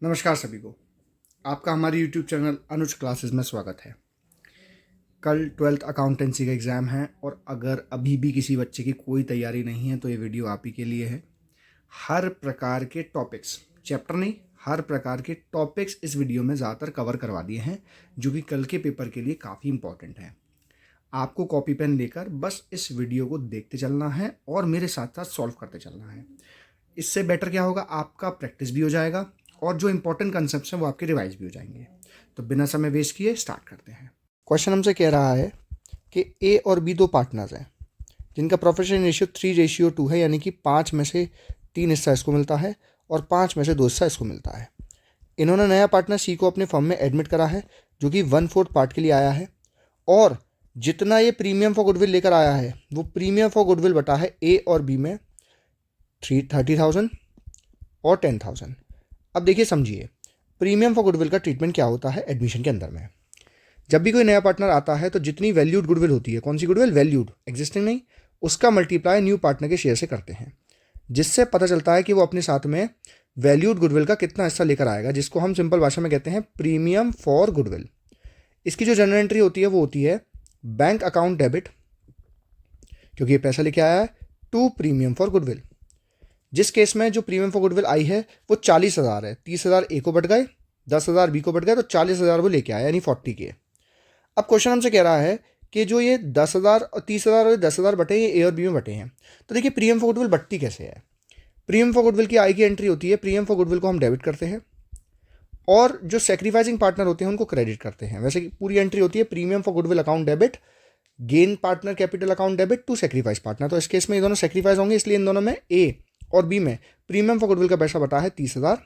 नमस्कार सभी को। आपका हमारे YouTube चैनल अनुज क्लासेस में स्वागत है। कल 12th अकाउंटेंसी का एग्ज़ाम है और अगर अभी भी किसी बच्चे की कोई तैयारी नहीं है तो ये वीडियो आप ही के लिए है। हर प्रकार के टॉपिक्स, चैप्टर नहीं, हर प्रकार के टॉपिक्स इस वीडियो में ज़्यादातर कवर करवा दिए हैं जो कि कल के पेपर के लिए काफ़ी इंपॉर्टेंट है। आपको कॉपी पेन लेकर बस इस वीडियो को देखते चलना है और मेरे साथ साथ सॉल्व करते चलना है। इससे बेटर क्या होगा, आपका प्रैक्टिस भी हो जाएगा और जो इंपॉर्टेंट कंसेप्ट्स हैं वो आपके रिवाइज भी हो जाएंगे। तो बिना समय वेस्ट किए स्टार्ट करते हैं। क्वेश्चन हमसे कह रहा है कि ए और बी दो पार्टनर्स हैं जिनका प्रोफेशन रेशियो 3:2 है, यानी कि 5 में से 3 हिस्सा इसको मिलता है और 5 में से 2 हिस्सा इसको मिलता है। इन्होंने नया पार्टनर सी को अपने फर्म में एडमिट करा है जो कि 1/4 पार्ट के लिए आया है और जितना ये प्रीमियम फॉर गुडविल लेकर आया है वो प्रीमियम फॉर गुडविल बटा है ए और बी में 30,000 और 10,000। अब देखिए, समझिए प्रीमियम फॉर गुडविल का ट्रीटमेंट क्या होता है एडमिशन के अंदर में। जब भी कोई नया पार्टनर आता है तो जितनी वैल्यूड गुडविल होती है, कौन सी गुडविल, वैल्यूड, एग्जिस्टिंग नहीं, उसका मल्टीप्लाई न्यू पार्टनर के शेयर से करते हैं, जिससे पता चलता है कि वो अपने साथ में वैल्यूड गुडविल का कितना हिस्सा लेकर आएगा, जिसको हम सिंपल भाषा में कहते हैं प्रीमियम फॉर गुडविल। इसकी जो जनरल एंट्री होती है वो होती है बैंक अकाउंट डेबिट, क्योंकि ये पैसा लेके आया है, टू प्रीमियम फॉर गुडविल। जिस केस में जो प्रीमियम फॉर गुडविल आई है वो 40,000 है, 30,000 ए को बढ़ गए, 10,000 बी को बढ़ गए, तो 40,000 वो लेके आया, यानी 40 के। अब क्वेश्चन हमसे कह रहा है कि जो ये 10,000 और 30,000 और 10,000 बटे, ये ए और बी में बटे हैं। तो देखिए प्रीमियम फॉर गुडविल बटती कैसे है। प्रीमियम फॉर गुडविल की आई की एंट्री होती है, प्रीमियम फॉर गुडविल को हम डेबिट करते हैं और जो सेक्रीफाइसिंग पार्टनर होते हैं उनको क्रेडिट करते हैं। वैसे पूरी एंट्री होती है premium for goodwill account debit, gain partner capital account debit to sacrifice partner. तो इस केस में ये दोनों सेक्रीफाइस होंगे, इसलिए इन दोनों में ए और बी में प्रीमियम फॉर गुडविल का पैसा बटा है 30,000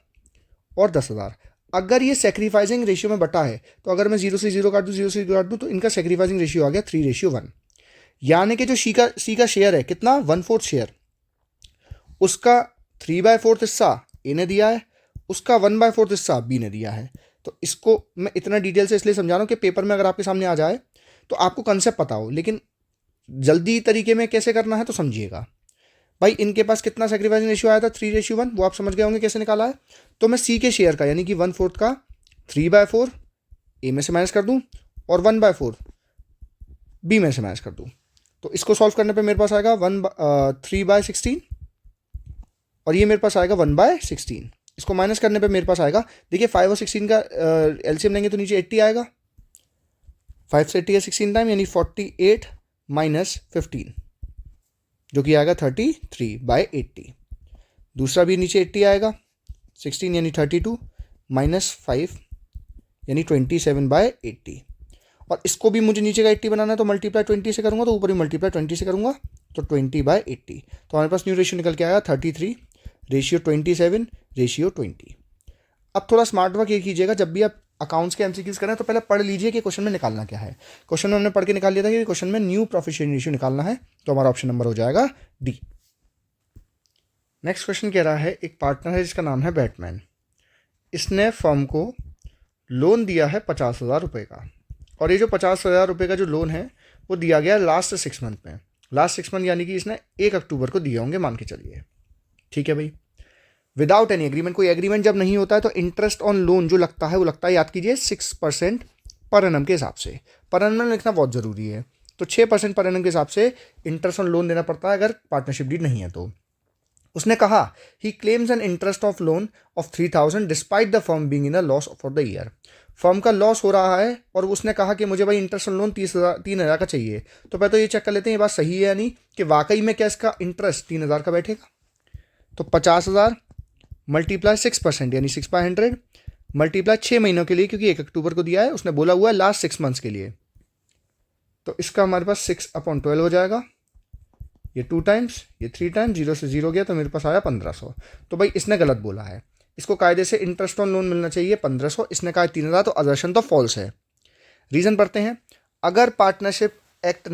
और 10,000। अगर ये सेक्रीफाइसिंग रेशियो में बटा है तो अगर मैं 0 से 0 काट दूँ, 0 से 0 काट दूँ, तो इनका सेक्रीफाइसिंग रेशियो आ गया 3:1, यानी कि जो सी का शेयर है कितना, 1/4 शेयर, उसका 3/4 हिस्सा ए ने दिया है, उसका 1/4 हिस्सा बी ने दिया है। तो इसको मैं इतना डिटेल से इसलिए समझा रहा हूँ कि पेपर में अगर आपके सामने आ जाए तो आपको कंसेप्ट पता हो, लेकिन जल्दी तरीके में कैसे करना है तो समझिएगा। भाई इनके पास कितना सेक्रीफाइसिंग रेशियो आया था, 3:1, वो आप समझ गए होंगे कैसे निकाला है। तो मैं सी के शेयर का यानी कि 1/4 का 3/4 ए में से माइनस कर दूं और 1/4 बी में से माइनस कर दूं। तो इसको सॉल्व करने पे मेरे पास आएगा 3/16 और ये मेरे पास आएगा 1/16। इसको माइनस करने पे मेरे पास आएगा, देखिए 5 और 16 का एलसीएम लेंगे तो नीचे 80 आएगा, 5 से 80 है 16 टाइम, यानी 48 माइनस 15 जो कि आएगा 33/80। दूसरा भी नीचे 80 आएगा, 16 यानी 32 माइनस 5 यानी 27/80। और इसको भी मुझे नीचे का 80 बनाना है तो मल्टीप्लाई 20 से करूँगा, तो ऊपर भी मल्टीप्लाई 20 से करूँगा, तो 20/80। तो हमारे पास न्यू रेशियो निकल के आएगा 33:27:20। अब थोड़ा स्मार्ट वर्क ये कीजिएगा, जब भी आप अकाउंट्स के एमसीक्यूज करें तो पहले पढ़ लीजिए कि क्वेश्चन में निकालना क्या है। क्वेश्चन में हमने पढ़ के निकाल लिया था कि क्वेश्चन में न्यू प्रोफिशिएंट रेशियो निकालना है, तो हमारा ऑप्शन नंबर हो जाएगा डी। नेक्स्ट क्वेश्चन कह रहा है, एक पार्टनर है जिसका नाम है बैटमैन। इसने फर्म को लोन दिया है 50,000 रुपये का, और ये जो 50,000 रुपये का जो लोन है वो दिया गया लास्ट 6 मंथ में। लास्ट 6 मंथ यानी कि इसने 1 अक्टूबर को दिए होंगे, मान के चलिए, ठीक है भाई। विदाउट एनी एग्रीमेंट, कोई एग्रीमेंट जब नहीं होता है तो इंटरेस्ट ऑन लोन जो लगता है वो लगता है, याद कीजिए, 6% पर एनम के हिसाब से। पर एनम लिखना बहुत ज़रूरी है, तो 6% पर एनम के हिसाब से इंटरेस्ट ऑन लोन देना पड़ता है अगर पार्टनरशिप डीड नहीं है तो। उसने कहा ही claims an interest of loan of 3,000 despite the firm being in a loss for the year. Firm का लॉस हो रहा है और उसने कहा कि मुझे भाई इंटरेस्ट ऑन लोन 3,000 का चाहिए। तो पहले तो ये चेक कर लेते हैं ये बात सही है या नहीं, कि वाकई में क्या इसका इंटरेस्ट 3,000 का बैठेगा। तो 50,000 मल्टीप्लाई 6% यानी 6/100 मल्टीप्लाई 6 महीनों के लिए, क्योंकि 1 अक्टूबर को दिया है, उसने बोला हुआ है लास्ट 6 मंथ्स के लिए। तो इसका हमारे पास 6/12 हो जाएगा, ये 2 टाइम्स, ये 3 टाइम्स, 0 से 0 गया तो मेरे पास आया 1,500। तो भाई इसने गलत बोला है, इसको कायदे से इंटरेस्ट ऑन लोन मिलना चाहिए 1,500, इसने कहा 3,000, तो असर्शन तो फॉल्स है। रीज़न पढ़ते हैं, अगर पार्टनरशिप एक्ट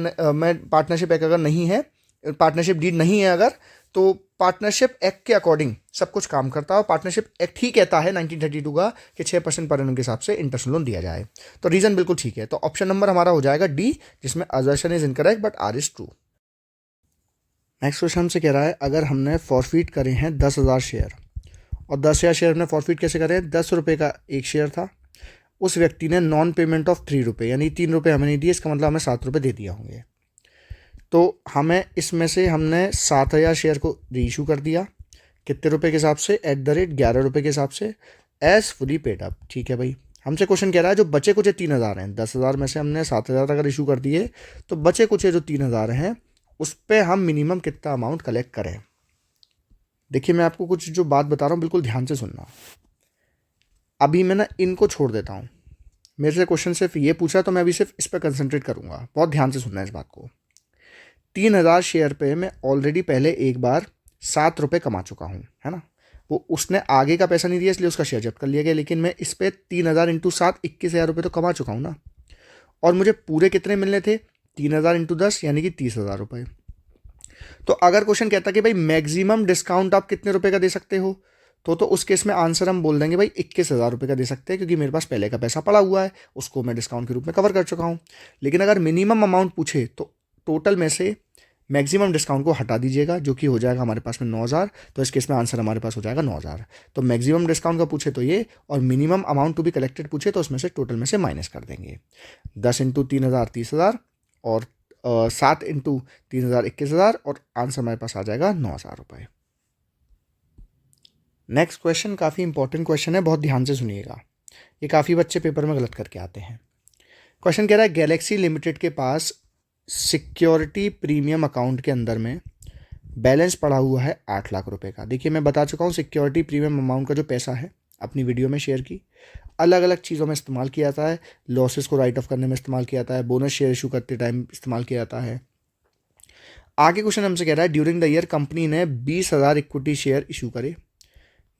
अगर नहीं है, पार्टनरशिप डीड नहीं है अगर, तो पार्टनरशिप एक्ट के अकॉर्डिंग सब कुछ काम करता है। पार्टनरशिप एक्ट ही कहता है 1932 का कि 6% पर एनम के हिसाब से इंटरेस्ट लोन दिया जाए। तो रीज़न बिल्कुल ठीक है, तो ऑप्शन नंबर हमारा हो जाएगा डी, जिसमें assertion is incorrect but R is true. Next question हमसे कह रहा है, अगर हमने फॉरफीट करे हैं 10,000 शेयर और 10,000 शेयर हमने फॉरफिट कैसे करें, 10 रुपये का एक शेयर था, उस व्यक्ति ने नॉन पेमेंट ऑफ 3 रुपये यानी 3 रुपये हमें नहीं दिए, इसका मतलब हमें 7 रुपये दे दिया होंगे। तो हमें इसमें से हमने 7,000 शेयर को रीइशू कर दिया, कितने रुपए के हिसाब से, @ 11 रुपये के हिसाब से, एज फुली पेड अप। ठीक है भाई, हमसे क्वेश्चन कह रहा है जो बचे कुछ 3,000 हैं, 10,000 में से हमने 7,000 अगर इशू कर दिए तो बचे कुछ जो 3,000 हैं उस पर हम मिनिमम कितना अमाउंट कलेक्ट करें। देखिए मैं आपको कुछ जो बात बता रहा हूँ बिल्कुल ध्यान से सुनना। अभी मैं ना इनको छोड़ देता हूँ, मेरे से क्वेश्चन सिर्फ ये पूछा तो मैं अभी सिर्फ इस पर कंसंट्रेट करूँगा, बहुत ध्यान से सुनना है इस बात को। 3,000 शेयर पे मैं ऑलरेडी पहले एक बार 7 रुपये कमा चुका हूँ, है ना। वो उसने आगे का पैसा नहीं दिया इसलिए उसका शेयर जब्त कर लिया गया, लेकिन मैं इस पर 3,000 × 7 21,000 रुपये तो कमा चुका हूँ ना। और मुझे पूरे कितने मिलने थे, 3,000 × 10 यानी कि 30,000 रुपये। तो अगर क्वेश्चन कहता कि भाई मैक्सिमम डिस्काउंट आप कितने रुपए का दे सकते हो, तो उस केस में आंसर हम बोल देंगे भाई 21,000 रुपये का दे सकते हैं, क्योंकि मेरे पास पहले का पैसा पड़ा हुआ है, उसको मैं डिस्काउंट के रूप में कवर कर चुका हूँ। लेकिन अगर मिनिमम अमाउंट पूछे तो टोटल में से मैक्सिमम डिस्काउंट को हटा दीजिएगा, जो कि हो जाएगा हमारे पास में 9,000। तो इस केस में आंसर हमारे पास हो जाएगा 9,000। तो मैक्सिमम डिस्काउंट का पूछे तो ये, और minimum amount to be collected पूछे तो उसमें से टोटल में से माइनस कर देंगे। 10 × 3,000 30,000 और 7 × 3,000 21,000 और आंसर हमारे पास आ जाएगा 9,000 रुपये। नेक्स्ट क्वेश्चन काफ़ी इंपॉर्टेंट क्वेश्चन है, बहुत ध्यान से सुनिएगा, ये काफ़ी बच्चे पेपर में गलत करके आते हैं। क्वेश्चन कह रहा है गैलेक्सी लिमिटेड के पास सिक्योरिटी प्रीमियम अकाउंट के अंदर में बैलेंस पड़ा हुआ है 8 लाख रुपए का। देखिए मैं बता चुका हूँ सिक्योरिटी प्रीमियम अमाउंट का जो पैसा है अपनी वीडियो में शेयर की, अलग अलग चीज़ों में इस्तेमाल किया जाता है। लॉसेस को राइट ऑफ करने में इस्तेमाल किया जाता है, बोनस शेयर इशू करते टाइम इस्तेमाल किया जाता है। आगे क्वेश्चन हमसे कह रहा है ड्यूरिंग द ईयर कंपनी ने 20,000 इक्विटी शेयर इशू करे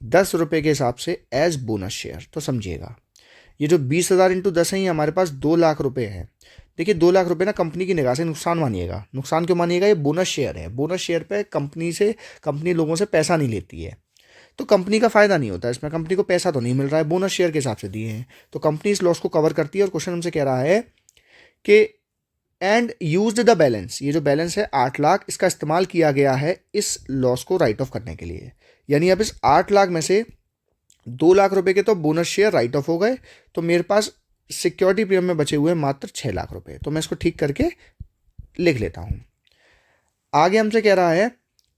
10 रुपये के हिसाब से एज बोनस शेयर। तो समझिएगा ये जो 20,000 × 10 है ये हमारे पास 2 लाख रुपए है। देखिए 2 लाख रुपए ना कंपनी की निगाह से नुकसान मानिएगा। नुकसान क्यों मानिएगा, ये बोनस शेयर है, बोनस शेयर पे कंपनी लोगों से पैसा नहीं लेती है, तो कंपनी का फायदा नहीं होता, इसमें कंपनी को पैसा तो नहीं मिल रहा है, बोनस शेयर के हिसाब से दिए हैं, तो कंपनी इस लॉस को कवर करती है। और क्वेश्चन हमसे कह रहा है कि एंड यूज्ड द बैलेंस, ये जो बैलेंस है 8 लाख, इसका इस्तेमाल किया गया है इस लॉस को राइट ऑफ करने के लिए। यानी अब इस 8 लाख में से 2 लाख रुपए के तो बोनस शेयर राइट ऑफ हो गए, तो मेरे पास सिक्योरिटी प्रीमियम में बचे हुए मात्र 6 लाख रुपए। तो मैं इसको ठीक करके लिख लेता हूं। आगे हमसे कह रहा है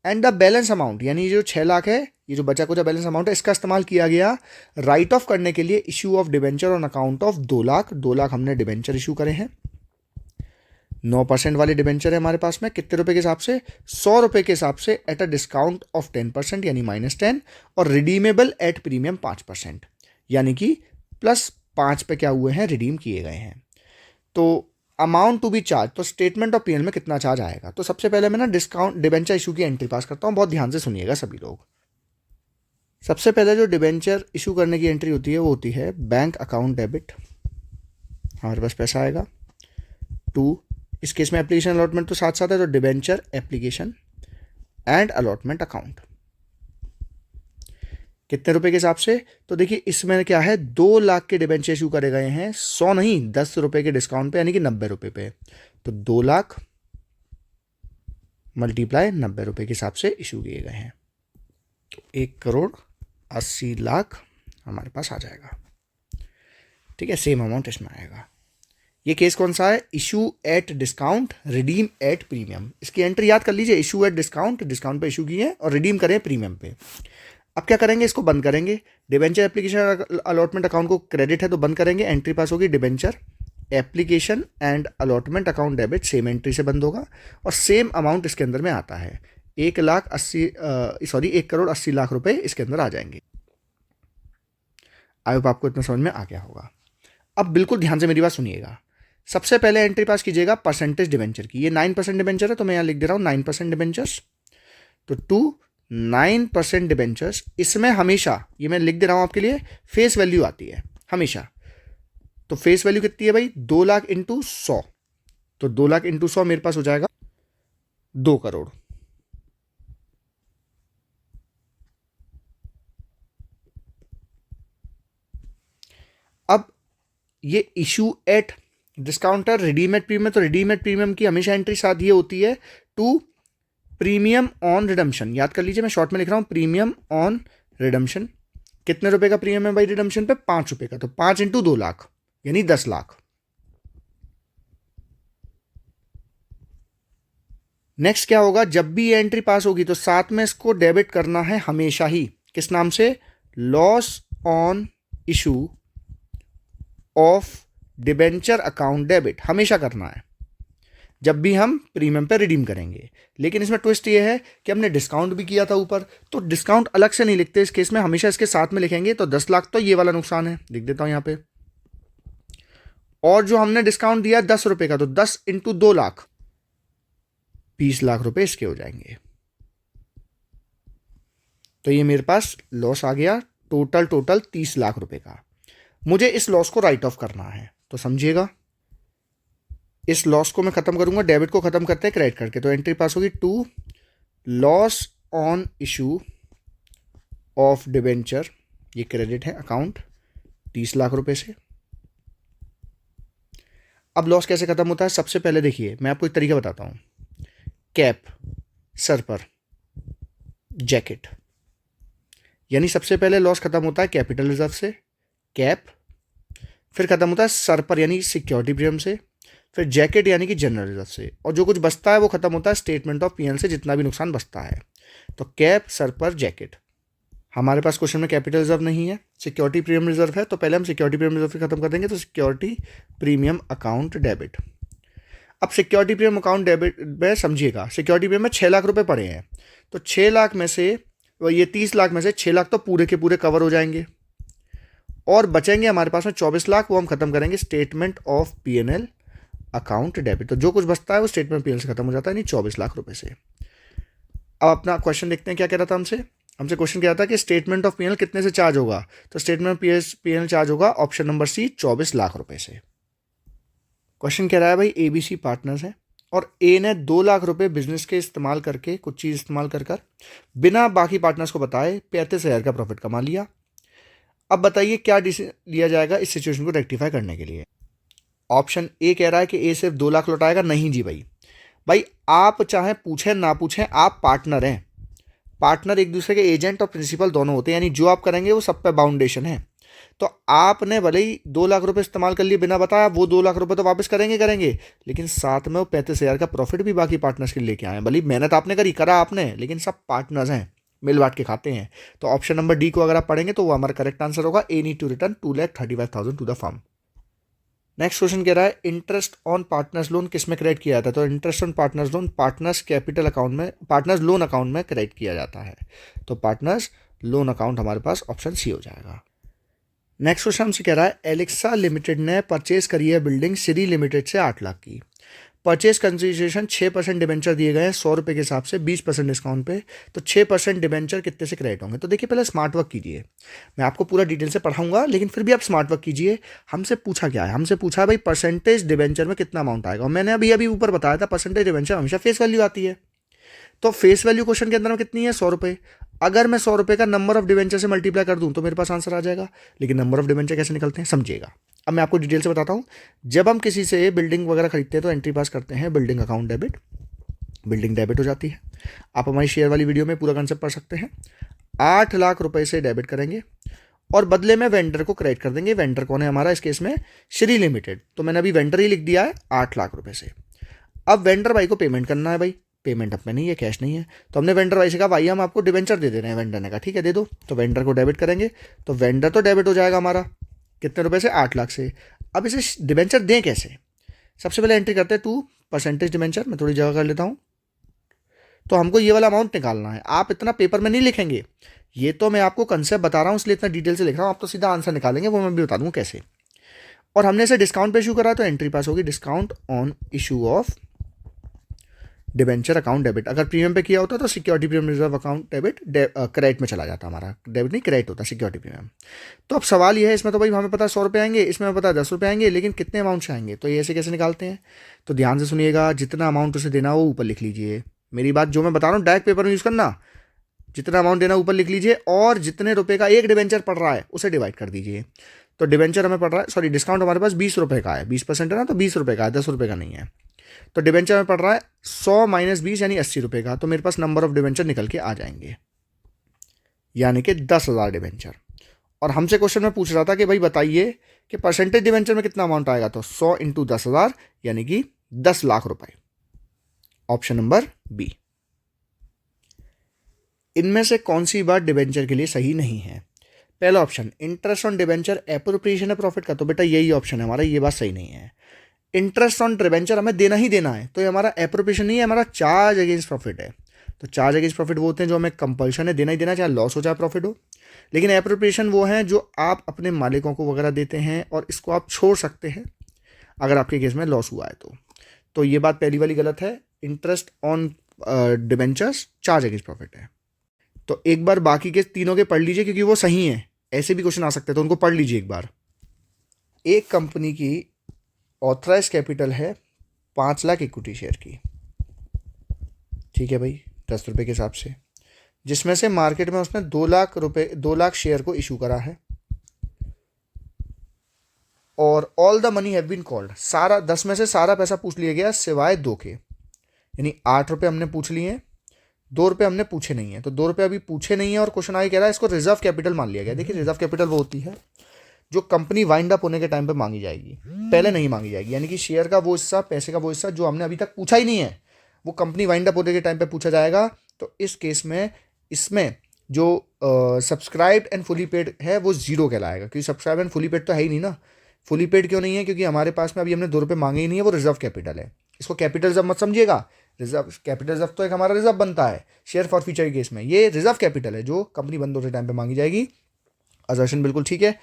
एंड द बैलेंस अमाउंट, यानी ये जो 6 लाख है, ये जो बचा कुचा बैलेंस अमाउंट है, इसका इस्तेमाल किया गया राइट ऑफ करने के लिए issue of debenture on account of 2 lakh. 2 lakh हमने डिबेंचर इशू करे हैं, 9% वाले डिबेंचर है हमारे पास में, कितने रुपए के हिसाब से, 100 रुपए के हिसाब से एट अ डिस्काउंट ऑफ 10% यानी -10, और रिडीमेबल एट प्रीमियम 5% यानी कि +5 पे क्या हुए हैं, रिडीम किए गए हैं। तो अमाउंट टू बी चार्ज, तो स्टेटमेंट ऑफ पीएल में कितना चार्ज आएगा। तो सबसे पहले मैं ना डिस्काउंट डिबेंचर इशू की एंट्री पास करता हूँ, बहुत ध्यान से सुनिएगा सभी लोग। सबसे पहले जो डिबेंचर इशू करने की एंट्री होती है वो होती है बैंक अकाउंट डेबिट, हमारे पास पैसा आएगा। 2, इस केस में एप्लीकेशन अलॉटमेंट तो साथ साथ है, तो debenture application and allotment account कितने रुपए के हिसाब से। तो देखिए इसमें क्या है, 2 लाख के डिबेंचर इशू करे गए हैं, 100 नहीं 10 रुपए के डिस्काउंट पे, यानी कि 90 रुपए पे। तो 2 लाख मल्टीप्लाई 90 रुपए के हिसाब से इशू किए गए हैं, तो 1,80,00,000 हमारे पास आ जाएगा। ठीक है, सेम अमाउंट इसमें आएगा। ये केस कौन सा है, issue at discount redeem at premium. इसकी एंट्री याद कर लीजिए, इशू एट डिस्काउंट, डिस्काउंट पे इशू किए हैं, और रिडीम करें प्रीमियम पे। अब क्या करेंगे, इसको बंद करेंगे। डिबेंचर एप्लीकेशन अलॉटमेंट अकाउंट को क्रेडिट है तो बंद करेंगे, एंट्री पास होगी debenture application and allotment account debit, same entry से बंद होगा, और सेम अमाउंट इसके अंदर में आता है 1,80,00,000 रुपए इसके अंदर आ जाएंगे। आई होप आपको इतना समझ में आ गया होगा। अब बिल्कुल ध्यान से मेरी बात सुनिएगा। सबसे पहले एंट्री पास कीजिएगा परसेंटेज डिबेंचर की। ये 9% डिबेंचर है तो मैं यहाँ लिख दे रहा हूँ 9% डिबेंचर्स। तो 9% डिबेंचर्स, इसमें हमेशा ये मैं लिख दे रहा हूँ आपके लिए, फेस वैल्यू आती है हमेशा। तो फेस वैल्यू कितनी है भाई, 2 लाख × 100। तो 2 लाख × 100 मेरे पास हो जाएगा 2 करोड़। अब ये issue at discount or redeem at premium, तो रिडीम एट प्रीमियम की हमेशा एंट्री साथ ये होती है टू प्रीमियम ऑन रिडम्पशन। याद कर लीजिए, मैं शॉर्ट में लिख रहा हूं प्रीमियम ऑन रिडम्पशन, कितने रुपए का प्रीमियम है भाई रिडम्पशन पे? 5 रुपए का। तो 5 इंटू 2 लाख यानी 10 लाख। नेक्स्ट क्या होगा, जब भी ये एंट्री पास होगी तो साथ में इसको डेबिट करना है हमेशा ही। किस नाम से? Loss on issue of debenture account debit, हमेशा करना है जब भी हम प्रीमियम पे रिडीम करेंगे। लेकिन इसमें ट्विस्ट ये है कि हमने डिस्काउंट भी किया था ऊपर, तो डिस्काउंट अलग से नहीं लिखते इस केस में, हमेशा इसके साथ में लिखेंगे। तो 10 लाख तो ये वाला नुकसान है, लिख देता हूं यहां पे। और जो हमने डिस्काउंट दिया 10 रुपए का, तो 10 इंटू 2 लाख, 20 लाख रुपए इसके हो जाएंगे। तो ये मेरे पास लॉस आ गया टोटल 30 लाख रुपए का। मुझे इस लॉस को राइट ऑफ करना है, तो समझिएगा इस लॉस को मैं खत्म करूंगा, डेबिट को खत्म करते हैं क्रेडिट करके। तो एंट्री पास होगी to loss on issue of debenture, ये क्रेडिट है अकाउंट 30 लाख रुपए से। अब लॉस कैसे खत्म होता है? सबसे पहले देखिए मैं आपको एक तरीका बताता हूं। कैप सर पर, जैकेट, यानी सबसे पहले लॉस खत्म होता है कैपिटल रिजर्व से, कैप, फिर खत्म होता है सर पर यानी सिक्योरिटी प्रीमियम से, फिर जैकेट यानी कि जनरल रिजर्व से, और जो कुछ बचता है वो खत्म होता है स्टेटमेंट ऑफ पीएल से, जितना भी नुकसान बचता है। तो कैप, सर पर, जैकेट। हमारे पास क्वेश्चन में कैपिटल रिजर्व नहीं है, सिक्योरिटी प्रीमियम रिजर्व है, तो पहले हम सिक्योरिटी प्रीमियम रिजर्व खत्म कर देंगे। तो सिक्योरिटी प्रीमियम अकाउंट डेबिट। अब सिक्योरिटी प्रीमियम अकाउंट डेबिट में समझिएगा, सिक्योरिटी प्रीमियम में 6 लाख रुपए पड़े हैं, तो 6 लाख में से ये 30 लाख में से 6 लाख तो पूरे के पूरे कवर हो जाएंगे, और बचेंगे हमारे पास में 24 लाख, वो हम खत्म करेंगे statement of PNL account debit. तो जो कुछ बचता है वो स्टेटमेंट पीएनएल से खत्म हो जाता है, नहीं 24 लाख रुपए से। अब अपना क्वेश्चन देखते हैं क्या कह रहा था हमसे क्वेश्चन क्या था कि स्टेटमेंट ऑफ पीएनएल कितने से चार्ज होगा? तो स्टेटमेंट ऑफ पीएनएल चार्ज होगा ऑप्शन नंबर सी 24 लाख रुपए से। क्वेश्चन कह रहा है भाई एबीसी पार्टनर्स हैं और ए ने 2 लाख रुपए बिजनेस के इस्तेमाल करके, कुछ चीज़ इस्तेमाल कर बिना बाकी पार्टनर्स को बताए 35,000 का प्रॉफिट कमा लिया। अब बताइए क्या डिसीजन लिया जाएगा इस सिचुएशन को रेक्टिफाई करने के लिए? ऑप्शन ए कह रहा है कि ए सिर्फ 2 लाख लौटाएगा। नहीं जी भाई आप चाहे पूछें ना पूछें, आप पार्टनर हैं। पार्टनर एक दूसरे के एजेंट और प्रिंसिपल दोनों होते हैं, यानी जो आप करेंगे वो सब पे बाउंडेशन है। तो आपने भले ही 2 लाख रुपए इस्तेमाल कर लिए बिना बताया, वो 2 लाख रुपए तो वापस करेंगे, लेकिन साथ में वो 35,000 का प्रॉफिट भी बाकी पार्टनर्स के लिए लेके आए। भले मेहनत आपने करा आपने, लेकिन सब पार्टनर्स हैं, मिल बांट के खाते हैं। तो ऑप्शन नंबर डी को अगर आप पढ़ेंगे तो वो हमारा करेक्ट आंसर होगा। A need to return 2,35,000 to the firm. Next question कह रहा है इंटरेस्ट ऑन पार्टनर्स लोन किस में क्रेडिट किया जाता है? तो interest on partners loan partners capital account में, पार्टनर्स लोन अकाउंट में क्रेडिट किया जाता है। तो पार्टनर्स लोन अकाउंट हमारे पास ऑप्शन सी हो जाएगा। नेक्स्ट क्वेश्चन हमसे कह रहा है एलेक्सा लिमिटेड ने परचेज करी है बिल्डिंग श्री लिमिटेड से 8 लाख की। परचेज कंसिडरेशन 6% डिबेंचर दिए गए हैं 100 रुपये के हिसाब से 20% डिस्काउंट पे। तो 6% डिबेंचर कितने से क्रेडिट होंगे? तो देखिए पहले स्मार्ट वर्क कीजिए, मैं आपको पूरा डिटेल से पढ़ाऊंगा, लेकिन फिर भी आप स्मार्ट वर्क कीजिए। हमसे पूछा क्या है? हमसे पूछा है भाई परसेंटेज डिबेंचर में कितना अमाउंट आएगा, और मैंने अभी ऊपर बताया था परसेंटेज डिबेंचर हमेशा फेस वैल्यू आती है। तो फेस वैल्यू क्वेश्चन के अंदर में कितनी है? 100 रुपये। अगर मैं 100 रुपये का नंबर ऑफ डिबेंचर से मल्टीप्लाई कर दूं तो मेरे पास आंसर आ जाएगा। लेकिन नंबर ऑफ डिबेंचर कैसे निकलते हैं समझिएगा। अब मैं आपको डिटेल से बताता हूं। जब हम किसी से बिल्डिंग वगैरह खरीदते हैं तो एंट्री पास करते हैं building account debit, building debit हो जाती है। आप हमारी शेयर वाली वीडियो में पूरा कंसेप्ट पढ़ सकते हैं। 8 लाख रुपए से डेबिट करेंगे और बदले में वेंडर को क्रेडिट कर देंगे। वेंडर कौन है हमारा? इस केस में श्री लिमिटेड। तो मैंने अभी वेंडर ही लिख दिया है 8 लाख रुपए से। अब वेंडर भाई को पेमेंट करना है। भाई पेमेंट अब में नहीं है, कैश नहीं है, तो हमने वेंडर भाई से कहा भाई हम आपको डिबेंचर दे रहे हैं। वेंडर ने कहा ठीक है दे दो। तो वेंडर को डेबिट करेंगे, तो वेंडर तो डेबिट हो जाएगा हमारा कितने रुपए से? 8 लाख से। अब इसे डिबेंचर दें कैसे? सबसे पहले एंट्री करते हैं 2% डिबेंचर। मैं थोड़ी जगह कर लेता हूँ। तो हमको ये वाला अमाउंट निकालना है। आप इतना पेपर में नहीं लिखेंगे, ये तो मैं आपको कंसेप्ट बता रहा हूँ इसलिए इतना डिटेल से लिख रहा हूँ। आप तो सीधा आंसर निकालेंगे, वो मैं भी बता दूँ कैसे। और हमने इसे डिस्काउंट पे इशू करा, तो एंट्री पास होगी discount on issue of debenture account debit. अगर प्रीमियम पे किया होता तो security premium reserve account debit credit में चला जाता, हमारा डेबिट नहीं क्रेडिट होता सिक्योरिटी प्रीमियम। तो अब सवाल ये है, इसमें तो भाई हमें पता है 100 रुपये आएंगे, इसमें हमें पता है 10 रुपये आएंगे, लेकिन कितने अमाउंट से आएंगे? तो ये ऐसे कैसे निकालते हैं? तो ध्यान से सुनिएगा, जितना अमाउंट उसे देना हो ऊपर लिख लीजिए। मेरी बात जो मैं बता रहा हूँ डायरेक्ट पेपर में यूज़ करना। जितना अमाउंट देना ऊपर लिख लीजिए और जितने रुपये का एक डिबेंचर पड़ रहा है उसे डिवाइड कर दीजिए। तो डिबेंचर हमें पड़ रहा है, सॉरी डिस्काउंट हमारे पास 20 रुपये का है, 20% है ना, तो 20 रुपये का है, 10 रुपये का नहीं है। तो डिबेंचर में पड़ रहा है 100 माइनस 20 यानी 80 रुपये का। तो मेरे पास नंबर ऑफ डिबेंचर निकल के आ जाएंगे, यानी कि 10,000 डिबेंचर। और हमसे क्वेश्चन में पूछ रहा था कि भाई बताइए कि परसेंटेज डिवेंचर में कितना अमाउंट आएगा, तो 100 इंटू 10,000 यानी कि 10 लाख रुपए। Option number B. इनमें से कौन सी बात डिवेंचर के लिए सही नहीं है? पहला option, interest on debenture appropriation है प्रॉफिट का, तो बेटा यही ऑप्शन है हमारा, ये बात सही नहीं है। इंटरेस्ट ऑन डिवेंचर हमें देना ही देना है, तो ये हमारा एप्रोप्रिएशन नहीं है, हमारा चार्ज अगेंस्ट प्रॉफिट है। तो चार्ज अगेंस्ट प्रॉफिट वो होते हैं जो हमें कंपल्शन है देना ही देना, चाहे लॉस हो चाहे प्रॉफिट हो। लेकिन एप्रोप्रिएशन वो है जो आप अपने मालिकों को वगैरह देते हैं और इसको आप छोड़ सकते हैं अगर आपके केस में लॉस हुआ है तो ये बात पहली वाली गलत है। Interest on debentures charge against profit है। तो एक बार बाकी के तीनों के पढ़ लीजिए क्योंकि वो सही हैं, ऐसे भी क्वेश्चन आ सकते हैं तो उनको पढ़ लीजिए एक बार। एक कंपनी की ऑथराइज कैपिटल है 5 लाख इक्विटी शेयर की, ठीक है भाई, 10 रुपये के हिसाब से, जिसमें से मार्केट में उसने 2 लाख शेयर को इशू करा है और all the money have been called, सारा 10 में से सारा पैसा पूछ लिया गया सिवाय 2 के, यानी 8 रुपये हमने पूछ लिए हैं, 2 रुपये हमने पूछे नहीं है। तो 2 रुपये अभी पूछे नहीं है और क्वेश्चन आगे कह रहा है इसको रिजर्व कैपिटल मान लिया गया। देखिए रिजर्व कैपिटल वो होती है जो कंपनी वाइंड अप होने के टाइम पे मांगी जाएगी, पहले नहीं मांगी जाएगी, यानी कि शेयर का वो हिस्सा, पैसे का वो हिस्सा जो हमने अभी तक पूछा ही नहीं है वो कंपनी वाइंड अप होने के टाइम पे पूछा जाएगा। तो इस केस में इसमें जो सब्सक्राइब्ड एंड फुली पेड है वो जीरो कहलाएगा, क्योंकि सब्सक्राइब एंड फुली पेड तो है ही नहीं ना। फुली पेड क्यों नहीं है? क्योंकि हमारे पास में अभी हमने 2 रुपये मांगे ही नहीं है, वो रिजर्व कैपिटल है। इसको कैपिटल रिजर्व मत समझिएगा, रिजर्व कैपिटल रिजर्व तो एक हमारा रिजर्व बनता है शेयर फॉर फ्यूचर के केस में, ये रिजर्व कैपिटल है जो कंपनी बंद होते टाइम पे मांगी जाएगी। असर्शन बिल्कुल ठीक है।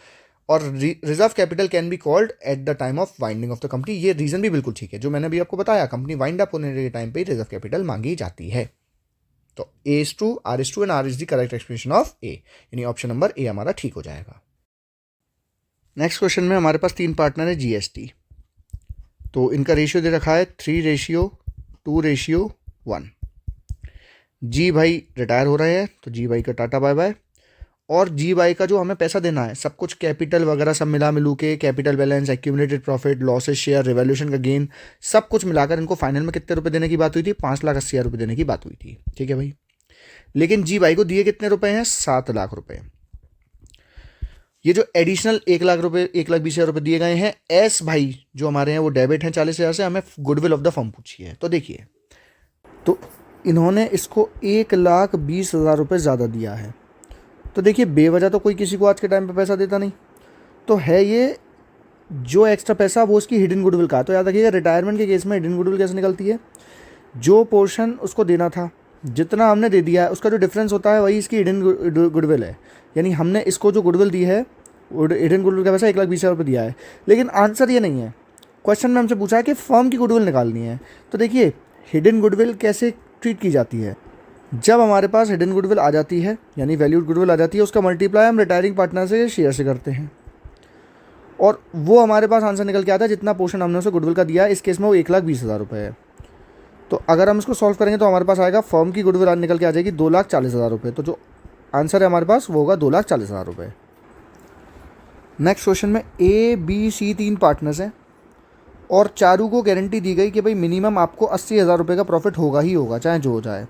और reserve capital can be called eight the time of winding of the company, ये रीजन भी बिल्कुल ठीक है जो मैंने अभी आपको बताया, कंपनी वाइंड अप होने के टाइम पे रिजर्व कैपिटल मांगी जाती है। तो A is true, R is true and R is the correct explanation of A, यानी ऑप्शन नंबर ए हमारा ठीक हो जाएगा। नेक्स्ट क्वेश्चन में हमारे पास 3 पार्टनर है जीएसटी, तो इनका रेशियो दे रखा है 3:2:1। जी भाई रिटायर हो रहे हैं तो जी भाई का टाटा बाय बाय, और जी भाई का जो हमें पैसा देना है सब कुछ कैपिटल वगैरह सब मिलू के, capital balance, accumulated profit, losses share, revaluation का गेन, सब कुछ मिलाकर इनको फाइनल में कितने रुपए देने की बात हुई थी? 5,80,000 रुपये देने की बात हुई थी, ठीक है भाई। लेकिन जी भाई को दिए कितने रुपए हैं? 7 लाख रुपए। ये जो एडिशनल 1 लाख रुपए, 1,20,000 रुपये दिए गए हैं, एस भाई जो हमारे हैं वो डेबिट हैं 40,000 से, हमें गुडविल ऑफ द फर्म पूछी है। तो देखिए, तो इन्होंने इसको 1,20,000 रुपये ज़्यादा दिया है। तो देखिए बेवजह तो कोई किसी को आज के टाइम पे पैसा देता नहीं, तो है ये जो एक्स्ट्रा पैसा वो उसकी हिडन गुडविल का। तो याद रखिएगा रिटायरमेंट के केस में हिडन गुडविल कैसे निकलती है? जो पोर्शन उसको देना था, जितना हमने दे दिया है, उसका जो डिफरेंस होता है वही इसकी हिडन गुडविल है। यानी हमने इसको जो गुडविल दी है, हिडन गुडविल का पैसा 1,20,000 रुपये दिया है। लेकिन आंसर ये नहीं है, क्वेश्चन में हमसे पूछा है कि फर्म की गुडविल निकालनी है। तो देखिए हिडन गुडविल कैसे ट्रीट की जाती है? जब हमारे पास हिडन गुडविल आ जाती है, यानी वैल्यूड गुडविल आ जाती है, उसका मल्टीप्लाई हम रिटायरिंग पार्टनर से शेयर से करते हैं और वो हमारे पास आंसर निकल के आता है जितना पोर्शन हमने उसे गुडविल का दिया है। इस केस में वो 1,20,000 रुपये है। तो अगर हम इसको सॉल्व करेंगे तो हमारे पास आएगा, फर्म की गुडविल निकल के आ जाएगी 2,40,000 रुपये। तो जो आंसर है हमारे पास वो होगा 2,40,000 रुपये। नेक्स्ट क्वेश्चन में ए बी सी 3 पार्टनर्स हैं और चारू को गारंटी दी गई कि भाई मिनिमम आपको 80,000 रुपये का प्रॉफिट होगा ही होगा, चाहे जो हो जाए,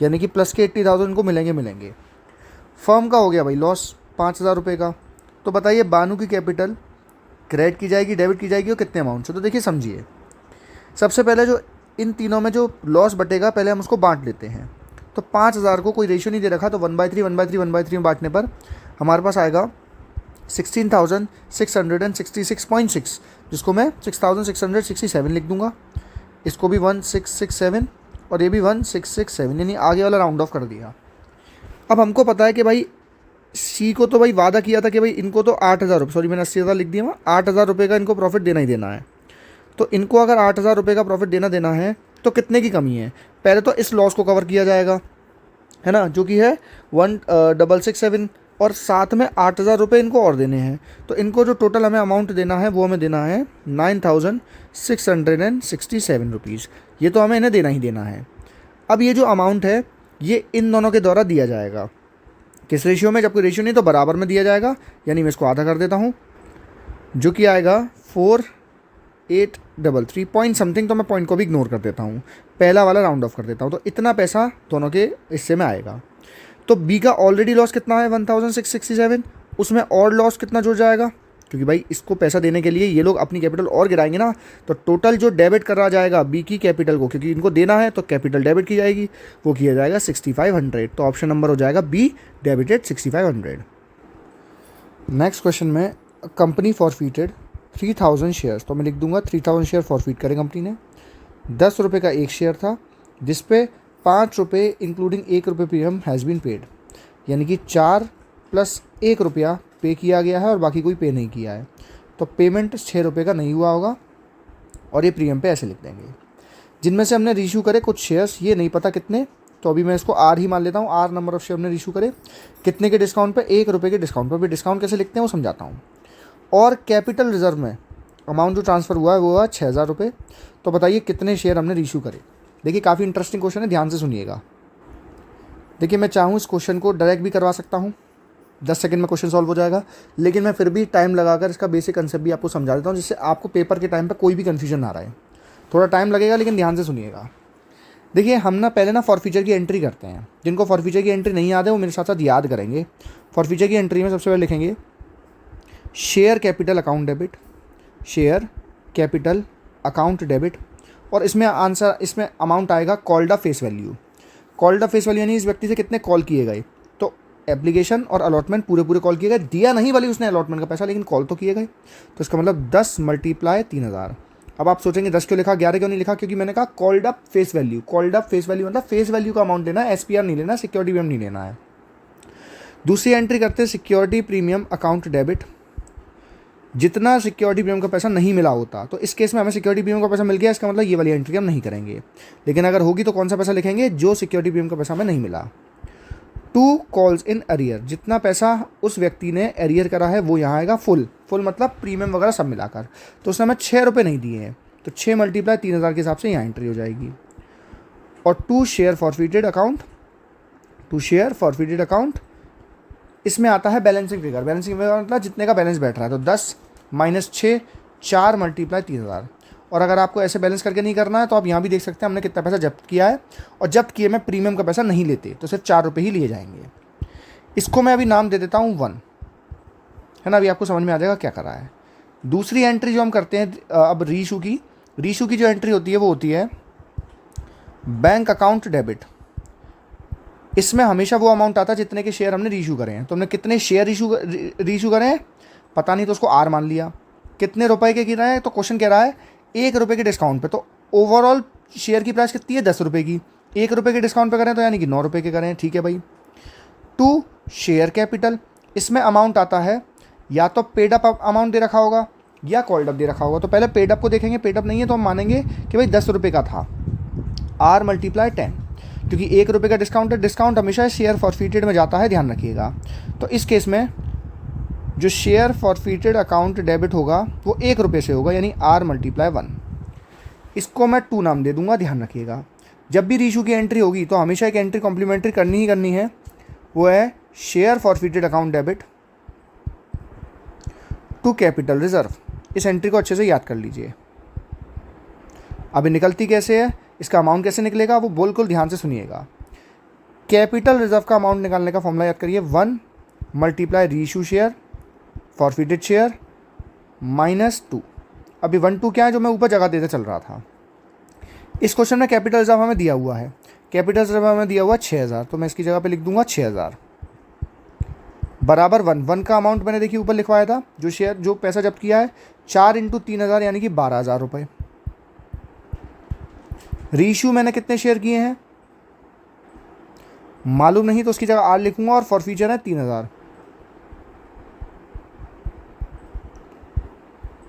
यानी कि प्लस के 80,000 इनको मिलेंगे। फर्म का हो गया भाई लॉस 5,000 रुपये का। तो बताइए बानू की कैपिटल क्रेडिट की जाएगी, डेबिट की जाएगी और कितने अमाउंट से? तो देखिए समझिए, सबसे पहले जो इन तीनों में जो लॉस बटेगा पहले हम उसको बांट लेते हैं। तो 5,000 को कोई रेशियो नहीं दे रखा, तो 1/3 में बांटने पर हमारे पास आएगा 16,666.6, जिसको मैं 6,667 लिख दूंगा। इसको भी 1667 और ये भी 1667, यानी आगे वाला राउंड ऑफ कर दिया। अब हमको पता है कि भाई सी को तो भाई वादा किया था कि भाई इनको तो 8,000 रुपये, सॉरी मैंने 80,000 लिख दिया, 8,000 रुपये का इनको प्रॉफिट देना ही देना है। तो इनको अगर 8,000 रुपये का प्रॉफिट देना है तो कितने की कमी है? पहले तो इस लॉस को कवर किया जाएगा, है ना, जो कि है 1667, और साथ में 8,000 रुपये इनको और देने हैं। तो इनको जो टोटल हमें अमाउंट देना है वो हमें देना है 9,667 रुपीज़। ये तो हमें इन्हें देना ही देना है। अब ये जो अमाउंट है ये इन दोनों के द्वारा दिया जाएगा, किस रेशियो में? जब कोई रेशियो नहीं तो बराबर में दिया जाएगा, यानी मैं इसको आधा कर देता हूँ, जो कि आएगा 4,833 पॉइंट समथिंग। तो मैं पॉइंट को भी इग्नोर कर देता हूँ, पहला वाला राउंड ऑफ कर देता हूँ। तो इतना पैसा दोनों के हिस्से में आएगा। तो बी का ऑलरेडी लॉस कितना है? 1,667, उसमें और लॉस कितना जुड़ जाएगा, क्योंकि भाई इसको पैसा देने के लिए ये लोग अपनी कैपिटल और गिराएंगे ना, तो टोटल जो डेबिट करा जाएगा बी की कैपिटल को, क्योंकि इनको देना है तो कैपिटल डेबिट की जाएगी, वो किया जाएगा 6500। तो ऑप्शन नंबर हो जाएगा बी, डेबिटेड 6500। नेक्स्ट क्वेश्चन में कंपनी फॉरफीटेड 3000 शेयर्स, तो मैं लिख दूंगा 3000 शेयर फॉरफीट करें कंपनी ने। 10 रुपये का एक शेयर था जिसपे 5 रुपये इंक्लूडिंग 1 रुपये प्रीमियम हैज़ बीन पेड, यानी कि 4 + 1 रुपया पे किया गया है और बाकी कोई पे नहीं किया है। तो पेमेंट 6 रुपये का नहीं हुआ होगा और ये प्रीमियम पे ऐसे लिख देंगे। जिनमें से हमने रीशू करे कुछ शेयर्स, ये नहीं पता कितने, तो अभी मैं इसको आर ही मान लेता हूँ। आर नंबर ऑफ शेयर हमने रीशू करे, कितने के डिस्काउंट पे, 1 रुपये के डिस्काउंट पर। भी डिस्काउंट कैसे लिखते हैं वो समझाता हूँ। और कैपिटल रिजर्व में अमाउंट जो ट्रांसफ़र हुआ है वो हुआ 6000 रुपये। तो बताइए कितने शेयर हमने रीशू करे। देखिए काफ़ी इंटरेस्टिंग क्वेश्चन है, ध्यान से सुनिएगा। देखिए मैं चाहूँ इस क्वेश्चन को डायरेक्ट भी करवा सकता हूँ, 10 सेकंड में क्वेश्चन सॉल्व हो जाएगा, लेकिन मैं फिर भी टाइम लगाकर इसका बेसिक कंसेप्ट भी आपको समझा देता हूँ, जिससे आपको पेपर के टाइम पे कोई भी कन्फ्यूजन ना रहे। थोड़ा टाइम लगेगा लेकिन ध्यान से सुनिएगा। देखिए हम ना पहले ना फॉरफीचर की एंट्री करते हैं। जिनको फॉरफीचर की एंट्री नहीं याद है वो मेरे साथ साथ याद करेंगे। फॉरफीचर की एंट्री में सबसे पहले लिखेंगे share capital account debit, share capital account debit, और इसमें आंसर, इसमें अमाउंट आएगा called up face value. Called up face value यानी इस व्यक्ति से कितने कॉल किए गए, तो एप्लीकेशन और अलॉटमेंट पूरे कॉल किए गए। दिया नहीं भले उसने अलॉटमेंट का पैसा, लेकिन कॉल तो किए गए। तो इसका मतलब 10 × 3000। अब आप सोचेंगे 10 क्यों लिखा, 11 क्यों नहीं लिखा, क्योंकि मैंने कहा called up face value. Called up face value मतलब फेस वैल्यू का अमाउंट लेना है, SPR नहीं लेना, सिक्योरिटी प्रीमियम नहीं लेना है। दूसरी एंट्री करते हैं सिक्योरिटी प्रीमियम अकाउंट डेबिट, जितना सिक्योरिटी प्रीमियम का पैसा नहीं मिला होता। तो इस केस में हमें सिक्योरिटी प्रीमियम का पैसा मिल गया, इसका मतलब ये वाली एंट्री हम नहीं करेंगे। लेकिन अगर होगी तो कौन सा पैसा लिखेंगे, जो सिक्योरिटी प्रीमियम का पैसा हमें नहीं मिला। 2 कॉल्स इन अरियर, जितना पैसा उस व्यक्ति ने अरियर करा है वो यहाँ आएगा फुल मतलब प्रीमियम वगैरह सब मिलाकर। तो उसने हमें 6 रुपये नहीं दिए हैं, तो 6 × 3000 के हिसाब से यहाँ एंट्री हो जाएगी। और 2 share forfeited account, 2 share forfeited account, इसमें आता है बैलेंसिंग फिगर। बैलेंसिंग फिगर मतलब जितने का बैलेंस बैठ रहा है। तो 10 - 6, 4 × 3000। और अगर आपको ऐसे बैलेंस करके नहीं करना है तो आप यहाँ भी देख सकते हैं हमने कितना पैसा जब्त किया है, और जब्त किए में प्रीमियम का पैसा नहीं लेते, तो सिर्फ 4 रुपये ही लिए जाएंगे। इसको मैं अभी नाम दे देता हूँ 1, है ना। अभी आपको समझ में आ जाएगा क्या करा है। दूसरी एंट्री जो हम करते हैं अब रीशू की जो एंट्री होती है वो होती है बैंक अकाउंट डेबिट। इसमें हमेशा वो अमाउंट आता है जितने के शेयर हमने रीशू करे हैं। तो हमने कितने शेयर रीशू करे हैं पता नहीं, तो उसको आर मान लिया। कितने रुपए के गिरा है, तो क्वेश्चन कह रहा है 1 रुपये के डिस्काउंट पे। तो ओवरऑल शेयर की प्राइस कितनी है, 10 रुपये की। 1 रुपये के डिस्काउंट पे करें तो यानी कि 9 रुपये के करें, ठीक है भाई। 2 शेयर कैपिटल, इसमें अमाउंट आता है या तो पेड अप अमाउंट दे रखा होगा या कॉल्ड अप दे रखा होगा। तो पहले पेड अप को देखेंगे, पेड अप नहीं है तो हम मानेंगे कि भाई 10 रुपये का था, R × 10, क्योंकि 1 रुपये का डिस्काउंट है। डिस्काउंट हमेशा शेयर फॉरफीटेड में जाता है, ध्यान रखिएगा। तो इस केस में जो शेयर फॉरफीटेड अकाउंट डेबिट होगा वो 1 रुपये से होगा, यानी R × 1। इसको मैं 2 नाम दे दूंगा, ध्यान रखिएगा। जब भी रीशू की एंट्री होगी तो हमेशा एक एंट्री कॉम्प्लीमेंट्री करनी ही करनी है, वो है share forfeited account debit to capital reserve. इस एंट्री को अच्छे से याद कर लीजिए। अभी निकलती कैसे है, इसका अमाउंट कैसे निकलेगा, वो बिल्कुल ध्यान से सुनिएगा। कैपिटल रिजर्व का अमाउंट निकालने का फॉर्मूला याद करिए, 1 × रीशू शेयर फॉरफीटेड शेयर -2। अभी 1 2 क्या है जो मैं ऊपर जगह देते चल रहा था। इस क्वेश्चन में कैपिटल रिजर्व हमें दिया हुआ है, कैपिटल रिजर्व हमें दिया हुआ 6000, तो मैं इसकी जगह पे लिख दूंगा 6000 बराबर 1 का अमाउंट मैंने देखिए ऊपर लिखवाया था, जो पैसा जब्त किया है 4 × 3000 यानी कि 12000 रुपये। रीशू मैंने कितने शेयर किए हैं मालूम नहीं, तो उसकी जगह आर लिखूंगा, और फॉरफीचर है 3000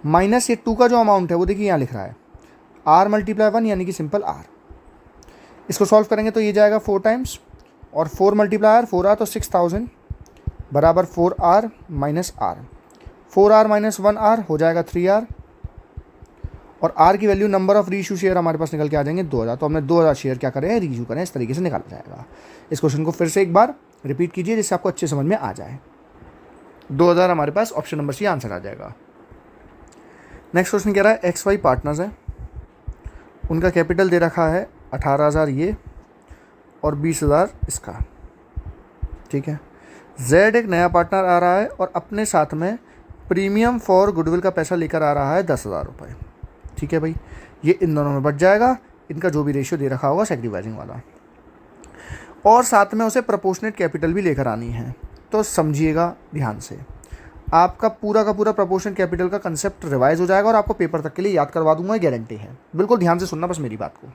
माइनस ये 2 का जो अमाउंट है वो देखिए यहाँ लिख रहा है R × 1 यानी कि सिंपल R। इसको सॉल्व करेंगे तो ये जाएगा 4 टाइम्स, और 4 × 4R तो 6000 बराबर 4R - R। 4R - 1R हो जाएगा 3R, और R की value number of reissue share हमारे पास निकल के आ जाएंगे 2000। तो हमने 2000 शेयर क्या करें, रीशू करें, इस तरीके से निकाला जाएगा। इस क्वेश्चन को फिर से एक बार रिपीट कीजिए जिससे आपको अच्छे समझ में आ जाए। 2000 हमारे पास ऑप्शन नंबर सी आंसर आ जाएगा। नेक्स्ट क्वेश्चन कह रहा है XY पार्टनर्स हैं, उनका कैपिटल दे रखा है 18000 ये और 20000 इसका, ठीक है। जेड एक नया पार्टनर आ रहा है और अपने साथ में प्रीमियम फॉर गुडविल का पैसा लेकर आ रहा है 10,000 रुपये। ठीक है भाई, ये इन दोनों में बच जाएगा, इनका जो भी रेशियो दे रखा होगा सेक्रीफाइसिंग वाला, और साथ में उसे प्रोपोर्शनेट कैपिटल भी लेकर आनी है। तो समझिएगा ध्यान से, आपका पूरा का पूरा प्रोपोर्शनेट कैपिटल का कंसेप्ट रिवाइज हो जाएगा और आपको पेपर तक के लिए याद करवा दूंगा, गारंटी है। बिल्कुल ध्यान से सुनना बस मेरी बात को।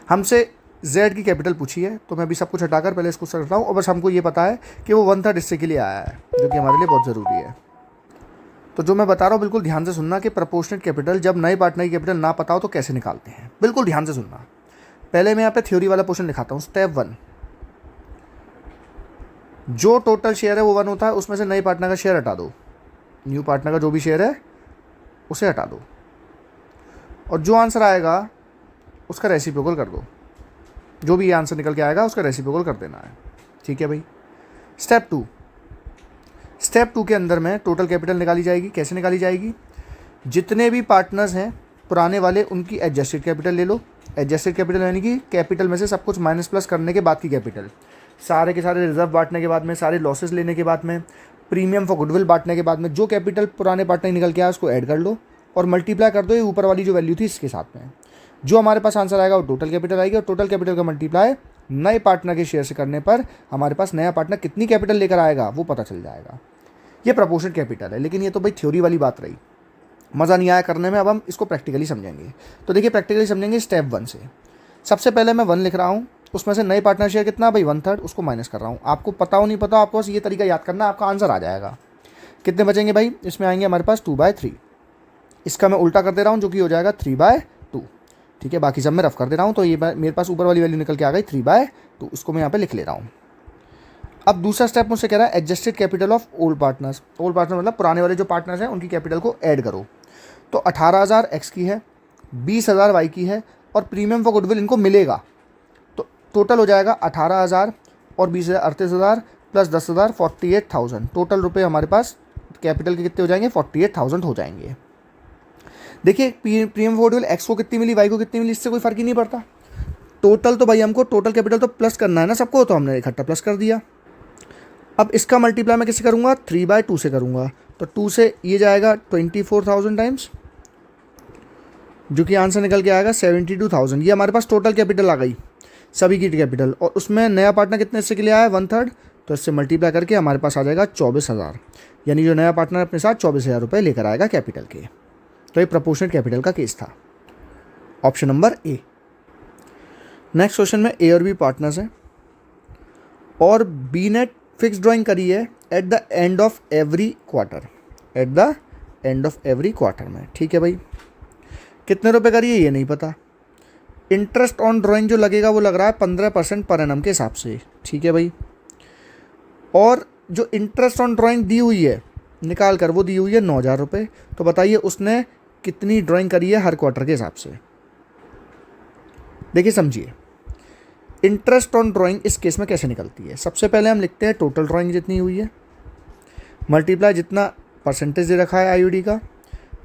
हमसे जेड की कैपिटल पूछी है, तो मैं अभी सब कुछ हटाकर पहले इसको समझ रहा हूँ, और बस हमको ये पता है कि वो 1/3 हिस्से के लिए आया है, जो कि हमारे लिए बहुत ज़रूरी है। तो जो मैं बता रहा हूँ बिल्कुल ध्यान से सुनना कि प्रोपोर्शनेट कैपिटल जब नए पार्टनर की कैपिटल ना पता हो तो कैसे निकालते हैं, बिल्कुल ध्यान से सुनना। पहले मैं यहाँ पे थ्योरी वाला पोर्शन लिखाता हूँ। स्टेप 1, जो टोटल शेयर है वो 1 होता है, उसमें से नए पार्टनर का शेयर हटा दो, न्यू पार्टनर का जो भी शेयर है उसे हटा दो, और जो आंसर आएगा उसका रेसिप्रोकल कर दो। जो भी आंसर निकल के आएगा उसका रेसिप्रोकल कर देना है। ठीक है भाई। स्टेप 2 के अंदर में टोटल कैपिटल निकाली जाएगी। कैसे निकाली जाएगी? जितने भी पार्टनर्स हैं पुराने वाले, उनकी एडजस्टेड कैपिटल ले लो। एडजस्टेड कैपिटल यानी कि कैपिटल में से सब कुछ माइनस प्लस करने के बाद की कैपिटल, सारे के सारे रिजर्व बांटने के बाद में, सारे लॉसेस लेने के बाद में, प्रीमियम फॉर गुडविल बांटने के बाद में, जो कैपिटल पुराने पार्टनर निकल के आया उसको ऐड कर लो और मल्टीप्लाई कर दो ये ऊपर वाली जो वैल्यू थी इसके साथ में। जो हमारे पास आंसर आएगा वो टोटल कैपिटल आएगी, और टोटल कैपिटल का मल्टीप्लाई नए पार्टनर के शेयर से करने पर हमारे पास नया पार्टनर कितनी कैपिटल लेकर आएगा वो पता चल जाएगा। ये प्रोपोर्शनेट कैपिटल है, लेकिन ये तो भाई थ्योरी वाली बात रही, मज़ा नहीं आया करने में। अब हम इसको प्रैक्टिकली समझेंगे। तो देखिए प्रैक्टिकली समझेंगे स्टेप 1 से। सबसे पहले मैं 1 लिख रहा हूँ, उसमें से नए पार्टनर शेयर कितना भाई 1/3, उसको माइनस कर रहा हूँ। आपको पता हो नहीं पता, आपको बस ये तरीका याद करना, आपका आंसर आ जाएगा। कितने बचेंगे भाई? इसमें आएंगे हमारे पास 2/3। इसका मैं उल्टा कर दे रहा हूँ, जो कि हो जाएगा 3/2। ठीक है, बाकी सब मैं रफ कर दे रहा हूँ। तो ये मेरे पास ऊपर वाली वैल्यू निकल के आ गई 3/2, उसको मैं यहाँ पे लिख ले रहा हूँ। अब दूसरा स्टेप मुझसे कह रहा है adjusted capital of old partners. Old partner मतलब पुराने वाले जो पार्टनर्स हैं उनकी कैपिटल को ऐड करो। तो 18,000 एक्स की है, 20,000 वाई की है, और प्रीमियम फॉर गुडविल इनको मिलेगा। तो टोटल हो जाएगा 18,000 और 20,000 38,000 प्लस 10,000 48,000। टोटल रुपए हमारे पास कैपिटल के कितने हो जाएंगे? 48,000 हो जाएंगे। देखिए प्रीमियम फॉर गुडविल एक्स को कितनी मिली, वाई को कितनी मिली, इससे कोई फर्क ही नहीं पड़ता। टोटल तो भाई हमको टोटल कैपिटल तो प्लस करना है ना सबको, तो हमने इकट्ठा प्लस कर दिया। अब इसका मल्टीप्लाई मैं किससे करूँगा? 3/2 से करूँगा। तो 2 से ये जाएगा 24,000 टाइम्स, जो कि आंसर निकल के आएगा 72,000। ये हमारे पास टोटल कैपिटल आ गई, सभी की कैपिटल, और उसमें नया पार्टनर कितने हिस्से के लिए आया? 1/3। तो इससे मल्टीप्लाई करके हमारे पास आ जाएगा 24,000, यानी जो नया पार्टनर अपने साथ 24,000 रुपये लेकर आएगा कैपिटल के। तो ये प्रोपोर्शनेट कैपिटल का केस था, option number A. Next question में ए और बी पार्टनर्स हैं और बी ने फिक्स ड्राइंग करी है at the end of every quarter, at the end of every quarter में। ठीक है भाई, कितने रुपए करिए ये नहीं पता। इंटरेस्ट ऑन ड्राइंग जो लगेगा वो लग रहा है 15% पर एनम के हिसाब से। ठीक है भाई, और जो इंटरेस्ट ऑन ड्राइंग दी हुई है निकाल कर वो दी हुई है 9,000 रुपये। तो बताइए उसने कितनी ड्राइंग करी है हर क्वार्टर के हिसाब से। देखिए समझिए, इंटरेस्ट ऑन ड्राइंग इस केस में कैसे निकलती है। सबसे पहले हम लिखते हैं टोटल ड्राइंग जितनी हुई है मल्टीप्लाई जितना परसेंटेज दे रखा है आईयूडी का,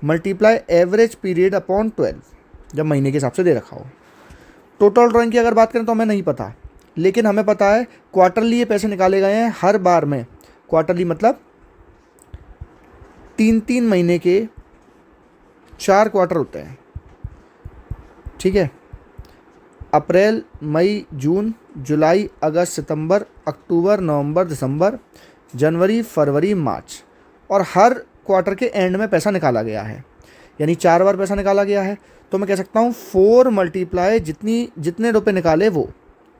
मल्टीप्लाई एवरेज पीरियड अपॉन 12, जब महीने के हिसाब से दे रखा हो। टोटल ड्राइंग की अगर बात करें तो हमें नहीं पता, लेकिन हमें पता है क्वार्टरली ये पैसे निकाले गए हैं हर बार में। क्वार्टरली मतलब 3-3 महीने के 4 क्वार्टर होते हैं। ठीक है, अप्रैल, मई, जून, जुलाई, अगस्त, सितंबर, अक्टूबर, नवंबर, दिसंबर, जनवरी, फरवरी, मार्च, और हर क्वार्टर के एंड में पैसा निकाला गया है, यानी 4 बार पैसा निकाला गया है। तो मैं कह सकता हूँ 4 मल्टीप्लाई जितने रुपए निकाले वो,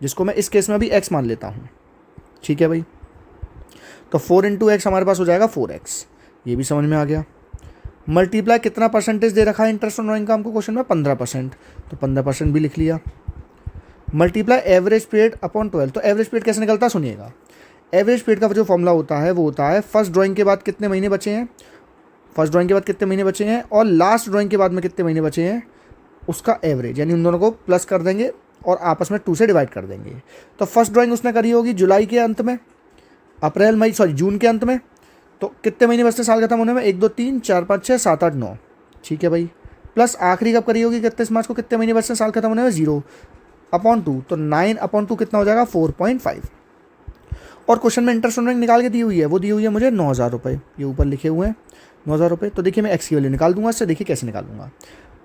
जिसको मैं इस केस में भी x मान लेता हूँ। ठीक है भाई, तो 4 × x हमारे पास हो जाएगा 4x, ये भी समझ में आ गया। मल्टीप्लाई कितना परसेंटेज दे रखा है इंटरेस्ट ऑन ड्राइंग का हमको क्वेश्चन में? 15%, तो 15% भी लिख लिया। मल्टीप्लाई एवरेज पीरियड अपॉन 12, तो एवरेज पीरियड कैसे निकलता है सुनिएगा। एवरेज पीरियड का जो फॉर्मूला होता है वो होता है फर्स्ट ड्राइंग के बाद कितने महीने बचे हैं, फर्स्ट ड्राइंग के बाद कितने महीने बचे हैं, और लास्ट ड्राइंग के बाद में कितने महीने बचे हैं, उसका एवरेज, यानी उन दोनों को प्लस कर देंगे और आपस में 2 से डिवाइड कर देंगे। तो फर्स्ट ड्राइंग उसने करी होगी जुलाई के अंत में, जून के अंत में। तो कितने महीने बचते साल खत्म होने में? 1, 2, 3, 4, 5, 6, 7, 8, 9। ठीक है भाई, प्लस आखिरी कब करी होगी? 31 मार्च को। कितने महीने बचते साल खत्म होने में? 0/2। तो 9/2 कितना हो जाएगा? 4.5। और क्वेश्चन में इंटरेस्ट ऑन ड्राइंग निकाल के दी हुई है, वो दी हुई है मुझे 9,000 रुपये, ये ऊपर लिखे हुए हैं 9,000 रुपये। तो देखिए मैं एक्स की वैल्यू निकाल दूंगा इससे, देखिए कैसे निकालूंगा।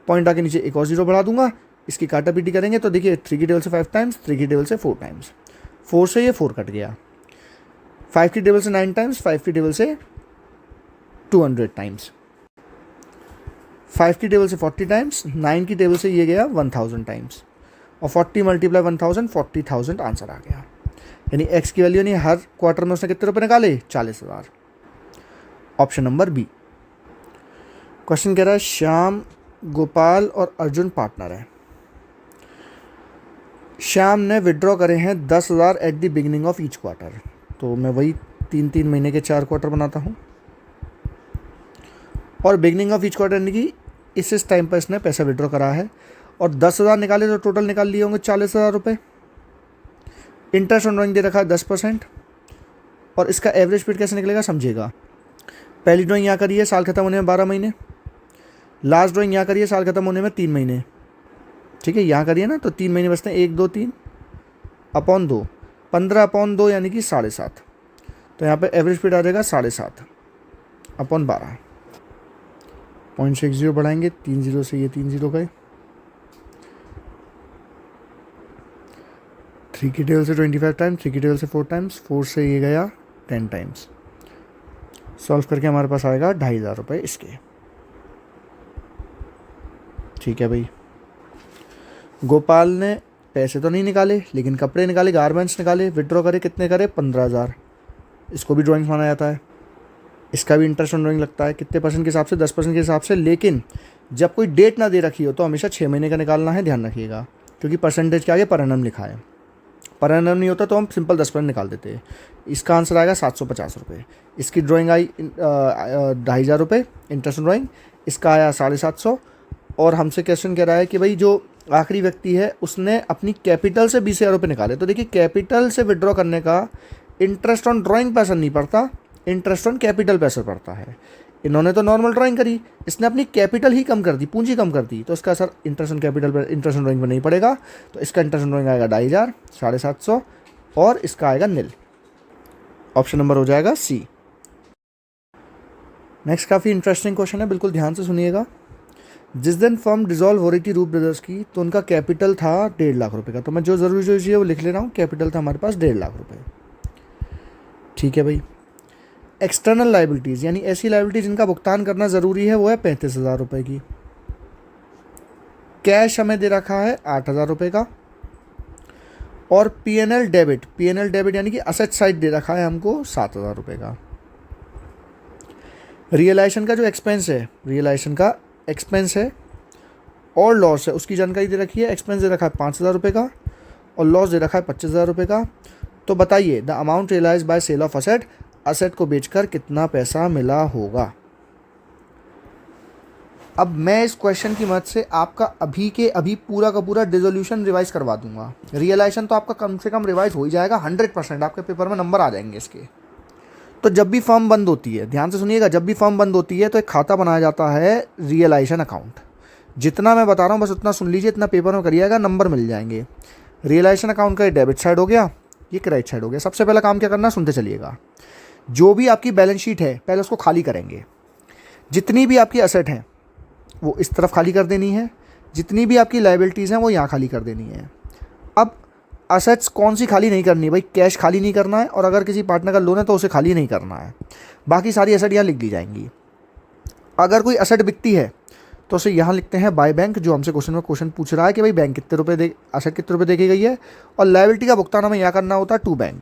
पॉइंट आके नीचे एक और जीरो बढ़ा दूंगा, इसकी काटा पीटी करेंगे तो देखिए 3 की टेबल से 5 टाइम्स, 3 की टेबल से 4 टाइम्स, 4 से ये 4 कट गया, 5 की टेबल से 9 टाइम्स, 5 की टेबल से 200 टाइम्स, 5 की टेबल से 40 टाइम्स, 9 की टेबल से ये गया 1000 टाइम्स, और 40 मल्टीप्लाई 1000, 40,000 आंसर आ गया। यानी एक्स की वैल्यू नहीं, हर क्वार्टर में उसने कितने रुपए निकाले, 40,000। Option number B. क्वेश्चन कह रहा है श्याम, गोपाल और अर्जुन पार्टनर है। श्याम ने विड्रॉ करे हैं 10,000 at the beginning of each quarter. तो मैं वही 3-3 महीने के 4 क्वार्टर बनाता हूँ, और बिगिनिंग ऑफ ईच क्वार्टर यानी कि इस टाइम पर इसने पैसा विड्रॉ करा है, और 10,000 निकाले तो टोटल निकाल लिए होंगे 40,000 रुपये। इंटरेस्ट ऑन ड्राइंग दे रखा है 10%, और इसका एवरेज पीरियड कैसे निकलेगा समझिएगा। पहली ड्राइंग यहाँ करी है, साल खत्म होने में 12 महीने। लास्ट ड्राइंग यहाँ करी है, साल खत्म होने में 3 महीने। ठीक है, यहाँ करिए ना तो 3 महीने बचते हैं, 1 2 3 अपॉन 2, 15 अपॉन 2 यानी कि 7.5। तो यहाँ पे एवरेज पीरियड आ जाएगा 7.5 अपॉन 12। 0.60 बढ़ाएंगे, 3 0 से ये 3 0 गए, 3 की टेबल से 25 टाइम्स, 3 की टेबल से 4 टाइम्स, 4 से ये गया 10 टाइम्स। सॉल्व करके हमारे पास आएगा 2,500 रुपये इसके। ठीक है भाई, गोपाल ने पैसे तो नहीं निकाले लेकिन कपड़े निकाले, गारमेंट्स निकाले, विड्रॉ करे, कितने करे 15,000। इसको भी ड्राइंग्स माना जाता है, इसका भी इंटरेस्ट ऑन ड्राइंग लगता है। कितने परसेंट के हिसाब से, 10% के हिसाब से, लेकिन जब कोई डेट ना दे रखी हो तो हमेशा 6 महीने का निकालना है, ध्यान रखिएगा, क्योंकि परसेंटेज के आगे पर एनम लिखा है। पर एनम नहीं होता तो हम सिंपल 10% निकाल देते हैं। इसका आंसर आएगा 750 रुपये। इसकी ड्राइंग आई 2,500 रुपये इंटरेस्ट ऑन ड्राइंग, इसका आया 750। और हमसे क्वेश्चन कह रहा है कि भाई जो आखिरी व्यक्ति है उसने अपनी कैपिटल से 20,000 रुपये निकाले। तो देखिए कैपिटल से विड्रॉ करने का इंटरेस्ट ऑन ड्राइंग पे असर नहीं पड़ता, इंटरेस्ट ऑन कैपिटल पे असर पड़ता है। इन्होंने तो नॉर्मल ड्राइंग करी, इसने अपनी कैपिटल ही कम कर दी, पूंजी कम कर दी, तो इसका असर इंटरेस्ट ऑन कैपिटल पर, इंटरेस्ट ऑन ड्राइंग पर नहीं पड़ेगा। तो इसका इंटरेस्ट ऑन ड्राइंग आएगा 2,500, 750, और इसका आएगा निल। ऑप्शन नंबर हो जाएगा सी। नेक्स्ट काफ़ी इंटरेस्टिंग क्वेश्चन है, बिल्कुल ध्यान से सुनिएगा। जिस दिन फर्म डिसॉल्व हो रही थी रूप ब्रदर्स की, तो उनका कैपिटल था 1.5 लाख रुपए का। तो मैं जो ज़रूरी जो चीज़ है वो लिख ले रहा हूँ। कैपिटल था हमारे पास 1.5 लाख रुपए। ठीक है भाई। एक्सटर्नल लाइबिलिटीज़ यानी ऐसी लाइबिलिटी जिनका भुगतान करना ज़रूरी है, वो है 35,000 रुपये की। कैश हमें दे रखा है 8,000 रुपये का, और पीएनएल डेबिट यानी कि असेट साइड दे रखा है हमको 7,000 रुपये का। रियलाइजेशन का जो एक्सपेंस है, रियलाइजेशन का एक्सपेंस है और लॉस है, उसकी जानकारी दे रखी है। एक्सपेंस दे रखा है 5,000 रुपये का, और लॉस दे रखा है 25,000 रुपये का। तो बताइए the amount realise by sale of asset, asset को बेचकर कितना पैसा मिला होगा। अब मैं इस क्वेश्चन की मदद से आपका अभी के अभी पूरा का पूरा डिसोल्यूशन रिवाइज करवा दूंगा। रियलाइजेशन तो आपका कम से कम रिवाइज हो ही जाएगा, 100% आपके पेपर में नंबर आ जाएंगे इसके। तो जब भी फर्म बंद होती है, ध्यान से सुनिएगा, जब भी फर्म बंद होती है तो एक खाता बनाया जाता है रियलाइजेशन अकाउंट। जितना मैं बता रहा हूँ बस उतना सुन लीजिए, इतना पेपर में करिएगा, नंबर मिल जाएंगे। रियलाइजेशन अकाउंट का ये डेबिट साइड हो गया, ये क्रेडिट साइड हो गया। सबसे पहला काम क्या करना, सुनते चलिएगा। जो भी आपकी बैलेंस शीट है पहले उसको खाली करेंगे। जितनी भी आपकी असेट हैं वो इस तरफ खाली कर देनी है, जितनी भी आपकी लाइबिलिटीज़ हैं वो यहाँ खाली कर देनी है। अब असेट्स कौन सी खाली नहीं करनी है भाई, कैश खाली नहीं करना है, और अगर किसी पार्टनर का लोन है तो उसे खाली नहीं करना है। बाकी सारी असेट यहाँ लिख दी जाएंगी। अगर कोई असेट बिकती है तो उसे यहाँ लिखते हैं बाय बैंक, जो हमसे क्वेश्चन पूछ रहा है कि भाई बैंक कितने रुपए दे, असेट कितने रुपए देखी गई है, और लायबिलिटी का भुगतान हमें यहाँ करना होता है टू बैंक।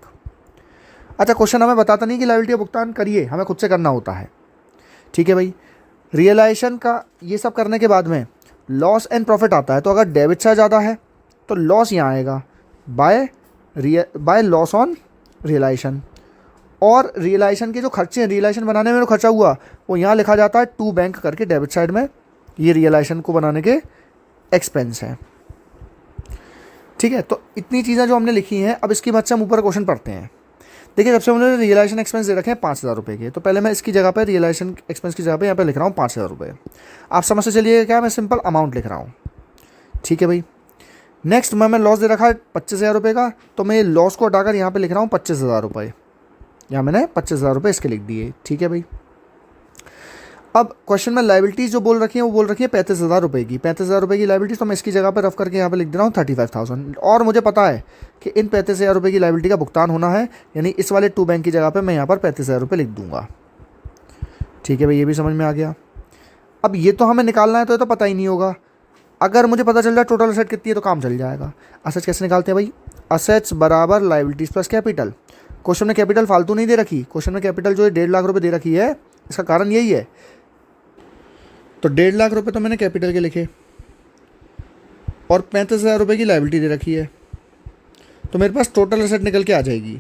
अच्छा, क्वेश्चन हमें बताता नहीं कि लायबिलिटी का भुगतान करिए, हमें खुद से करना होता है। ठीक है भाई। रियलाइजेशन का ये सब करने के बाद में लॉस एंड प्रॉफिट आता है। तो अगर डेबिट साइड ज़्यादा है तो लॉस यहाँ आएगा बाय लॉस ऑन रियलाइजेशन, और रियलाइजेशन के जो खर्चे हैं, रियलाइजेशन बनाने में जो खर्चा हुआ वो यहाँ लिखा जाता है टू बैंक करके डेबिट साइड में। ये रियलाइजेशन को बनाने के एक्सपेंस हैं। ठीक है, तो इतनी चीज़ें जो हमने लिखी हैं, अब इसकी मदद से हम ऊपर क्वेश्चन पढ़ते हैं। देखिए, सबसे उन्होंने रियलाइजेशन एक्सपेंस दे रखे हैं 5,000 रुपये के, तो पहले मैं इसकी जगह पर रियलाइजेशन एक्सपेंस की जगह पे यहाँ पे लिख रहा हूँ 5,000 रुपये। आप समझ से चलिए क्या, मैं सिंपल अमाउंट लिख रहा हूँ। ठीक है भाई। नेक्स्ट मैं लॉस दे रखा है 25,000 रुपये का, तो मैं ये लॉस को हटाकर यहाँ पे लिख रहा हूँ 25,000 रुपये। यहाँ मैंने 25,000 रुपये इसके लिख दिए, ठीक है भाई। अब क्वेश्चन में लाइबिलिटीज़ जो बोल रखी है वो बोल रखी है 35,000 रुपये की, 35,000 रुपये की लाइबिलिटीज़, तो मैं इसकी जगह पर रफ करके यहाँ पे लिख दे रहा हूँ 35,000। और मुझे पता है कि इन 35,000 रुपये की लाइबिलिटी का भुगतान होना है, यानी इस वाले टू बैंक की जगह पर मैं यहाँ पर 35,000 रुपये लिख दूंगा, ठीक है भाई, ये भी समझ में आ गया। अब ये तो हमें निकालना है तो ये तो पता ही नहीं होगा, अगर मुझे पता चल जाए टोटल असेट कितनी है तो काम चल जाएगा। असेट्स कैसे निकालते हैं भाई, असेट्स बराबर लाइबिलिटीज़ प्लस कैपिटल। क्वेश्चन में कैपिटल फालतू नहीं दे रखी, क्वेश्चन में कैपिटल जो है 1.5 लाख रुपये दे रखी है, इसका कारण यही है। तो 1.5 लाख रुपये तो मैंने कैपिटल के लिखे और 35,000 रुपये की लाइबिलिटी दे रखी है, तो मेरे पास टोटल असेट निकल के आ जाएगी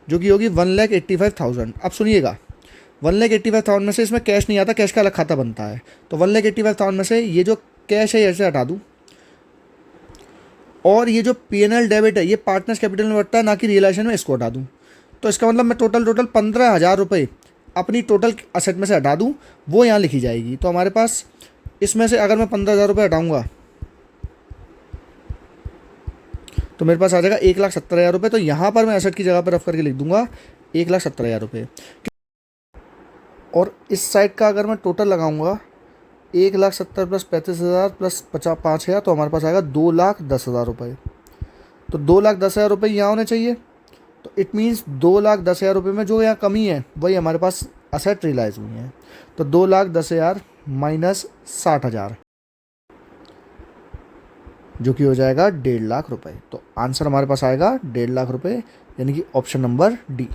जो कि होगी 1,85,000। अब सुनिएगा, 1,85,000 में से इसमें कैश नहीं आता, कैश का अलग खाता बनता है, तो 1,85,000 में से ये जो कैश है ऐसे हटा दूँ, और ये जो P&L डेबिट है ये पार्टनर्स कैपिटल में बढ़ता है, ना कि रियलाइजेशन में, इसको हटा दूँ। तो इसका मतलब मैं टोटल 15,000 रुपये अपनी टोटल असेट में से हटा दूँ, वो यहाँ लिखी जाएगी। तो हमारे पास इसमें से अगर मैं 15,000 रुपये हटाऊँगा तो मेरे पास आ जाएगा 1,70,000 रुपये। तो यहाँ पर मैं असेट की जगह पर रफ करके लिख दूंगा 1,70,000 रुपये। और इस साइड का अगर मैं टोटल लगाऊंगा 1,70,000 प्लस 35,000 प्लस 5,000 तो हमारे पास आएगा 2,10,000 रुपये। तो 2,10,000 रुपये यहाँ होने चाहिए, तो इट मीन्स 2,10,000 रुपये में जो यहाँ कमी है वही हमारे पास असेट रियलाइज हुई है। तो 2,10,000 माइनस 60,000 जो कि हो जाएगा 1.5 लाख रुपए। तो आंसर हमारे पास आएगा 1.5 लाख रुपए, यानी कि ऑप्शन नंबर डी।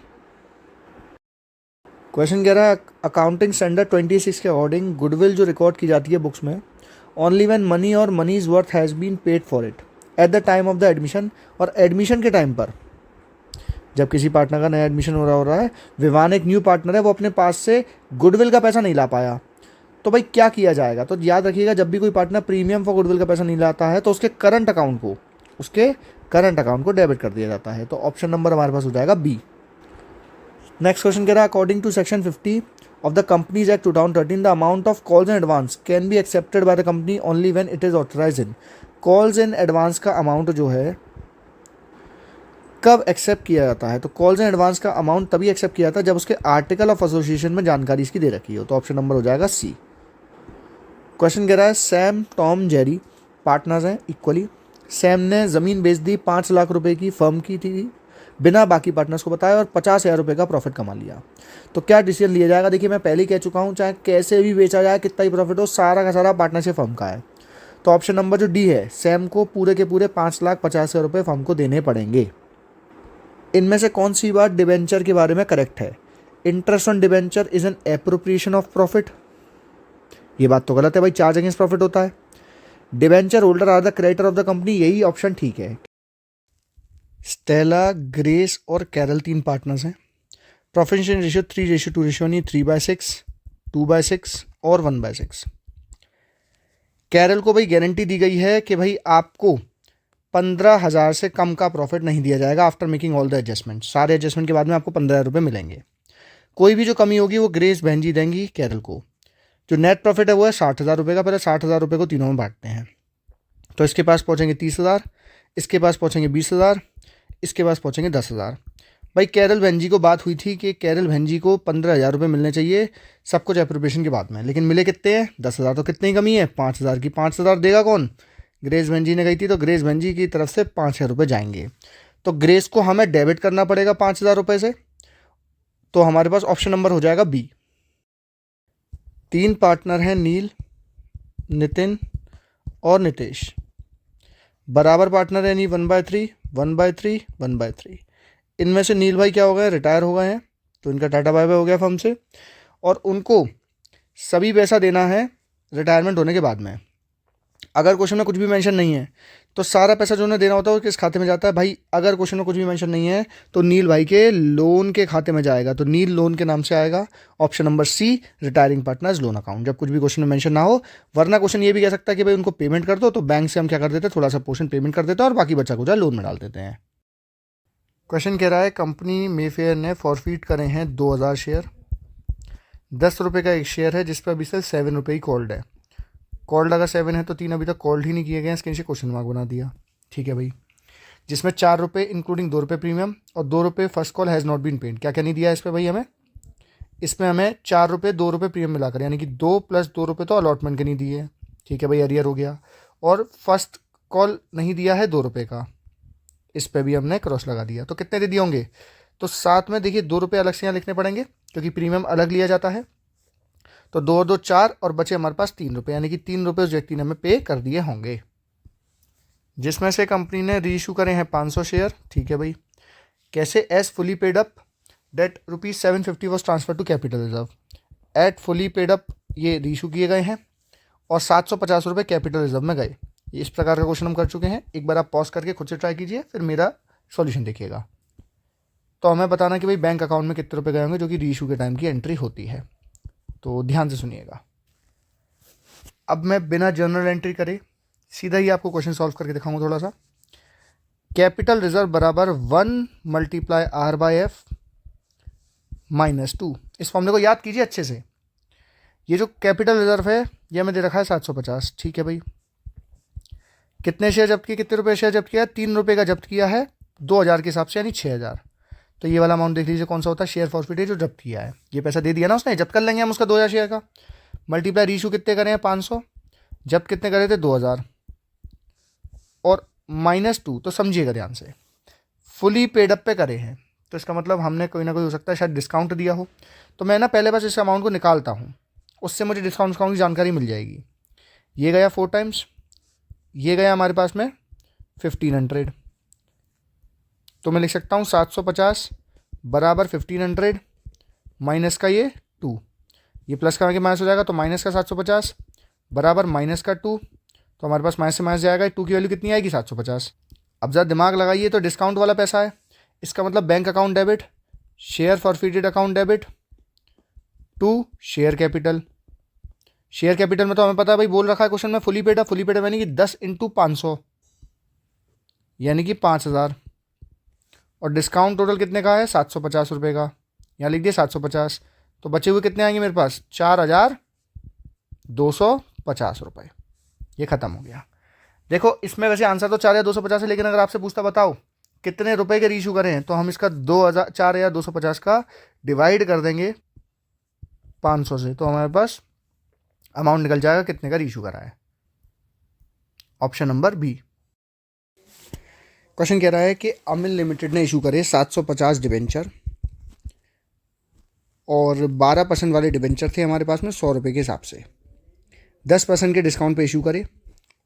क्वेश्चन कह रहा है अकाउंटिंग स्टैंडर्ड 26 के अकॉर्डिंग गुडविल जो रिकॉर्ड की जाती है बुक्स में, ओनली व्हेन मनी और money's worth has been paid for it at the time of the admission, और एडमिशन के टाइम पर जब किसी पार्टनर का नया एडमिशन हो रहा है, विवान एक न्यू पार्टनर है, वो अपने पास से गुडविल का पैसा नहीं ला पाया, तो भाई क्या किया जाएगा। तो याद रखिएगा, जब भी कोई पार्टनर प्रीमियम फॉर गुडविल का पैसा नहीं लाता है तो उसके करंट अकाउंट को डेबिट कर दिया जाता है। तो ऑप्शन नंबर हमारे पास हो जाएगा बी। नेक्स्ट क्वेश्चन कह रहा है according to section 50 of the companies act 2013 the amount of calls in advance can be accepted by the company only when it is authorised in. Calls in advance का amount जो है कब accept किया जाता है, तो कॉल्स इन एडवांस का amount तभी एक्सेप्ट किया जाता है जब उसके आर्टिकल ऑफ एसोसिएशन में जानकारी इसकी दे रखी हो। तो ऑप्शन नंबर हो जाएगा सी। क्वेश्चन कह रहा है सैम, टॉम, जेरी पार्टनर्स हैं इक्वली। सैम ने ज़मीन बेच दी 5 लाख रुपए की, फर्म की थी, बिना बाकी पार्टनर्स को बताया, और 50,000 रुपये का प्रॉफिट कमा लिया। तो क्या डिसीजन लिया जाएगा। देखिए मैं पहले ही कह चुका हूँ, चाहे कैसे भी बेचा जाए, कितना ही प्रॉफिट हो, सारा का सारा पार्टनरशिप फर्म का है। तो ऑप्शन नंबर जो डी है, सैम को पूरे के पूरे 5,50,000 रुपये फर्म को देने पड़ेंगे। इनमें से कौन सी बात डिबेंचर के बारे में करेक्ट है। Interest on debenture is an appropriation of profit, ये बात तो गलत है भाई, चार्ज अगेंस्ट प्रॉफिट होता है। Debenture holder are the creditor of the company, यही ऑप्शन ठीक है। स्टेला, ग्रेस और कैरल 3 पार्टनर्स हैं। प्रोफेशन रेशियो 3:2 3/6, 2/6 और 1/6। कैरल को भाई गारंटी दी गई है कि भाई आपको 15,000 से कम का प्रॉफिट नहीं दिया जाएगा after making all the adjustment. सारे एडजस्टमेंट के बाद में आपको 15,000 रुपये मिलेंगे। कोई भी जो कमी होगी वो ग्रेस बहन जी देंगी कैरल को। जो नेट प्रॉफिट है वो है 60,000 रुपये का। पहले 60,000 रुपये को तीनों में बांटते हैं, तो इसके पास पहुँचेंगे 30,000, इसके पास पहुँचेंगे 20,000, इसके पास पहुँचेंगे 10,000। भाई कैरल बहन जी को बात हुई थी कि कैरल बहन जी को 15,000 रुपये मिलने चाहिए सब कुछ एप्रोप्रिएशन के बाद में, लेकिन मिले कितने हैं 10,000। तो कितनी कमी है 5,000 की। 5,000 देगा कौन, ग्रेस बहन जी ने गई थी, तो ग्रेस बहन जी की तरफ से 5,000 रुपये जाएंगे। तो ग्रेस को हमें डेबिट करना पड़ेगा 5,000 रुपये से। तो हमारे पास ऑप्शन नंबर हो जाएगा बी। 3 पार्टनर हैं, नील, नितिन और नितेश। बराबर पार्टनर है, यानी 1/3, 1/3, 1/3। इनमें से नील भाई क्या हो गए, रिटायर हो गए हैं, तो इनका टाटा बाय बाय हो गया फर्म से, और उनको सभी पैसा देना है रिटायरमेंट होने के बाद में। अगर क्वेश्चन में कुछ भी मेंशन नहीं है तो सारा पैसा जो उन्हें देना होता है वो किस खाते में जाता है भाई। अगर क्वेश्चन में कुछ भी मेंशन नहीं है तो नील भाई के लोन के खाते में जाएगा, तो नील लोन के नाम से आएगा। Option number C, retiring partners loan account, जब कुछ भी क्वेश्चन में मेंशन ना हो। वरना क्वेश्चन ये भी कह सकता है कि भाई उनको पेमेंट कर दो, तो बैंक से हम क्या कर देते हैं, थोड़ा सा पोर्शन पेमेंट कर देते हैं और बाकी बचा कुछ लोन में डाल देते हैं। क्वेश्चन कह रहा है कंपनी मेफेयर ने फॉरफीट करे हैं 2,000 शेयर। 10 रुपये का एक शेयर है जिस पर अभी से 7 रुपये ही कॉल्ड है। कॉल्ड अगर 7 है तो 3 अभी तक कॉल्ड ही नहीं किए गए हैं, इसके नीचे क्वेश्चन मार्क बना दिया। ठीक है भाई, जिसमें 4 रुपये इंक्लूडिंग 2 रुपये प्रीमियम और 2 रुपये first call has not been paid. क्या क्या नहीं दिया इस पर भाई हमें? इसमें हमें 4 रुपये 2 रुपये प्रीमियम मिलाकर, यानी कि 2 + 2 रुपये तो अलॉटमेंट के नहीं दिए, ठीक है भाई, अरियर हो गया। और फर्स्ट कॉल नहीं दिया है 2 रुपये का, इस पर भी हमने क्रॉस लगा दिया। तो कितने दे दिए होंगे? तो साथ में देखिए 2 रुपये अलग से यहाँ लिखने पड़ेंगे क्योंकि प्रीमियम अलग लिया जाता है। तो 2 और 2 4 और बचे हमारे पास 3 रुपये, यानी कि 3 रुपये उस व्यक्ति ने हमें पे कर दिए होंगे, जिसमें से कंपनी ने रीइशू करे हैं 500 शेयर, ठीक है भाई। कैसे? As fully paid up that ₹750 was transferred to capital reserve. At fully paid up ये रीइशू किए गए हैं और 750 रुपये कैपिटल रिजर्व में गए। इस प्रकार का क्वेश्चन हम कर चुके हैं। एक बार आप पॉज करके खुद से ट्राई कीजिए, फिर मेरा सॉल्यूशन देखिएगा। तो हमें बताना कि भाई बैंक अकाउंट में कितने रुपए गए होंगे, जो कि रीइशू के टाइम की एंट्री होती है। तो ध्यान से सुनिएगा। अब मैं बिना जर्नल एंट्री करे सीधा ही आपको क्वेश्चन सॉल्व करके दिखाऊंगा थोड़ा सा। कैपिटल रिजर्व बराबर 1 × R/F -2। इस फॉर्मूले को याद कीजिए अच्छे से। ये जो कैपिटल रिजर्व है ये हमें दे रखा है 750, ठीक है भाई। कितने शेयर जब्त किए, कितने रुपए शेयर जब्त किया? 3 रुपये का जब्त किया है 2000 के हिसाब से, यानी 6000। तो ये वाला अमाउंट देख लीजिए कौन सा होता है, शेयर फॉरफिट है जो जब्त किया है। ये पैसा दे दिया ना उसने, जब्त कर लेंगे हम उसका 2000 शेयर का। मल्टीप्लाई रीइशू कितने करे हैं? 500। जब्त कितने करे थे? 2000 और -2। तो समझिएगा ध्यान से, फुली पेड अप पे करे हैं, तो इसका मतलब हमने कोई ना कोई हो सकता है शायद डिस्काउंट दिया हो। तो मैं ना पहले बस इस अमाउंट को निकालता हूँ, उससे मुझे डिस्काउंट की जानकारी मिल जाएगी। ये गया 4 टाइम्स, ये गया हमारे पास में 1500। तो मैं लिख सकता हूँ 750 बराबर 1500 माइनस का ये 2, ये प्लस का आगे माइनस हो जाएगा, तो माइनस का 750 बराबर माइनस का 2। तो हमारे पास माइनस से माइनस जाएगा, 2 की वैल्यू कितनी आएगी? 750। अब ज़रा दिमाग लगाइए, तो डिस्काउंट वाला पैसा है, इसका मतलब bank account debit, share forfeited account debit to share capital. Share capital में तो हमें पता है भाई, बोल रखा है क्वेश्चन में फुली पेड अप यानी कि 10 × 500 यानी कि 5000। और डिस्काउंट टोटल कितने का है? 750 रुपये का, यहाँ लिख दिए 750। तो बचे हुए कितने आएंगे मेरे पास? 4250 रुपये। ये खत्म हो गया। देखो इसमें वैसे आंसर तो 4250 है, लेकिन अगर आपसे पूछता बताओ कितने रुपए के रीइशू करें हैं, तो हम इसका 4250 का डिवाइड कर देंगे 500 से, तो हमारे पास अमाउंट निकल जाएगा कितने का रीइशू करा है। Option number B. क्वेश्चन कह रहा है कि अमिल लिमिटेड ने इशू करे 750 डिबेंचर और 12% वाले डिबेंचर थे हमारे पास में 100 रुपये के हिसाब से, 10% के डिस्काउंट पे इशू करे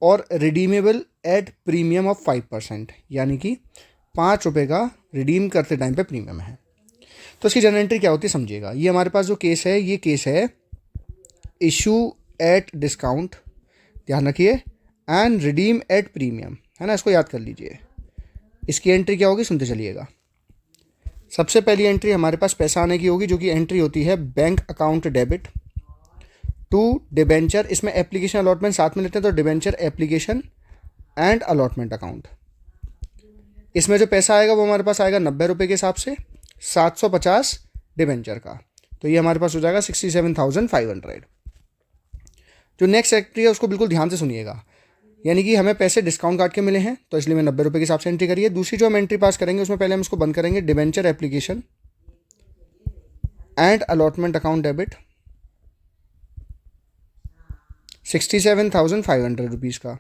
और रिडीमेबल एट प्रीमियम ऑफ 5%, यानी कि 5 रुपये का रिडीम करते टाइम पे प्रीमियम है। तो इसकी जनरल एंट्री क्या होती है समझिएगा। ये हमारे पास जो केस है, ये केस है इशू एट डिस्काउंट, ध्यान रखिए, एंड रिडीम एट प्रीमियम, है ना, इसको याद कर लीजिए। इसकी एंट्री क्या होगी सुनते चलिएगा। सबसे पहली एंट्री हमारे पास पैसा आने की होगी, जो कि एंट्री होती है bank account debit to debenture. इसमें एप्लीकेशन अलॉटमेंट साथ में लेते हैं, तो debenture application and allotment account. इसमें जो पैसा आएगा वो हमारे पास आएगा 90 रुपये के हिसाब से, 750 डिबेंचर का, तो ये हमारे पास हो जाएगा 67,500। जो नेक्स्ट एंट्री है उसको बिल्कुल ध्यान से सुनिएगा, यानी कि हमें पैसे डिस्काउंट काट के मिले हैं, तो इसलिए मैं 90 रुपये के हिसाब से एंट्री करिए। दूसरी जो हम एंट्री पास करेंगे उसमें पहले हम इसको बंद करेंगे, debenture application and allotment account debit 67,500 rupees का।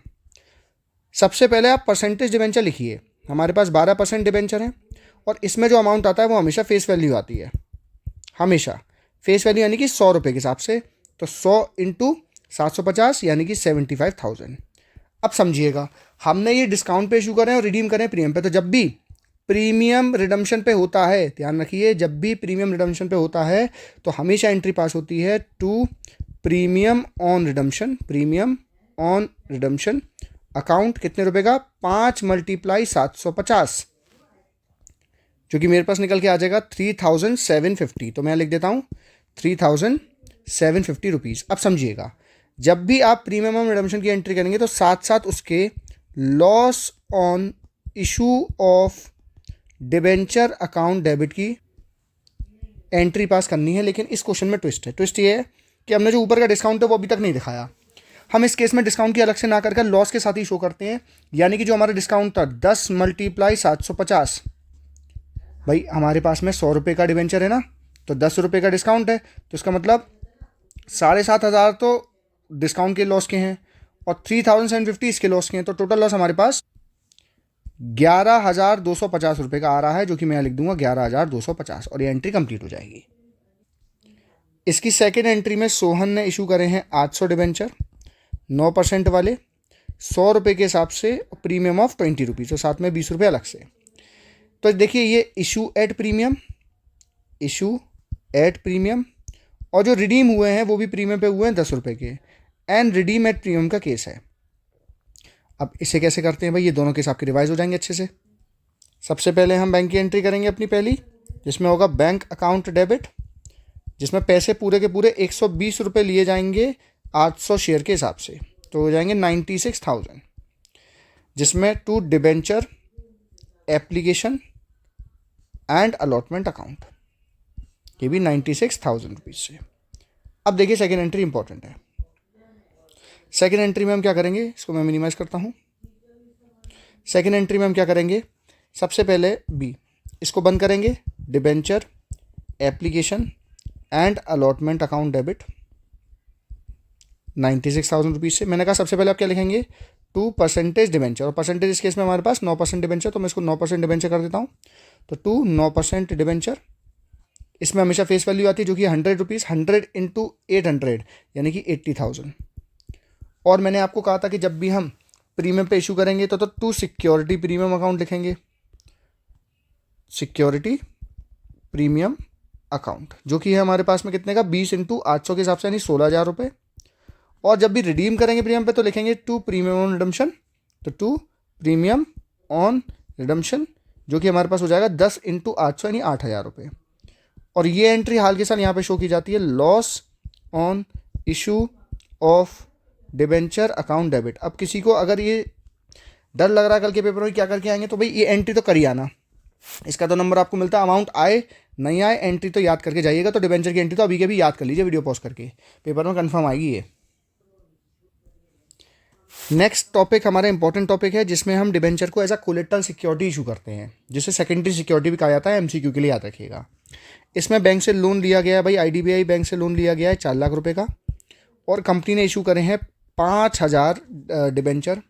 सबसे पहले आप परसेंटेज डिबेंचर लिखिए। हमारे पास 12% डिबेंचर है और इसमें जो अमाउंट आता है वो हमेशा फेस वैल्यू आती है, हमेशा फेस वैल्यू, यानी कि 100 रुपये के हिसाब से, तो 100 × 750 यानी कि 75,000। अब समझिएगा, हमने ये डिस्काउंट पे इशू करें और रिडीम करें प्रीमियम पे, तो जब भी प्रीमियम रिडम्पशन पे होता है, ध्यान रखिए, जब भी प्रीमियम रिडम्पशन पे होता है तो हमेशा एंट्री पास होती है to premium on redemption, premium on redemption account कितने रुपए का? 5 × 750, जो कि मेरे पास निकल के आ जाएगा 3,750। तो मैं लिख देता हूँ 3,750 रुपीज़। अब समझिएगा, जब भी आप प्रीमियम ऑन रिडम्पशन की एंट्री करेंगे तो साथ साथ उसके loss on issue of debenture account debit की एंट्री पास करनी है। लेकिन इस क्वेश्चन में ट्विस्ट है, ट्विस्ट ये है कि हमने जो ऊपर का डिस्काउंट है वो अभी तक नहीं दिखाया, हम इस केस में डिस्काउंट की अलग से ना करके लॉस के साथ ही शो करते हैं, यानी कि जो हमारा डिस्काउंट था 10 × 750, भाई हमारे पास में 100 रुपये का डिवेंचर है ना, तो 10 रुपये का डिस्काउंट है, तो इसका मतलब 7,500 तो डिस्काउंट के लॉस के हैं और 3,750 इसके लॉस के हैं, तो टोटल लॉस हमारे पास 11,250 रुपये का आ रहा है, जो कि मैं लिख दूंगा 11,250, और ये एंट्री कंप्लीट हो जाएगी। इसकी सेकेंड एंट्री में सोहन ने इशू करे हैं 800 डिवेंचर 9% वाले, 100 रुपये के हिसाब से, प्रीमियम ऑफ 20 रुपीज़, तो साथ में 20 रुपये अलग से। तो देखिए ये इशू एट प्रीमियम, और जो रिडीम हुए हैं वो भी प्रीमियम पे हुए हैं 10 रुपये के, एंड रिडीम एट प्रीमियम का केस है। अब इसे कैसे करते हैं भाई, ये दोनों केस आपके रिवाइज हो जाएंगे अच्छे से। सबसे पहले हम बैंक की एंट्री करेंगे अपनी पहली, जिसमें होगा बैंक अकाउंट डेबिट, जिसमें पैसे पूरे के पूरे 120 रुपये लिए जाएंगे 800 शेयर के हिसाब से, तो हो जाएंगे 96,000, जिसमें to debenture application and allotment account, ये भी 96,000 रुपीज़ से। अब देखिए सेकेंड एंट्री इंपॉर्टेंट है। सेकेंड एंट्री में हम क्या करेंगे, इसको मैं मिनिमाइज करता हूँ। सेकेंड एंट्री में हम क्या करेंगे, सबसे पहले बी, इसको बंद करेंगे, debenture application and allotment account debit 96,000 rupees से। मैंने कहा सबसे पहले आप क्या लिखेंगे, 2% डिबेंचर, और परसेंटेज इस केस में हमारे पास 9% डिबेंचर, तो मैं इसको 9% डिबेंचर कर देता हूँ। तो 9% डिबेंचर, इसमें हमेशा फेस वैल्यू आती है जो कि 100 रुपीज़, 100 × 800 यानी कि 80,000। और मैंने आपको कहा था कि जब भी हम प्रीमियम पे इशू करेंगे तो टू सिक्योरिटी प्रीमियम अकाउंट लिखेंगे, सिक्योरिटी प्रीमियम अकाउंट, जो कि है हमारे पास में कितने का, 20 × 800 के हिसाब से, यानी 16,000 रुपये। और जब भी रिडीम करेंगे प्रीमियम पे तो लिखेंगे टू प्रीमियम ऑन रिडम्पशन, तो टू प्रीमियम ऑन रिडम्पशन, जो कि हमारे पास हो जाएगा 10 × 800 यानी 8,000 रुपये। और ये एंट्री हाल के साथ यहाँ पे शो की जाती है, loss on issue of debenture account debit. अब किसी को अगर ये डर लग रहा है कल के पेपर में क्या करके आएंगे, तो भाई ये एंट्री तो कर ही आना, इसका तो नंबर आपको मिलता है, अमाउंट आए नहीं आए एंट्री तो याद करके जाइएगा। तो डिबेंचर की एंट्री तो अभी के भी याद कर लीजिए, वीडियो पॉज करके, पेपर में कंफर्म आएगी ये। नेक्स्ट टॉपिक हमारा इंपॉर्टेंट टॉपिक है, जिसमें हम डिबेंचर को as a collateral security issue करते हैं, जिसे सेकेंडरी सिक्योरिटी भी कहा जाता है, एमसीक्यू के लिए याद रखिएगा। इसमें बैंक से लोन लिया गया है भाई, आईडीबीआई बैंक से लोन लिया गया है 4 लाख रुपए का, और कंपनी ने इशू करे हैं 5,000 डिबेंचर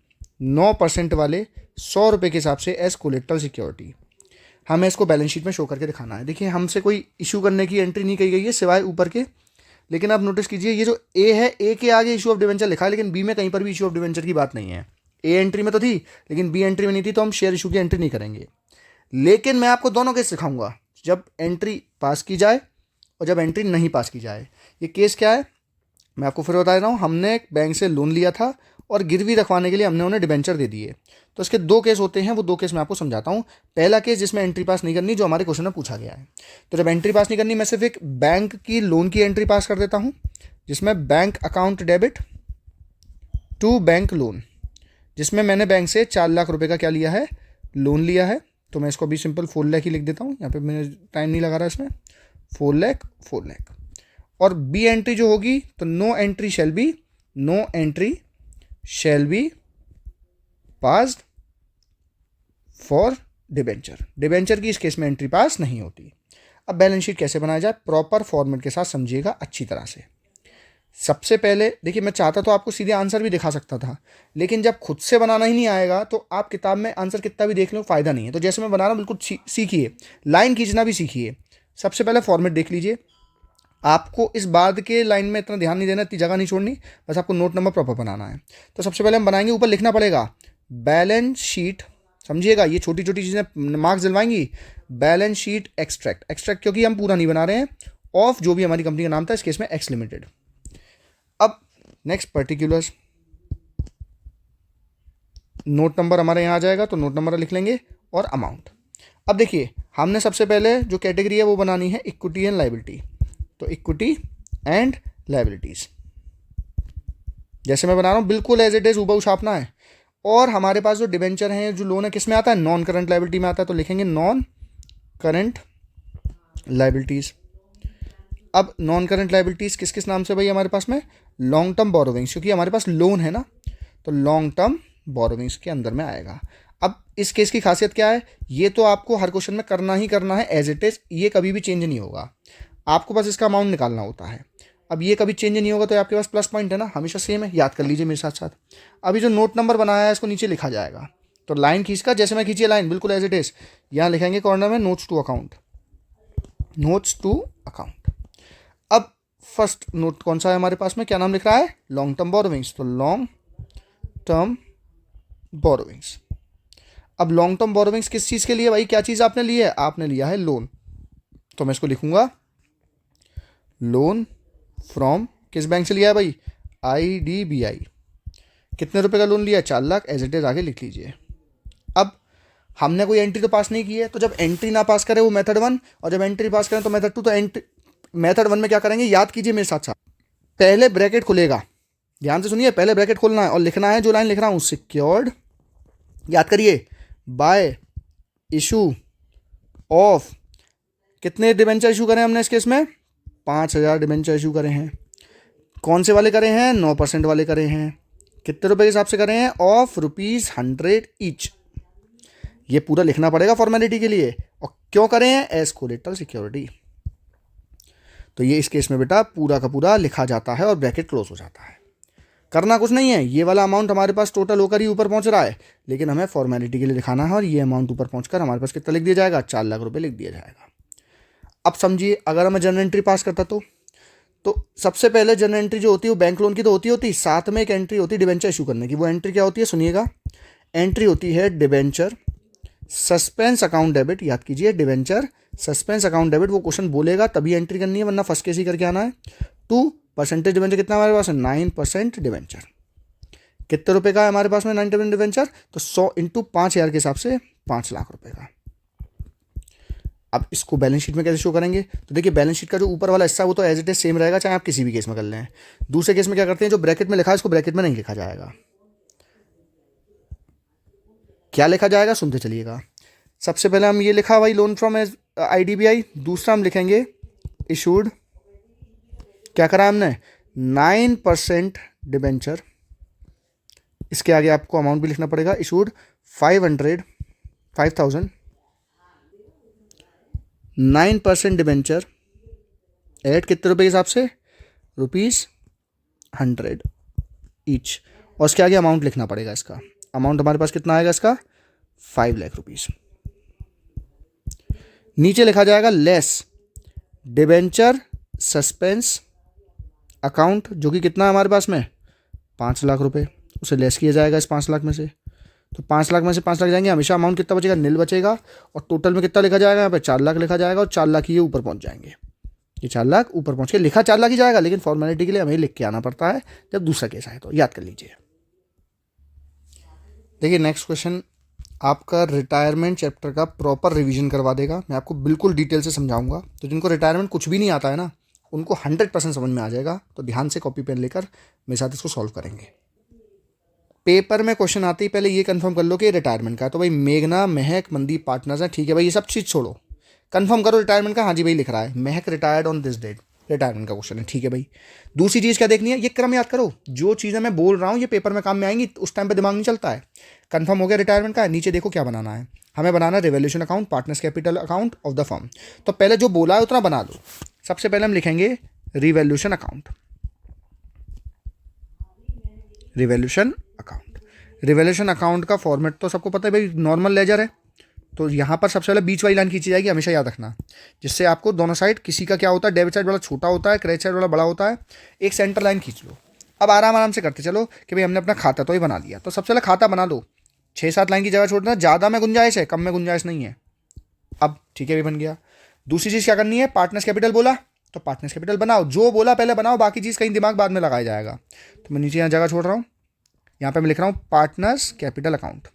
9% वाले 100 रुपये के हिसाब से एज कोलेटरल सिक्योरिटी। हमें इसको बैलेंस शीट में शो करके दिखाना है। देखिए हमसे कोई इशू करने की एंट्री नहीं कही गई है सिवाय ऊपर के, लेकिन आप नोटिस कीजिए ये जो ए है, ए के आगे इशू ऑफ डिवेंचर लिखा है, लेकिन बी में कहीं पर भी इशू ऑफ डिवेंचर की बात नहीं है। ए एंट्री में तो थी लेकिन बी एंट्री में नहीं थी, तो हम शेयर इशू की एंट्री नहीं करेंगे। लेकिन मैं आपको दोनों केस सिखाऊंगा, जब एंट्री पास की जाए और जब एंट्री नहीं पास की जाए। ये केस क्या है मैं आपको फिर बता रहा हूँ। हमने एक बैंक से लोन लिया था और गिरवी रखवाने के लिए हमने उन्हें डिबेंचर दे दिए, तो इसके 2 केस होते हैं, वो 2 केस मैं आपको समझाता हूँ। पहला केस जिसमें एंट्री पास नहीं करनी, जो हमारे क्वेश्चन में पूछा गया है। तो जब एंट्री पास नहीं करनी, मैं सिर्फ एक बैंक की लोन की एंट्री पास कर देता हूँ, जिसमें bank account debit to bank loan, जिसमें मैंने बैंक से 4 लाख रुपए का क्या लिया है, लोन लिया है। तो मैं इसको भी सिंपल 4 लाख ही लिख देता हूँ, यहाँ पे मैंने टाइम नहीं लगा रहा इसमें, 4 लाख 4 लाख। और बी एंट्री जो होगी तो no entry shall be passed for debenture की इस केस में एंट्री पास नहीं होती। अब बैलेंस शीट कैसे बनाया जाए, प्रॉपर फॉर्मेट के साथ समझिएगा अच्छी तरह से। सबसे पहले देखिए, मैं चाहता तो आपको सीधे आंसर भी दिखा सकता था, लेकिन जब खुद से बनाना ही नहीं आएगा तो आप किताब में आंसर कितना भी देख लो फ़ायदा नहीं है। तो जैसे मैं बना रहा हूँ बिल्कुल सीखिए, लाइन खींचना भी सीखिए। सबसे पहले फॉर्मेट देख लीजिए, आपको इस बाद के लाइन में इतना ध्यान नहीं देना, इतनी जगह नहीं छोड़नी, बस आपको नोट नंबर प्रॉपर बनाना है। तो सबसे पहले हम बनाएंगे, ऊपर लिखना पड़ेगा बैलेंस शीट, समझिएगा ये छोटी छोटी चीज़ें मार्क्स दिलवाएंगी। बैलेंस शीट एक्सट्रैक्ट क्योंकि हम पूरा नहीं बना रहे हैं, ऑफ जो भी हमारी कंपनी का नाम था, इस केस में एक्स लिमिटेड। अब नेक्स्ट पर्टिकुलर्स, नोट नंबर हमारे यहाँ आ जाएगा, तो नोट नंबर लिख लेंगे और अमाउंट। अब देखिए हमने सबसे पहले जो कैटेगरी है वो बनानी है इक्विटी एंड लायबिलिटी। तो इक्विटी एंड लायबिलिटीज जैसे मैं बना रहा हूँ बिल्कुल एज इट इज ऊपर छापना है। और हमारे पास जो डिबेंचर हैं, जो लोन है, किस में आता है, नॉन करंट लायबिलिटी में आता है, तो लिखेंगे नॉन करंट लायबिलिटीज। अब नॉन करंट लायबिलिटीज किस किस नाम से भाई हमारे पास में, लॉन्ग टर्म बोरोविंग्स, क्योंकि हमारे पास लोन है ना, तो लॉन्ग टर्म बोरोविंग्स के अंदर में आएगा। अब इस केस की खासियत क्या है, ये तो आपको हर क्वेश्चन में करना ही करना है एज इट इज, ये कभी भी चेंज नहीं होगा, आपको बस इसका अमाउंट निकालना होता है। अब ये कभी चेंज नहीं होगा तो आपके पास प्लस पॉइंट है ना, हमेशा सेम है, याद कर लीजिए मेरे साथ साथ। अभी जो नोट नंबर बनाया है इसको नीचे लिखा जाएगा, तो लाइन खींचकर जैसे मैं खींचिए लाइन बिल्कुल एज इट इज, यहाँ लिखेंगे कॉर्नर में notes to account, notes to account. अब फर्स्ट नोट कौन सा है हमारे पास में, क्या नाम लिख रहा है, लॉन्ग टर्म बोरोविंग्स, तो लॉन्ग टर्म बोरोविंग्स। अब लॉन्ग टर्म बोरोविंग्स किस चीज़ के लिए भाई, क्या चीज़ आपने ली है, आपने लिया है लोन, तो मैं इसको लिखूंगा लोन फ्रॉम, किस बैंक से लिया है भाई, IDBI। कितने रुपए का लोन लिया है, 4 लाख, एज इट इज आगे लिख लीजिए। अब हमने कोई एंट्री तो पास नहीं की है, तो जब एंट्री ना पास करे वो मेथड 1, और जब एंट्री पास करें तो मेथड 2। तो एंट्री मेथड 1 में क्या करेंगे, याद कीजिए मेरे साथ साथ, पहले ब्रैकेट खुलेगा, ध्यान से सुनिए, पहले ब्रैकेट खोलना है और लिखना है जो लाइन लिख रहा हूँ, सिक्योर्ड, याद करिए, बाय इशू ऑफ, कितने डिबेंचर इशू करें हमने इस केस में, 5,000 डिबेंचर इशू करे हैं। कौन से वाले करे हैं, 9% वाले करे हैं। कितने रुपए के हिसाब से करे हैं, ऑफ ₹100 ईच। ये पूरा लिखना पड़ेगा फॉर्मेलिटी के लिए, और क्यों करे हैं, एज कोलेटरल सिक्योरिटी। तो ये इस केस में बेटा पूरा का पूरा लिखा जाता है और ब्रैकेट क्लोज हो जाता है। करना कुछ नहीं है, ये वाला अमाउंट हमारे पास टोटल होकर ही ऊपर पहुंच रहा है, लेकिन हमें फॉर्मेलिटी के लिए दिखाना है, और ये अमाउंट ऊपर पहुंचकर हमारे पास कितना लिख दिया जाएगा, 4 लाख रुपए लिख दिया जाएगा। अब समझिए, अगर मैं जनरल एंट्री पास करता तो सबसे पहले जनरल एंट्री जो होती है वो बैंक लोन की तो होती, साथ में एक एंट्री होती है डिबेंचर इशू करने की। वो एंट्री क्या होती है, सुनिएगा, एंट्री होती है डिबेंचर सस्पेंस अकाउंट डेबिट, याद कीजिए, डिबेंचर सस्पेंस अकाउंट डेबिट। वो क्वेश्चन बोलेगा तभी एंट्री करनी है, वरना फर्स्ट केस ही करके आना है। 2% डिबेंचर कितना हमारे पास है, 9% डिबेंचर। कितने रुपए का है हमारे पास में 9% डिबेंचर, तो 100 इंटू 5,000 के हिसाब से 5 लाख रुपए का। अब इसको बैलेंस शीट में कैसे शो करेंगे, तो देखिए बैलेंस शीट का जो ऊपर वाला हिस्सा वो तो एज इट इज सेम रहेगा, चाहे आप किसी भी केस में कर लें। दूसरे केस में क्या करते हैं, जो ब्रैकेट में लिखा है इसको ब्रैकेट में नहीं लिखा जाएगा। क्या लिखा जाएगा, सुनते चलिएगा। सबसे पहले हम ये लिखा भाई लोन फ्रॉम IDBI, दूसरा हम लिखेंगे इशूड, क्या करा हमने, 9% डिबेंचर। इसके आगे आपको अमाउंट भी लिखना पड़ेगा, इशूड 5,000, 9% डिबेंचर एट कितने रुपए के हिसाब से, ₹100 ईच, और उसके आगे अमाउंट लिखना पड़ेगा। इसका अमाउंट हमारे पास कितना आएगा, इसका 5 लाख रुपीज़। नीचे लिखा जाएगा लेस डिबेंचर सस्पेंस अकाउंट, जो कि कितना है हमारे पास में, 5 लाख रुपए, उसे लेस किया जाएगा इस 5 लाख में से। तो 5 लाख में से 5 लाख जाएंगे, हमेशा अमाउंट कितना बचेगा, नील बचेगा, और टोटल में कितना लिखा जाएगा, यहाँ पे 4 लाख लिखा जाएगा, और 4 लाख ये ऊपर पहुंच जाएंगे। ये 4 लाख ऊपर पहुंच के लिखा 4 लाख ही जाएगा, लेकिन फॉर्मेलिटी के लिए हमें लिख के आना पड़ता है जब दूसरा केस आए, तो याद कर लीजिए। देखिए नेक्स्ट क्वेश्चन आपका रिटायरमेंट चैप्टर का प्रॉपर रिवीजन करवा देगा, मैं आपको बिल्कुल डिटेल से समझाऊंगा। तो जिनको रिटायरमेंट कुछ भी नहीं आता है ना, उनको 100% समझ में आ जाएगा। तो ध्यान से कॉपी पेन लेकर मेरे साथ इसको सॉल्व करेंगे। पेपर में क्वेश्चन आते ही पहले ये कंफर्म कर लो कि रिटायरमेंट का, तो भाई मेघना, महक, मनदीप पार्टनर्स हैं, ठीक है भाई, ये सब चीज़ छोड़ो, कंफर्म करो रिटायरमेंट का। हाँ जी भाई लिख रहा है, Mahak retired on this date, retirement का क्वेश्चन है, ठीक है भाई। दूसरी चीज़ क्या देखनी है, ये क्रम याद करो, जो चीज़ें मैं बोल रहा हूँ ये पेपर में काम में आएंगी, उस टाइम पे दिमाग नहीं चलता है। कंफर्म हो गया रिटायरमेंट का, नीचे देखो क्या बनाना है, हमें बनाना है revolution account, partners capital account of the firm. तो पहले जो बोला है उतना बना दो। सबसे पहले हम लिखेंगे revolution account, revolution account. Revolution account का फॉर्मेट तो सबको पता है भाई, नॉर्मल लेजर है। तो यहाँ पर सबसे पहले बीच वाली लाइन खींची जाएगी, हमेशा याद रखना, जिससे आपको दोनों साइड, किसी का क्या होता है, डेबिट साइड वाला छोटा होता है, क्रेडिट साइड वाला बड़ा होता है, एक सेंटर लाइन खींच लो। अब आराम आराम से करते चलो कि भाई हमने अपना खाता तो ही बना दिया, तो सबसे पहले खाता बना दो। 6-7 लाइन की जगह छोड़ना, ज़्यादा में गुंजाइश है, कम में गुंजाइश नहीं है। अब ठीक है भी बन गया। दूसरी चीज़ क्या करनी है, पार्टनर्स कैपिटल बोला तो पार्टनर्स कैपिटल बनाओ, जो बोला पहले बनाओ, बाकी चीज़ कहीं दिमाग बाद में लगाया जाएगा। तो मैं नीचे यहाँ जगह छोड़ रहा हूँ, यहाँ पे मैं लिख रहा हूँ partners capital account,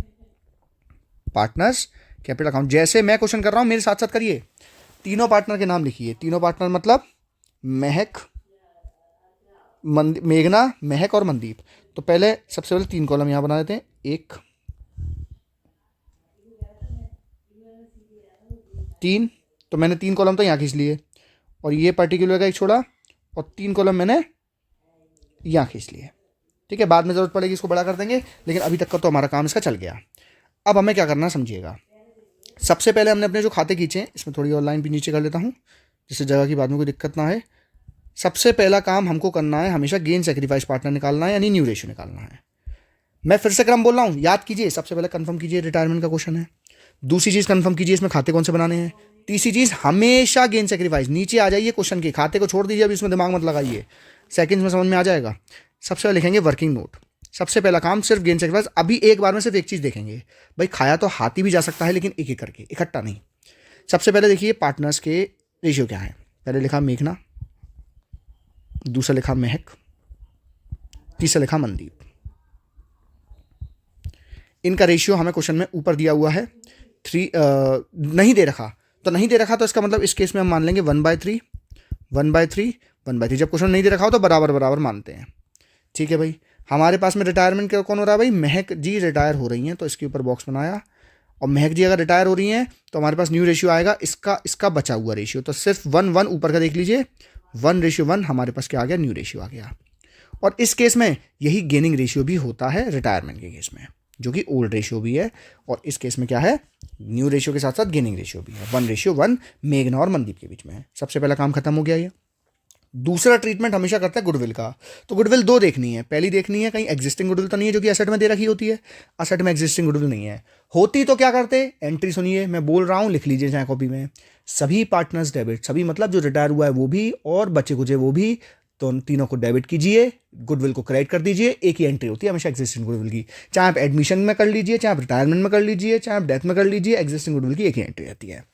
partners capital account. जैसे मैं क्वेश्चन कर रहा हूँ मेरे साथ साथ करिए, तीनों पार्टनर के नाम लिखिए। तीनों पार्टनर मतलब महक, मेघना, महक और मनदीप। तो पहले सबसे पहले 3 कॉलम यहाँ बना देते हैं, 1 3। तो मैंने 3 कॉलम तो यहाँ खींच लिए, और ये पर्टिकुलर का एक छोड़ा, और 3 कॉलम मैंने यहाँ खींच लिए, ठीक है। बाद में ज़रूरत पड़ेगी इसको बड़ा कर देंगे, लेकिन अभी तक का तो हमारा काम इसका चल गया। अब हमें क्या करना समझिएगा। सबसे पहले हमने अपने जो खाते खींचे हैं, इसमें थोड़ी और लाइन भी नीचे कर लेता हूँ जिससे जगह की बाद में कोई दिक्कत ना है। सबसे पहला काम हमको करना है, हमेशा गेन सेक्रीफाइस पार्टनर निकालना है, यानी न्यू रेशियो निकालना है। मैं फिर से क्रम बोल रहा हूँ, याद कीजिए। सबसे पहले कंफर्म कीजिए रिटायरमेंट का क्वेश्चन है। दूसरी चीज़ कंफर्म कीजिए इसमें खाते कौन से बनाने हैं। तीसरी चीज़ हमेशा गेन सेक्रीफाइस। नीचे आ जाइए क्वेश्चन के, खाते को छोड़ दीजिए, अभी इसमें दिमाग मत लगाइए, सेकंड्स में समझ में आ जाएगा। सबसे पहले लिखेंगे वर्किंग नोट। सबसे पहला काम सिर्फ गेन सेक्रीफाइस। अभी एक बार में सिर्फ एक चीज़ देखेंगे भाई, खाया तो हाथी भी जा सकता है, लेकिन एक एक करके, इकट्ठा नहीं। सबसे पहले देखिए पार्टनर्स के रेशियो क्या है। पहले लिखा मेघना, दूसरा लिखा महक, तीसरा लिखा मनदीप। इनका रेशियो हमें क्वेश्चन में ऊपर दिया हुआ है 3, नहीं दे रखा तो इसका मतलब इस केस में हम मान लेंगे 1/3 1/3 1/3। जब क्वेश्चन नहीं दे रखा हो तो बराबर बराबर मानते हैं, ठीक है भाई। हमारे पास में रिटायरमेंट कौन हो रहा है भाई, महक जी रिटायर हो रही हैं, तो इसके ऊपर बॉक्स बनाया। और महक जी अगर रिटायर हो रही हैं तो हमारे पास न्यू रेशियो आएगा इसका बचा हुआ रेशियो। तो सिर्फ 1 ऊपर का देख लीजिए, 1:1 हमारे पास क्या आ गया, न्यू रेशियो आ गया। और इस केस में यही गेनिंग रेशियो भी होता है रिटायरमेंट के केस में, जो कि ओल्ड रेशियो भी है। और इस केस में क्या है, न्यू रेशियो के साथ साथ गेनिंग रेशियो भी है। 1:1 मेघना और मनदीप के बीच में है। सबसे पहला काम खत्म हो गया ये। दूसरा ट्रीटमेंट हमेशा करता है गुडविल का। तो गुडविल दो देखनी है। पहली देखनी है कहीं एग्जिस्टिंग गुडविल तो नहीं है जो कि एसेट में दे रखी होती है। एसेट में एग्जिस्टिंग गुडविल नहीं है, होती तो क्या करते, एंट्री सुनिए मैं बोल रहा हूं, लिख लीजिए चाहे कॉपी में। सभी पार्टनर्स डेबिट, सभी मतलब जो रिटायर हुआ है वो भी और बचे कुचे वो भी, तो तीनों को डेबिट कीजिए, गुडविल को क्रेडिट कर दीजिए। एक ही एंट्री होती है हमेशा एग्जिस्टिंग गुडविल की, चाहे आप एडमिशन में कर लीजिए, चाहे आप रिटायरमेंट में कर लीजिए, चाहे आप डेथ में कर लीजिए, एग्जिस्टिंग गुडविल की एक ही एंट्री रहती है।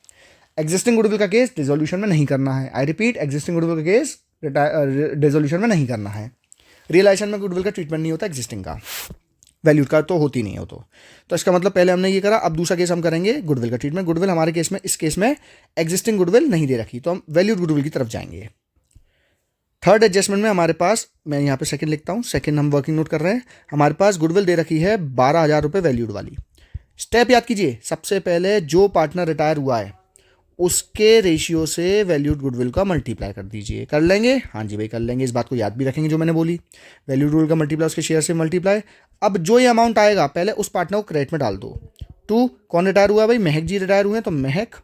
एग्जिस्टिंग गुडविल का केस रिजोल्यूशन में नहीं करना है। आई रिपीट, एग्जिस्टिंग गुडविल का केस रिजोल्यूशन में नहीं करना है। रियलाइजेशन में गुडविल का ट्रीटमेंट नहीं होता, एग्जिस्टिंग का वैल्यू का तो होती नहीं हो। तो इसका मतलब पहले हमने ये करा। अब दूसरा केस हम करेंगे गुडविल का ट्रीटमेंट। गुडविल हमारे केस में, इस केस में एग्जिस्टिंग गुडविल नहीं दे रखी, तो हम वैल्यूड गुडविल की तरफ जाएंगे। थर्ड एडजस्टमेंट में हमारे पास, मैं यहाँ पे सेकंड लिखता हूँ, सेकंड हम वर्किंग नोट कर रहे हैं। हमारे पास गुडविल दे रखी है 12,000 रुपये वैल्यूड वाली। स्टेप याद कीजिए, सबसे पहले जो पार्टनर रिटायर हुआ है उसके रेशियो से वैल्यूड गुडविल का मल्टीप्लाई कर दीजिए। कर लेंगे, हाँ जी भाई कर लेंगे। इस बात को याद भी रखेंगे जो मैंने बोली, वैल्यूड गुडविल का मल्टीप्लाई उसके शेयर से मल्टीप्लाई। अब जो ये अमाउंट आएगा पहले उस पार्टनर को क्रेडिट में डाल दो। 2 कौन रिटायर हुआ है भाई, महक जी रिटायर हुए हैं, तो महक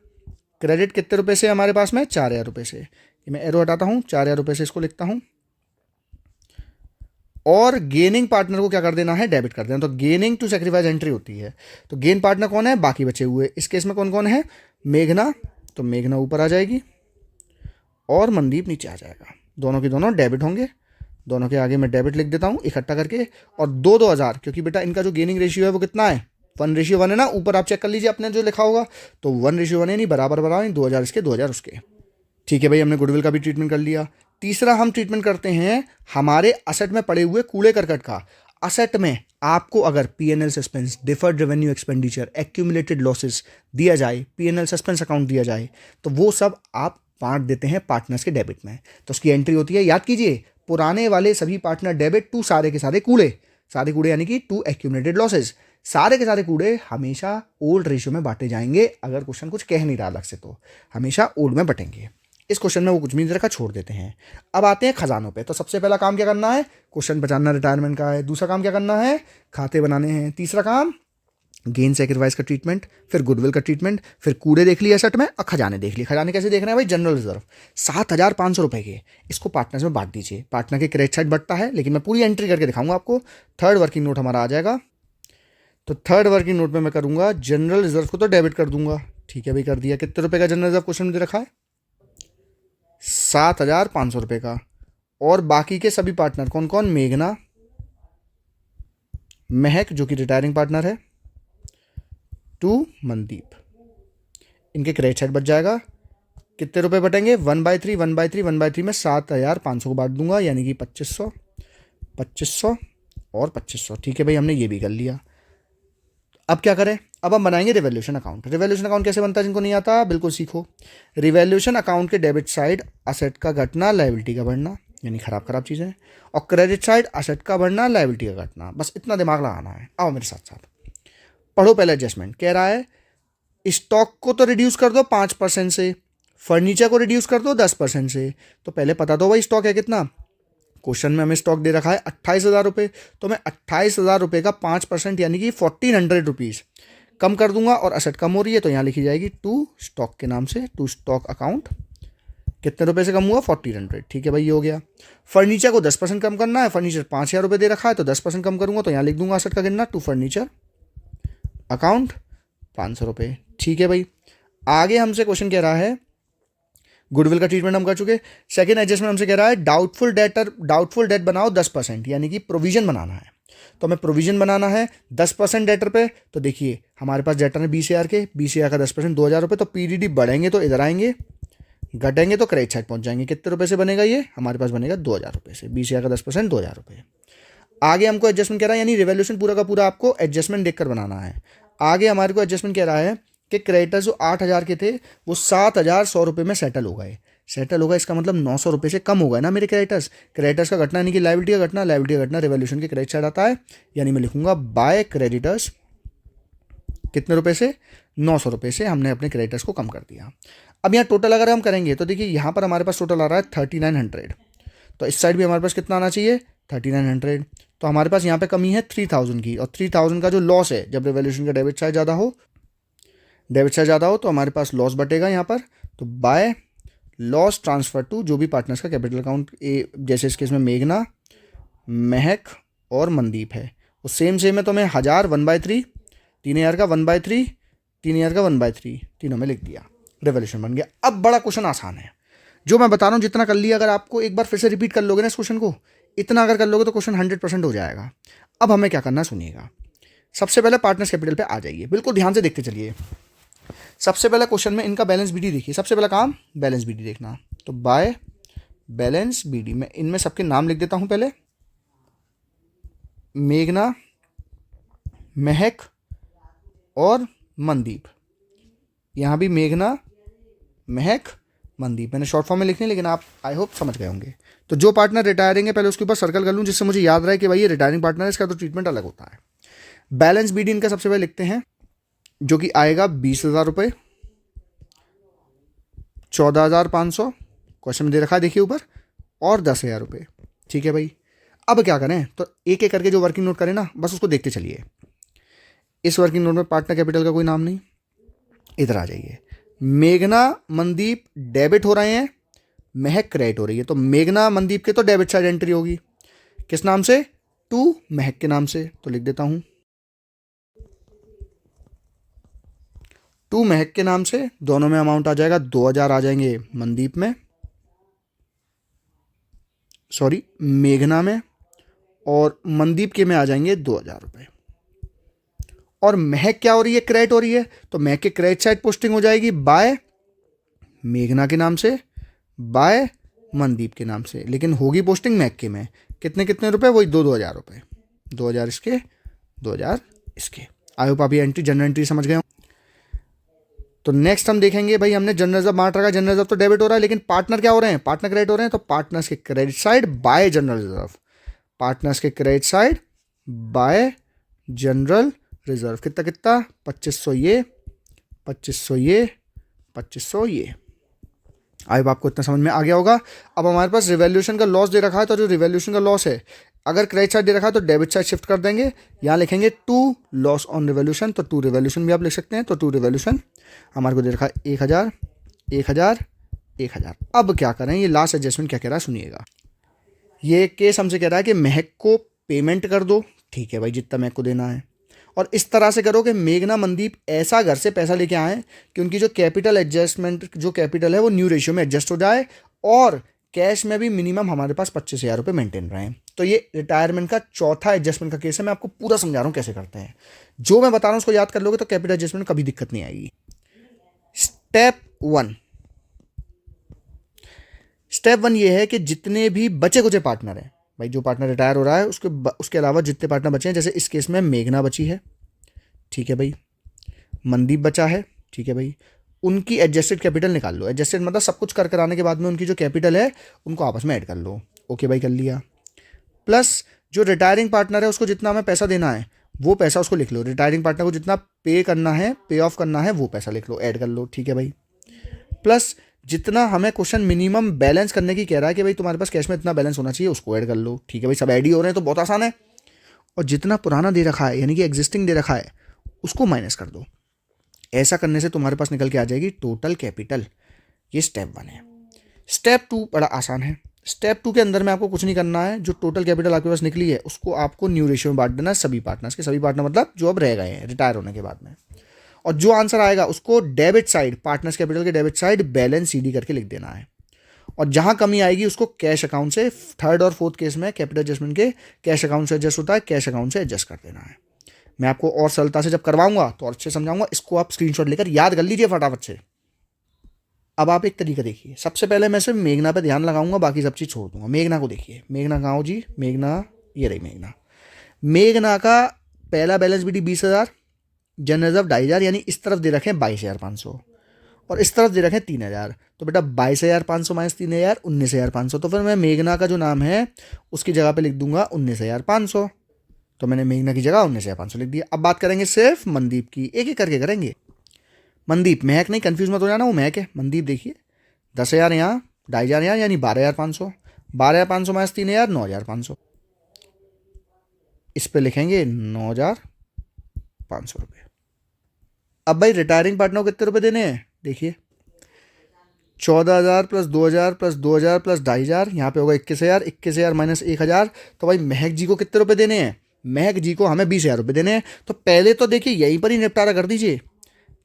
क्रेडिट कितने रुपए से हमारे पास में, 4,000 रुपये से। मैं एरो हटाता हूँ, 4,000 रुपये से इसको लिखता हूँ। और गेनिंग पार्टनर को क्या कर देना है, डेबिट कर देना। तो गेनिंग टू सेक्रीफाइस एंट्री होती है। तो गेन पार्टनर कौन है, बाकी बचे हुए। इस केस में कौन कौन है, मेघना, तो मेघना ऊपर आ जाएगी और मनदीप नीचे आ जाएगा। दोनों के दोनों डेबिट होंगे। दोनों के आगे मैं डेबिट लिख देता हूँ इकट्ठा करके। और 2,000, क्योंकि बेटा इनका जो गेनिंग रेशियो है वो कितना है, 1:1 है ना। ऊपर आप चेक कर लीजिए अपने जो लिखा होगा, तो 1:1 है, नहीं बराबर बराबर, 2,000 इसके 2,000 उसके। ठीक है भाई, हमने गुडविल का भी ट्रीटमेंट कर लिया। तीसरा हम ट्रीटमेंट करते हैं हमारे असेट में पड़े हुए कूड़े करकट का। असेट में आपको अगर PNL suspense, deferred revenue expenditure, accumulated losses दिया जाए, पीएनएल सस्पेंस अकाउंट दिया जाए, तो वो सब आप बांट देते हैं पार्टनर्स के डेबिट में। तो उसकी एंट्री होती है, याद कीजिए, पुराने वाले सभी पार्टनर डेबिट टू सारे के सारे कूड़े यानी कि टू एक्यूमुलेटेड लॉसेस। सारे के सारे कूड़े हमेशा ओल्ड रेशियो में बांटे जाएंगे। अगर क्वेश्चन कुछ कह नहीं रहा अलग से तो हमेशा ओल्ड में बटेंगे। इस क्वेश्चन में वो कुछ भी नहीं रखा, छोड़ देते हैं। अब आते हैं खजानों पे। तो सबसे पहला काम क्या करना है, क्वेश्चन बचाना रिटायरमेंट का है। दूसरा काम क्या करना है, खाते बनाने हैं। तीसरा काम गेन सेक्रीफाइस का ट्रीटमेंट, फिर गुडविल का ट्रीटमेंट, फिर कूड़े देख लिए एसेट में, और खजाने देख लिए। खजाने कैसे देख रहे हैं भाई, जनरल रिजर्व 7,500 रुपये के, इसको पार्टनर्स में बांट दीजिए। पार्टनर के क्रेडिट साइड बढ़ता है, लेकिन मैं पूरी एंट्री करके दिखाऊंगा आपको। थर्ड वर्किंग नोट हमारा आ जाएगा। तो थर्ड वर्किंग नोट में मैं करूंगा जनरल रिजर्व को तो डेबिट कर दूंगा। ठीक है भाई, कर दिया। कितने रुपए का जनरल रिजर्व क्वेश्चन में दे रखा है, 7,500 रुपये का। और बाकी के सभी पार्टनर कौन कौन, मेघना, महक जो कि रिटायरिंग पार्टनर है, 2 मनदीप, इनके क्रेडिट साइड बच जाएगा। कितने रुपए बटेंगे, 1/3 1/3 1/3 में 7,500 को बांट दूंगा, यानी कि 2,500 2,500 और 2,500। ठीक है भाई, हमने ये भी कर लिया। अब क्या करें, अब हम बनाएंगे रिवैल्यूएशन अकाउंट। रिवैल्यूएशन अकाउंट कैसे बनता है, जिनको नहीं आता बिल्कुल सीखो। रिवैल्यूएशन अकाउंट के डेबिट साइड असेट का घटना, लायबिलिटी का बढ़ना, यानी खराब चीज़ें। और क्रेडिट साइड असेट का बढ़ना, लायबिलिटी का घटना। बस इतना दिमाग लगाना है। आओ मेरे साथ साथ पढ़ो। पहले एडजस्टमेंट कह रहा है, स्टॉक को तो रिड्यूस कर दो 5% से, फर्नीचर को रिड्यूस कर दो 10% से। तो पहले पता दो भाई स्टॉक है कितना, क्वेश्चन में हमें स्टॉक दे रखा है 28,000 रुपये, तो मैं 28,000 रुपये का 5% यानी कि 1400 रुपीज़ कम कर दूंगा और असेट कम हो रही है तो यहाँ लिखी जाएगी टू स्टॉक के नाम से, टू स्टॉक अकाउंट। कितने रुपए से कम हुआ? 1400। ठीक है भाई, ये हो गया। फर्नीचर को 10% कम करना है, फर्नीचर 5,000 रुपये दे रखा है तो 10% कम करूंगा तो यहाँ लिख दूंगा असेट का गिनना, टू फर्नीचर अकाउंट 500 रुपये। ठीक है भाई, आगे हमसे क्वेश्चन कह रहा है, गुडविल का ट्रीटमेंट हम कर चुके। सेकंड एडजस्टमेंट हमसे कह रहा है डाउटफुल डेट बनाओ 10%, यानी कि प्रोविजन बनाना है। तो हमें प्रोविजन बनाना है 10% डेटर पे। तो देखिए हमारे पास डेटर है 20,000 के, 20,000 का 10% 2,000 रुपये, तो पीडीडी बढ़ेंगे तो इधर आएंगे, घटेंगे तो क्रेडिट साइड पहुंच जाएंगे। कितने रुपए से बनेगा ये? हमारे पास बनेगा 2,000 रुपये से। 20,000 का 10% 2,000 रुपये। आगे हमको एडजस्टमेंट कह रहा है, यानी रिवोल्यूशन पूरा का पूरा आपको एडजस्टमेंट देखकर बनाना है। आगे हमारे को एडजस्टमेंट कह रहा है कि क्रेडिटर्स जो 8,000 के थे वो 7,100 रुपये में सेटल हो गए। सेटल होगा इसका मतलब 900 रुपये से कम हो गए ना मेरे क्रेडिटर्स का घटना, यानी कि लायबिलिटी का घटना, लायबिलिटी का घटना रिवोल्यूशन के क्रेडिट साइड आता है। यानी मैं लिखूंगा बाय क्रेडिटर्स कितने रुपए से? 900 रुपये से हमने अपने क्रेडिटर्स को कम कर दिया। अब यहाँ टोटल अगर हम करेंगे तो देखिए यहाँ पर हमारे पास टोटल आ रहा है 3900, तो इस साइड भी हमारे पास कितना आना चाहिए? 3900। तो हमारे पास यहाँ पे कमी है 3000 की, और 3000 का जो लॉस है जब रिवोल्यूशन का डेबिट साइड ज़्यादा हो तो हमारे पास लॉस बटेगा यहाँ पर। तो बाय लॉस ट्रांसफर टू जो भी पार्टनर्स का कैपिटल अकाउंट, जैसे इस केस में मेघना, महक और मनदीप है, वो सेम है। तो मैं 1000 1/3, 3,000 का 1/3, 3,000 का 1/3 तीनों में लिख दिया, रिवोल्यूशन बन गया। अब बड़ा क्वेश्चन आसान है, जो मैं बता रहा हूँ जितना कर लिया, अगर आपको एक बार फिर से रिपीट कर लोगे ना इस क्वेश्चन को, इतना अगर कर लोगे तो क्वेश्चन 100% हो जाएगा। अब हमें क्या करना है सुनिएगा। सबसे पहले पार्टनर्स कैपिटल पे आ जाइए, बिल्कुल ध्यान से देखते चलिए। सबसे पहले क्वेश्चन में इनका बैलेंस बीडी देखिए, सबसे पहला काम बैलेंस बीडी देखना। तो बाय बैलेंस बीडी में इनमें सबके नाम लिख देता हूं पहले, मेघना, महक और मनदीप। यहाँ भी मेघना, महक, मनदीप मैंने शॉर्ट फॉर्म में लिखनी है, लेकिन आप आई होप समझ गए होंगे। तो जो पार्टनर रिटायरिंग है पहले उसके ऊपर सर्कल कर लूँ, जिससे मुझे याद रहे कि भाई ये रिटायरिंग पार्टनर है, इसका तो ट्रीटमेंट अलग होता है। बैलेंस बीडी इनका सबसे पहले लिखते हैं, जो कि आएगा 20,000 रुपये, 14,500 क्वेश्चन में दे रखा है देखिए ऊपर, और 10,000 रुपये। ठीक है भाई, अब क्या करें? तो एक एक करके जो वर्किंग नोट करें ना, बस उसको देखते चलिए। इस वर्किंग नोट में पार्टनर कैपिटल का कोई नाम नहीं, इधर आ जाइए। मेघना मनदीप डेबिट हो रहे हैं, महक क्रेडिट हो रही है। तो मेघना मनदीप के तो डेबिट साइड एंट्री होगी, किस नाम से? टू महक के नाम से। तो लिख देता हूं टू महक के नाम से। दोनों में अमाउंट आ जाएगा 2,000 आ जाएंगे मनदीप में, सॉरी मेघना में, और मनदीप के में आ जाएंगे 2,000 रुपये। और महक क्या हो रही है? क्रेडिट हो रही है, तो महक के क्रेडिट साइड पोस्टिंग हो जाएगी बाय मेघना के नाम से, बाय मनदीप के नाम से, लेकिन होगी पोस्टिंग महक के में। कितने कितने रुपए? वही 2,000 रुपये, 2,000 इसके, 2,000 इसके। आई होप आप ये एंट्री जनरल एंट्री समझ गए हो। तो नेक्स्ट हम देखेंगे भाई, हमने जनरल रिजर्व बांट रखा है, जनरल रिजर्व तो डेबिट हो रहा है, लेकिन पार्टनर क्या हो रहे हैं? पार्टनर क्रेडिट हो रहे हैं। तो पार्टनर्स के credit side by general reserve, partners के credit side by general reserve. कितना कितना? 2,500 ये, 2,500 ये, 2,500 ये। आई आपको इतना समझ में आ गया होगा। अब हमारे पास रिवोल्यूशन का लॉस दे रखा है, तो जो रिवोल्यूशन का लॉस है अगर क्रेडिट साइड दे रखा है तो डेबिट साइड शिफ्ट कर देंगे, यहाँ लिखेंगे टू लॉस ऑन रिवोल्यूशन। तो टू रिवोल्यूशन भी आप लिख सकते हैं। तो टू रिवोल्यूशन हमारे को दे रखा है 1,000, 1,000, 1,000। अब क्या करें? ये लास्ट एडजस्टमेंट क्या कह रहा है सुनिएगा। ये केस हमसे कह रहा है कि महक को पेमेंट कर दो, ठीक है भाई, जितना महक को देना है, और इस तरह से करो कि मेघना मनदीप ऐसा घर से पैसा लेके आए कि उनकी जो कैपिटल एडजस्टमेंट, जो कैपिटल है वो न्यू रेशियो में एडजस्ट हो जाए, और कैश में भी मिनिमम हमारे पास 25,000 रुपये मेंटेन रहे। तो ये रिटायरमेंट का चौथा एडजस्टमेंट का केस है। मैं आपको पूरा समझा रहा हूँ कैसे करते हैं। जो मैं बता रहा हूँ उसको याद कर लोगे तो कैपिटल एडजस्टमेंट कभी दिक्कत नहीं आएगी। स्टेप वन ये है कि जितने भी बचे कुचे पार्टनर हैं भाई, जो पार्टनर रिटायर हो रहा है उसके अलावा जितने पार्टनर बचे हैं, जैसे इस केस में मेघना बची है, ठीक है भाई, मनदीप बचा है, ठीक है भाई, उनकी एडजस्टेड कैपिटल निकाल लो। एडजस्टेड मतलब सब कुछ कर कराने के बाद में उनकी जो कैपिटल है उनको आपस में ऐड कर लो। ओके भाई, कर लिया। प्लस जो रिटायरिंग पार्टनर है उसको जितना हमें पैसा देना है वो पैसा उसको लिख लो। रिटायरिंग पार्टनर को जितना पे करना है, पे ऑफ करना है, वो पैसा लिख लो, ऐड कर लो, ठीक है भाई। प्लस जितना हमें क्वेश्चन मिनिमम बैलेंस करने की कह रहा है कि भाई तुम्हारे पास कैश में इतना बैलेंस होना चाहिए, उसको ऐड कर लो। ठीक है भाई, सब ऐड ही हो रहे हैं तो बहुत आसान है। और जितना पुराना दे रखा है यानी कि एग्जिस्टिंग दे रखा है उसको माइनस कर दो। ऐसा करने से तुम्हारे पास निकल के आ जाएगी टोटल कैपिटल। ये स्टेप 1 है। स्टेप 2 बड़ा आसान है। स्टेप 2 के अंदर में आपको कुछ नहीं करना है। जो टोटल कैपिटल आपके पास निकली है उसको आपको न्यू रेशियो में बांट देना है सभी पार्टनर्स के। सभी पार्टनर मतलब जो अब रह गए हैं रिटायर होने के बाद में। और जो आंसर आएगा उसको डेबिट साइड, पार्टनर्स कैपिटल के डेबिट साइड बैलेंस सीडी करके लिख देना है। और जहां कमी आएगी उसको कैश अकाउंट से, थर्ड और फोर्थ केस में कैपिटल एडजस्टमेंट के कैश अकाउंट से एडजस्ट होता है, कैश अकाउंट से एडजस्ट कर देना है। मैं आपको और सरलता से जब करवाऊंगा तो और अच्छे समझाऊंगा। इसको आप स्क्रीनशॉट लेकर याद कर लीजिए फटाफट से। अब आप एक तरीका देखिए। सबसे पहले मैं सिर्फ मेघना पे ध्यान लगाऊंगा, बाकी सब चीज़ छोड़ दूंगा। मेघना को देखिए। मेघना कहाँ हो जी? मेघना ये रही मेघना। मेघना का पहला बैलेंस बीटी 20,000, जनरल रिजर्व 2,500, यानी इस तरफ दे रखे हैं 22,500 और इस तरफ दे रखे हैं 3,000। तो बेटा 22,500 माइनस 3,000 19,500। तो फिर मैं मेघना का जो नाम है उसकी जगह पे लिख दूंगा 19,500। तो मैंने मेघना की जगह 19,500 लिख दिया। अब बात करेंगे सिर्फ मनदीप की, एक एक करके करेंगे। मनदीप, महक नहीं, कंफ्यूज मत हो जाना, वो महक है। मनदीप देखिए 10,000 यहाँ, 2,500 यहाँ, यानी 12,500। 12,500 माइनस 3,000 9,500। इस पे लिखेंगे 9,500 रुपये। अब भाई रिटायरिंग पार्टनर को कितने रुपए देने हैं? देखिए 14,000 प्लस 2,000 प्लस 2,000 प्लस 2,500, यहाँ पे होगा 21,000। 21,000 माइनस 1,000। तो भाई महक जी को कितने रुपए देने हैं? महक जी को हमें 20,000 रुपये देने हैं। तो पहले तो देखिए यहीं पर ही निपटारा कर दीजिए।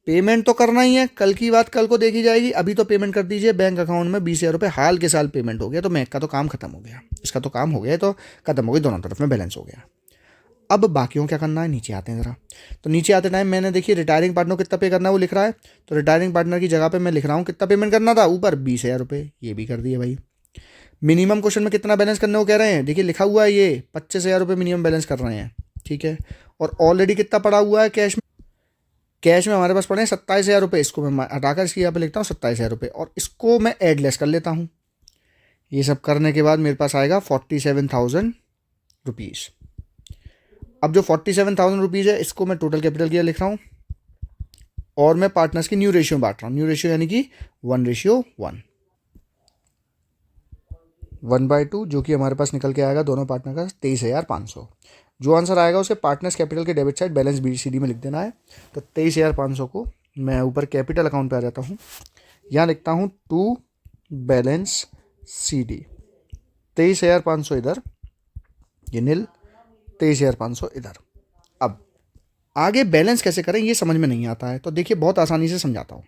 पेमेंट तो करना ही है, कल की बात कल को देखी जाएगी। अभी तो पेमेंट कर दीजिए। बैंक अकाउंट में 20,000 रुपये हाल के साल पेमेंट हो गया। तो महक का तो काम खत्म हो गया, इसका तो काम हो गया, तो खत्म हो गई, दोनों तरफ में बैलेंस हो गया। अब बाकियों क्या करना है? नीचे आते हैं ज़रा। तो नीचे आते टाइम मैंने देखिए रिटायरिंग पार्टनर को कितना पे करना है वो लिख रहा है। तो रिटायरिंग पार्टनर की जगह पे मैं लिख रहा हूँ कितना पेमेंट करना था ऊपर, 20,000 रुपये। ये भी कर दिए भाई। मिनिमम क्वेश्चन में कितना बैलेंस करने को कह रहे हैं? देखिए लिखा हुआ है ये 25,000 रुपये मिनिमम बैलेंस कर रहे हैं। ठीक है। और ऑलरेडी कितना पड़ा हुआ है कैश में? कैश में हमारे पास पड़े हैं 27,000 रुपये। इसको मैं हटाकर इसकी यहाँ पे लिखता हूँ 27,000 रुपये और इसको मैं एड लेस कर लेता हूँ। ये सब करने के बाद मेरे पास आएगा 47,000 रुपीज़। अब जो 47,000 रुपीज़ है इसको मैं टोटल कैपिटल की लिख रहा हूँ और मैं पार्टनर्स की न्यू रेशियो में बांट रहा हूँ। न्यू रेशियो यानी कि 1:1, 1/2, जो कि हमारे पास निकल के आएगा दोनों पार्टनर का 23,500। जो आंसर आएगा उसे पार्टनर्स कैपिटल के डेबिट साइड बैलेंस BCD में लिख देना है। तो 23,500 को मैं ऊपर कैपिटल अकाउंट पे आ जाता हूँ, यहाँ लिखता हूँ टू बैलेंस CD। 23,500 इधर, ये नील, 23,500 इधर। अब आगे बैलेंस कैसे करें ये समझ में नहीं आता है। तो देखिए बहुत आसानी से समझाता हूँ।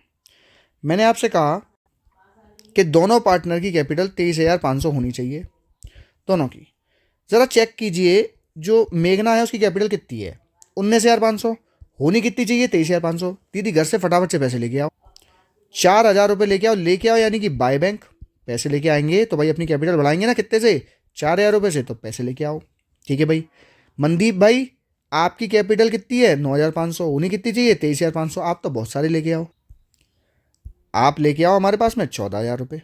मैंने आपसे कहा कि दोनों पार्टनर की कैपिटल 23,500 होनी चाहिए, दोनों की। ज़रा चेक कीजिए जो मेघना है उसकी कैपिटल कितनी है? 19,500। होनी कितनी चाहिए? 23,500। दीदी घर से फटाफट से पैसे लेके आओ, 4,000 रुपये लेके आओ यानी कि बाय बैंक पैसे लेके आएंगे तो भाई अपनी कैपिटल बढ़ाएंगे ना। कितने से? 4,000 रुपये से। तो पैसे लेके आओ। ठीक है भाई। मनदीप भाई आपकी कैपिटल कितनी है? 9,500। होनी कितनी चाहिए? 23,500। आप तो बहुत सारे लेके आओ। आप लेके आओ हमारे पास में 14,000 रुपये।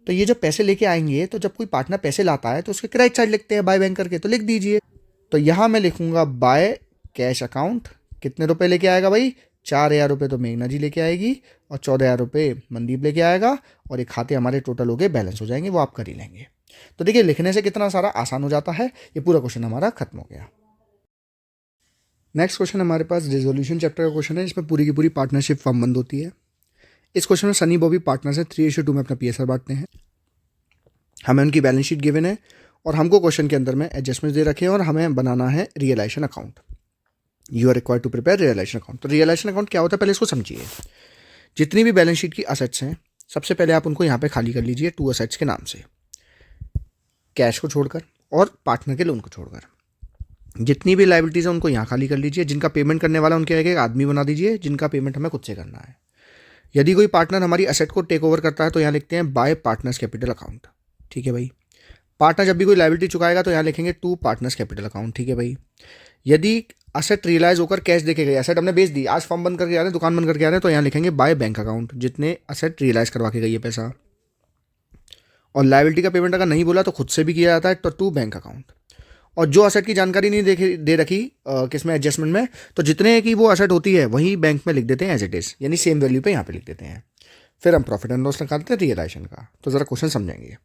तो ये जो पैसे लेके आएंगे, तो जब कोई पार्टनर पैसे लाता है तो उसके क्रेडिट साइड लिखते हैं बाय बैंक करके, तो लिख दीजिए। तो यहाँ मैं लिखूंगा बाय कैश अकाउंट। कितने रुपए लेके आएगा भाई? 4,000 रुपये तो मेघना जी लेके आएगी और 14,000 रुपये मनदीप लेके आएगा और एक खाते हमारे टोटल हो गए, बैलेंस हो जाएंगे, वो आप कर ही लेंगे। तो देखिए लिखने से कितना सारा आसान हो जाता है। ये पूरा क्वेश्चन हमारा खत्म हो गया। नेक्स्ट क्वेश्चन हमारे पास रेजोल्यूशन चैप्टर का क्वेश्चन है, जिसमें पूरी की पूरी पार्टनरशिप फॉर्म बंद होती है। इस क्वेश्चन में सनी बॉबी पार्टनर्स हैं, 3:2 में अपना PSR बांटते हैं। हमें उनकी बैलेंस शीट गिवन है और हमको क्वेश्चन के अंदर में एडजस्टमेंट्स दे रखे हैं और हमें बनाना है realisation account. You are required to prepare realisation account. तो रियलाइजेशन अकाउंट क्या होता है पहले इसको समझिए। जितनी भी बैलेंस शीट की असेट्स हैं सबसे पहले आप उनको यहाँ पे खाली कर लीजिए 2 असेट्स के नाम से, कैश को छोड़कर और पार्टनर के लोन को छोड़कर। जितनी भी लाइबिलिटीज़ हैं उनको यहाँ खाली कर लीजिए। जिनका पेमेंट करने वाला उनके एक आदमी बना दीजिए, जिनका पेमेंट हमें खुद से करना है। यदि कोई पार्टनर हमारी असेट को टेक ओवर करता है तो यहाँ लिखते हैं बाय पार्टनर्स कैपिटल अकाउंट। ठीक है भाई। पार्टनर जब भी कोई लाइबिलिटी चुकाएगा तो यहाँ लिखेंगे टू पार्टनर्स कैपिटल अकाउंट। ठीक है भाई। यदि असेट रियलाइज होकर कैश देके गई, असेट हमने बेच दी, आज फॉर्म बंद करके आ रहे हैं, दुकान बंद करके आ रहे हैं, तो यहाँ लिखेंगे बाय बैंक अकाउंट, जितने असेट रियलाइज करवा के गई है पैसा। और लाइबिलिटी का पेमेंट अगर नहीं बोला तो खुद से भी किया जाता है, तो टू बैंक अकाउंट। और जो असेट की जानकारी नहीं दे रखी किसमें एडजस्टमेंट में, तो जितने की वो असेट होती है वही बैंक में लिख देते हैं एज इट इज़, यानी सेम वैल्यू पे यहाँ पे लिख देते हैं। फिर हम प्रॉफिट एंड लॉस निकालते हैं रियलाइजेशन का। तो ज़रा क्वेश्चन समझेंगे,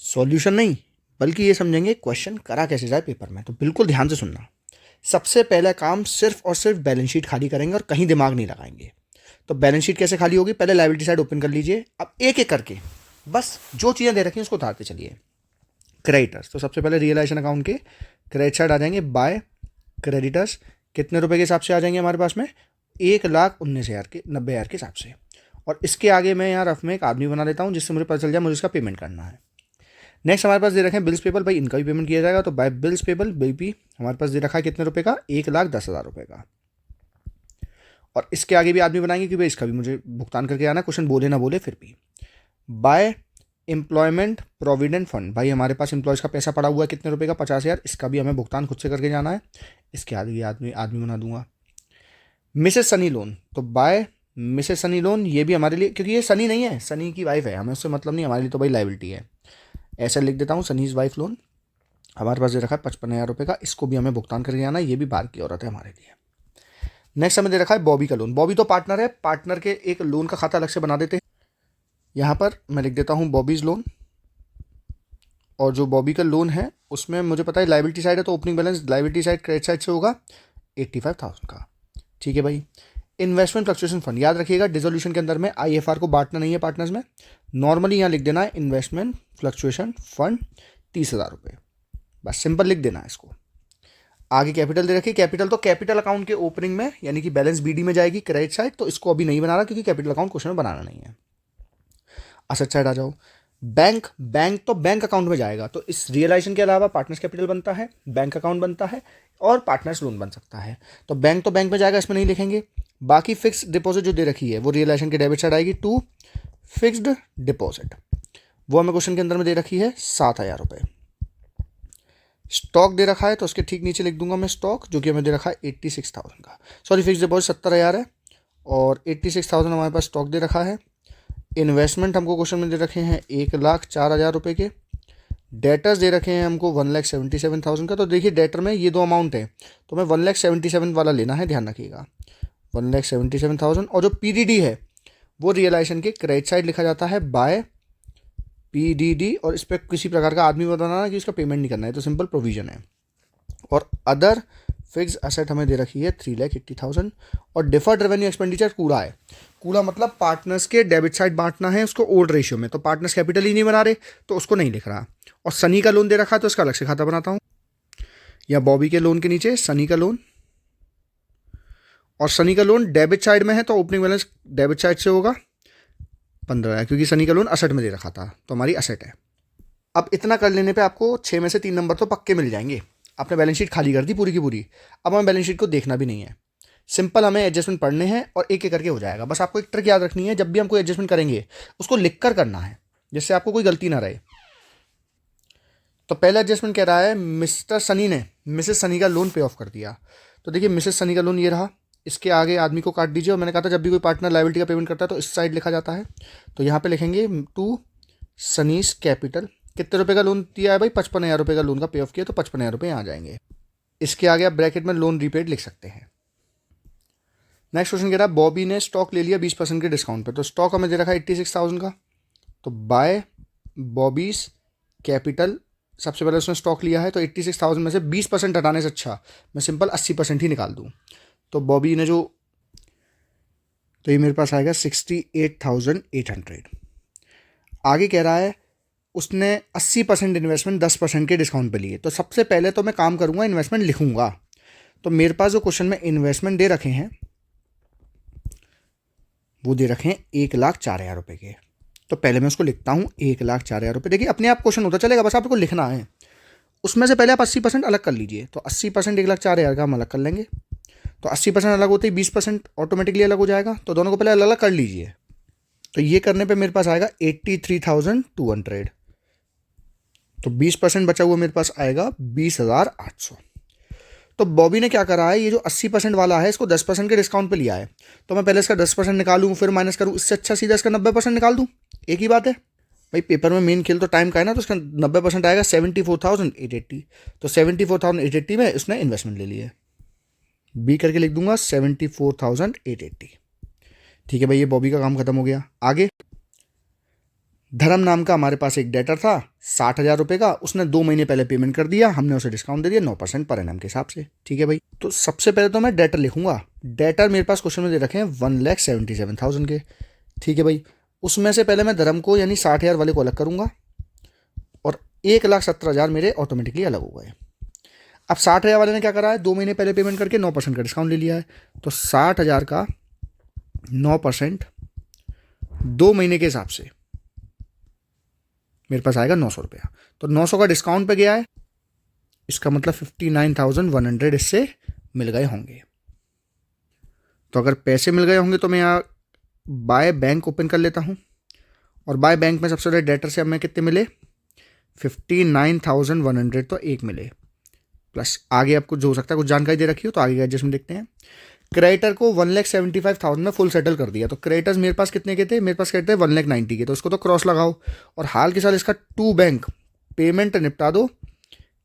सॉल्यूशन नहीं बल्कि ये समझेंगे क्वेश्चन करा कैसे जाए पेपर में। तो बिल्कुल ध्यान से सुनना। सबसे पहला काम सिर्फ और सिर्फ बैलेंस शीट खाली करेंगे और कहीं दिमाग नहीं लगाएंगे। तो बैलेंस शीट कैसे खाली होगी, पहले लायबिलिटी साइड ओपन कर लीजिए। अब एक एक करके बस जो चीज़ें दे रखी हैं उसको उतारते चलिए। क्रेडिटर्स, तो सबसे पहले रियलाइजेशन अकाउंट के क्रेडिट साइड आ जाएंगे बाय क्रेडिटर्स। कितने रुपए के हिसाब से आ जाएंगे हमारे पास में, 1,19,000 के 90,000 के हिसाब से। और इसके आगे मैं यहाँ रफ में एक आदमी बना देता हूँ जिससे मुझे पता चल जाए मुझे इसका पेमेंट करना है। नेक्स्ट हमारे पास दे रखे हैं बिल्स पेबल, भाई इनका भी पेमेंट किया जाएगा। तो बाय बिल्स पेबल बीपी हमारे पास दे रखा है कितने रुपए का, 1,10,000 रुपये का। और इसके आगे भी आदमी बनाएंगे कि भाई इसका भी मुझे भुगतान करके आना, क्वेश्चन बोले ना बोले फिर भी। बाय एम्प्लॉयमेंट प्रोविडेंट फंड, भाई हमारे पास एम्प्लॉयज़ का पैसा पड़ा हुआ है कितने रुपए का, 50,000, इसका भी हमें भुगतान खुद से करके जाना है। इसके आगे आदमी बना दूंगा। मिसेस सनी लोन, तो बाय मिसेस सनी लोन, ये भी हमारे लिए, क्योंकि ये सनी नहीं है, सनी की वाइफ है, हमें उससे मतलब नहीं, हमारे लिए तो भाई लायबिलिटी है। ऐसा लिख देता हूँ, सनीज वाइफ लोन हमारे पास दे रखा है 55,000 रुपये का, इसको भी हमें भुगतान करके जाना है, ये भी बाहर की औरत है हमारे लिए। नेक्स्ट हमें दे रखा है बॉबी का लोन। बॉबी तो पार्टनर है, पार्टनर के एक लोन का खाता अलग से बना देते हैं। यहाँ पर मैं लिख देता हूँ बॉबीज लोन। और जो बॉबी का लोन है उसमें मुझे पता है लायबिलिटी साइड है, तो opening balance liability side credit side से होगा 85,000 का। ठीक है भाई। इन्वेस्टमेंट फ्लक्चुएशन फंड, याद रखिएगा डिसोल्यूशन के अंदर में IFR को बांटना नहीं है पार्टनर्स में, नॉर्मली यहाँ लिख देना है इन्वेस्टमेंट फ्लक्चुएशन फंड 30,000 रुपये, बस सिंपल लिख देना है इसको। आगे कैपिटल दे रखी, कैपिटल तो कैपिटल अकाउंट के ओपनिंग में यानी कि बैलेंस BD में जाएगी क्रेडिट साइड, तो इसको अभी नहीं बना रहा क्योंकि कैपिटल अकाउंट क्वेश्चन में बनाना नहीं है। असेट साइड आ जाओ। बैंक तो बैंक अकाउंट में जाएगा, तो इस रियलाइजेशन के अलावा पार्टनर्स कैपिटल बनता है, बैंक अकाउंट बनता है और पार्टनर्स लोन बन सकता है। तो बैंक में जाएगा, इसमें नहीं लिखेंगे। बाकी फिक्स डिपॉजिट जो दे रखी है वो रियलाइजेशन के डेबिट साइड आएगी टू फिक्स्ड डिपॉजिट, वो हमें क्वेश्चन के अंदर में दे रखी है 7,000 रुपये। स्टॉक दे रखा है तो उसके ठीक नीचे लिख दूंगा मैं स्टॉक, जो कि हमें दे रखा है 86,000 का, सॉरी फिक्स डिपॉजिट 70,000 है और 86,000 हमारे पास स्टॉक दे रखा है। इन्वेस्टमेंट हमको क्वेश्चन में दे रखे हैं 1,04,000 रुपये के। डेटर्स दे रखे हैं हमको 1,77,000 का। तो देखिए डेटर में ये दो अमाउंट है, तो मैं 1,77,000 वाला लेना है, ध्यान रखिएगा 1,77,000। और जो PDD है वो रियलाइजेशन के क्रेडिट साइड लिखा जाता है बाय PDD, और इस पर किसी प्रकार का आदमी बताना कि इसका पेमेंट नहीं करना है, तो सिंपल प्रोविजन है। और अदर फिक्स असेट हमें दे रखी है 3,80,000। और डिफर्ड रेवेन्यू एक्सपेंडिचर कूड़ा है, कूड़ा मतलब पार्टनर्स के डेबिट साइड बांटना है उसको ओल्ड रेशियो में, तो पार्टनर्स कैपिटल ही नहीं बना रहे तो उसको नहीं लिख रहा। और सनी का लोन दे रखा है तो इसका अलग से खाता बनाता हूँ, या बॉबी के लोन के नीचे सनी का लोन। और सनी का लोन डेबिट साइड में है तो ओपनिंग बैलेंस डेबिट साइड से होगा 15,000, क्योंकि सनी का लोन असेट में दे रखा था तो हमारी असेट है। अब इतना कर लेने पे आपको 6 में से 3 नंबर तो पक्के मिल जाएंगे। आपने बैलेंस शीट खाली कर दी पूरी की पूरी, अब हमें बैलेंस शीट को देखना भी नहीं है, सिंपल हमें एडजस्टमेंट पढ़ने हैं और एक एक करके हो जाएगा। बस आपको एक ट्रिक याद रखनी है, जब भी हम कोई एडजस्टमेंट करेंगे उसको लिख कर करना है जिससे आपको कोई गलती ना रहे। तो पहला एडजस्टमेंट कह रहा है मिस्टर सनी ने मिसेस सनी का लोन पे ऑफ कर दिया। तो देखिए मिसेस सनी का लोन ये रहा, इसके आगे आदमी को काट दीजिए। और मैंने कहा था जब भी कोई पार्टनर लायबिलिटी का पेमेंट करता है तो इस साइड लिखा जाता है, तो यहाँ पे लिखेंगे टू सनीस कैपिटल। कितने रुपए का लोन दिया है भाई, 55,000 रुपये का लोन का पे ऑफ किया, तो 55,000 रुपये यहाँ आ जाएंगे। इसके आगे आप ब्रैकेट में लोन रीपेड लिख सकते हैं। नेक्स्ट क्वेश्चन कह रहा है बॉबी ने स्टॉक ले लिया 20% के डिस्काउंट पे, तो स्टॉक हमें दे रखा है 86,000 का। तो बाय बॉबीज कैपिटल, सबसे पहले उसने स्टॉक लिया है तो 86,000 में से 20% हटाने से अच्छा मैं सिंपल 80% ही निकाल दूँ। तो बॉबी ने जो, तो ये मेरे पास आएगा 68,800। आगे कह रहा है उसने 80% इन्वेस्टमेंट 10% के डिस्काउंट पे लिए। तो सबसे पहले तो मैं काम करूँगा इन्वेस्टमेंट लिखूँगा। तो मेरे पास जो क्वेश्चन में इन्वेस्टमेंट दे रखे हैं वो दे रखे हैं 1,04,000 रुपये के। तो पहले मैं उसको लिखता हूँ 1,04,000 रुपये। देखिए अपने आप क्वेश्चन होता चलेगा, बस आपको लिखना है। उसमें से पहले आप 80% अलग कर लीजिए, तो 80% 1,04,000 का हम अलग कर लेंगे। तो 80% अलग होते ही 20% ऑटोमेटिकली अलग हो जाएगा, तो दोनों को पहले अलग अलग कर लीजिए। तो ये करने पे मेरे पास आएगा 83,200। तो 20% बचा हुआ मेरे पास आएगा 20,800। तो बॉबी ने क्या करा है, ये जो 80% वाला है इसको 10% के डिस्काउंट पे लिया है, तो मैं पहले इसका 10% निकालूं फिर माइनस करूं, इससे अच्छा सीधा इसका 90% निकाल दूं, एक ही बात है भाई। पेपर में मेन खेल तो टाइम का है ना, तो इसका 90% आएगा 74,880। तो 74,880 में उसने इन्वेस्टमेंट ले ली है, बी करके लिख दूंगा 74,880। ठीक है भाई, ये बॉबी का काम खत्म हो गया। आगे धर्म नाम का हमारे पास एक डेटर था 60,000 रुपये का, उसने 2 महीने पहले पेमेंट कर दिया, हमने उसे डिस्काउंट दे दिया 9% पर एनम के हिसाब से। ठीक है भाई, तो सबसे पहले तो मैं डेटर लिखूंगा। डेटर मेरे पास क्वेश्चन में दे रखे हैं 1,77,000 के। ठीक है भाई, उसमें से पहले मैं धर्म को यानी 60,000 वाले को अलग करूंगा और 1,17,000 मेरे ऑटोमेटिकली अलग हो गए। अब 60,000 वाले ने क्या करा है, 2 महीने पहले पेमेंट करके 9% का डिस्काउंट ले लिया है। तो 60,000 का 9% 2 महीने के हिसाब से मेरे पास आएगा 900 रुपया। तो 900 का डिस्काउंट पे गया है, इसका मतलब 59,100 इससे मिल गए होंगे। तो अगर पैसे मिल गए होंगे तो मैं यहाँ बाय बैंक ओपन कर लेता हूँ और बाय बैंक में सबसे पहले डेटर से अब मैं कितने मिले, 59,100 तो एक मिले, प्लस आगे आपको जो हो सकता है कुछ जानकारी दे रखी हो तो आगे का एडजस्टमेंट देखते हैं। क्रेडिटर को 1,75,000 में फुल सेटल कर दिया। तो क्रेडिटर्स मेरे पास कितने के थे, मेरे पास क्रेडिटर 1,90,000 के, तो उसको तो क्रॉस लगाओ और हाल के साल इसका टू बैंक पेमेंट निपटा दो।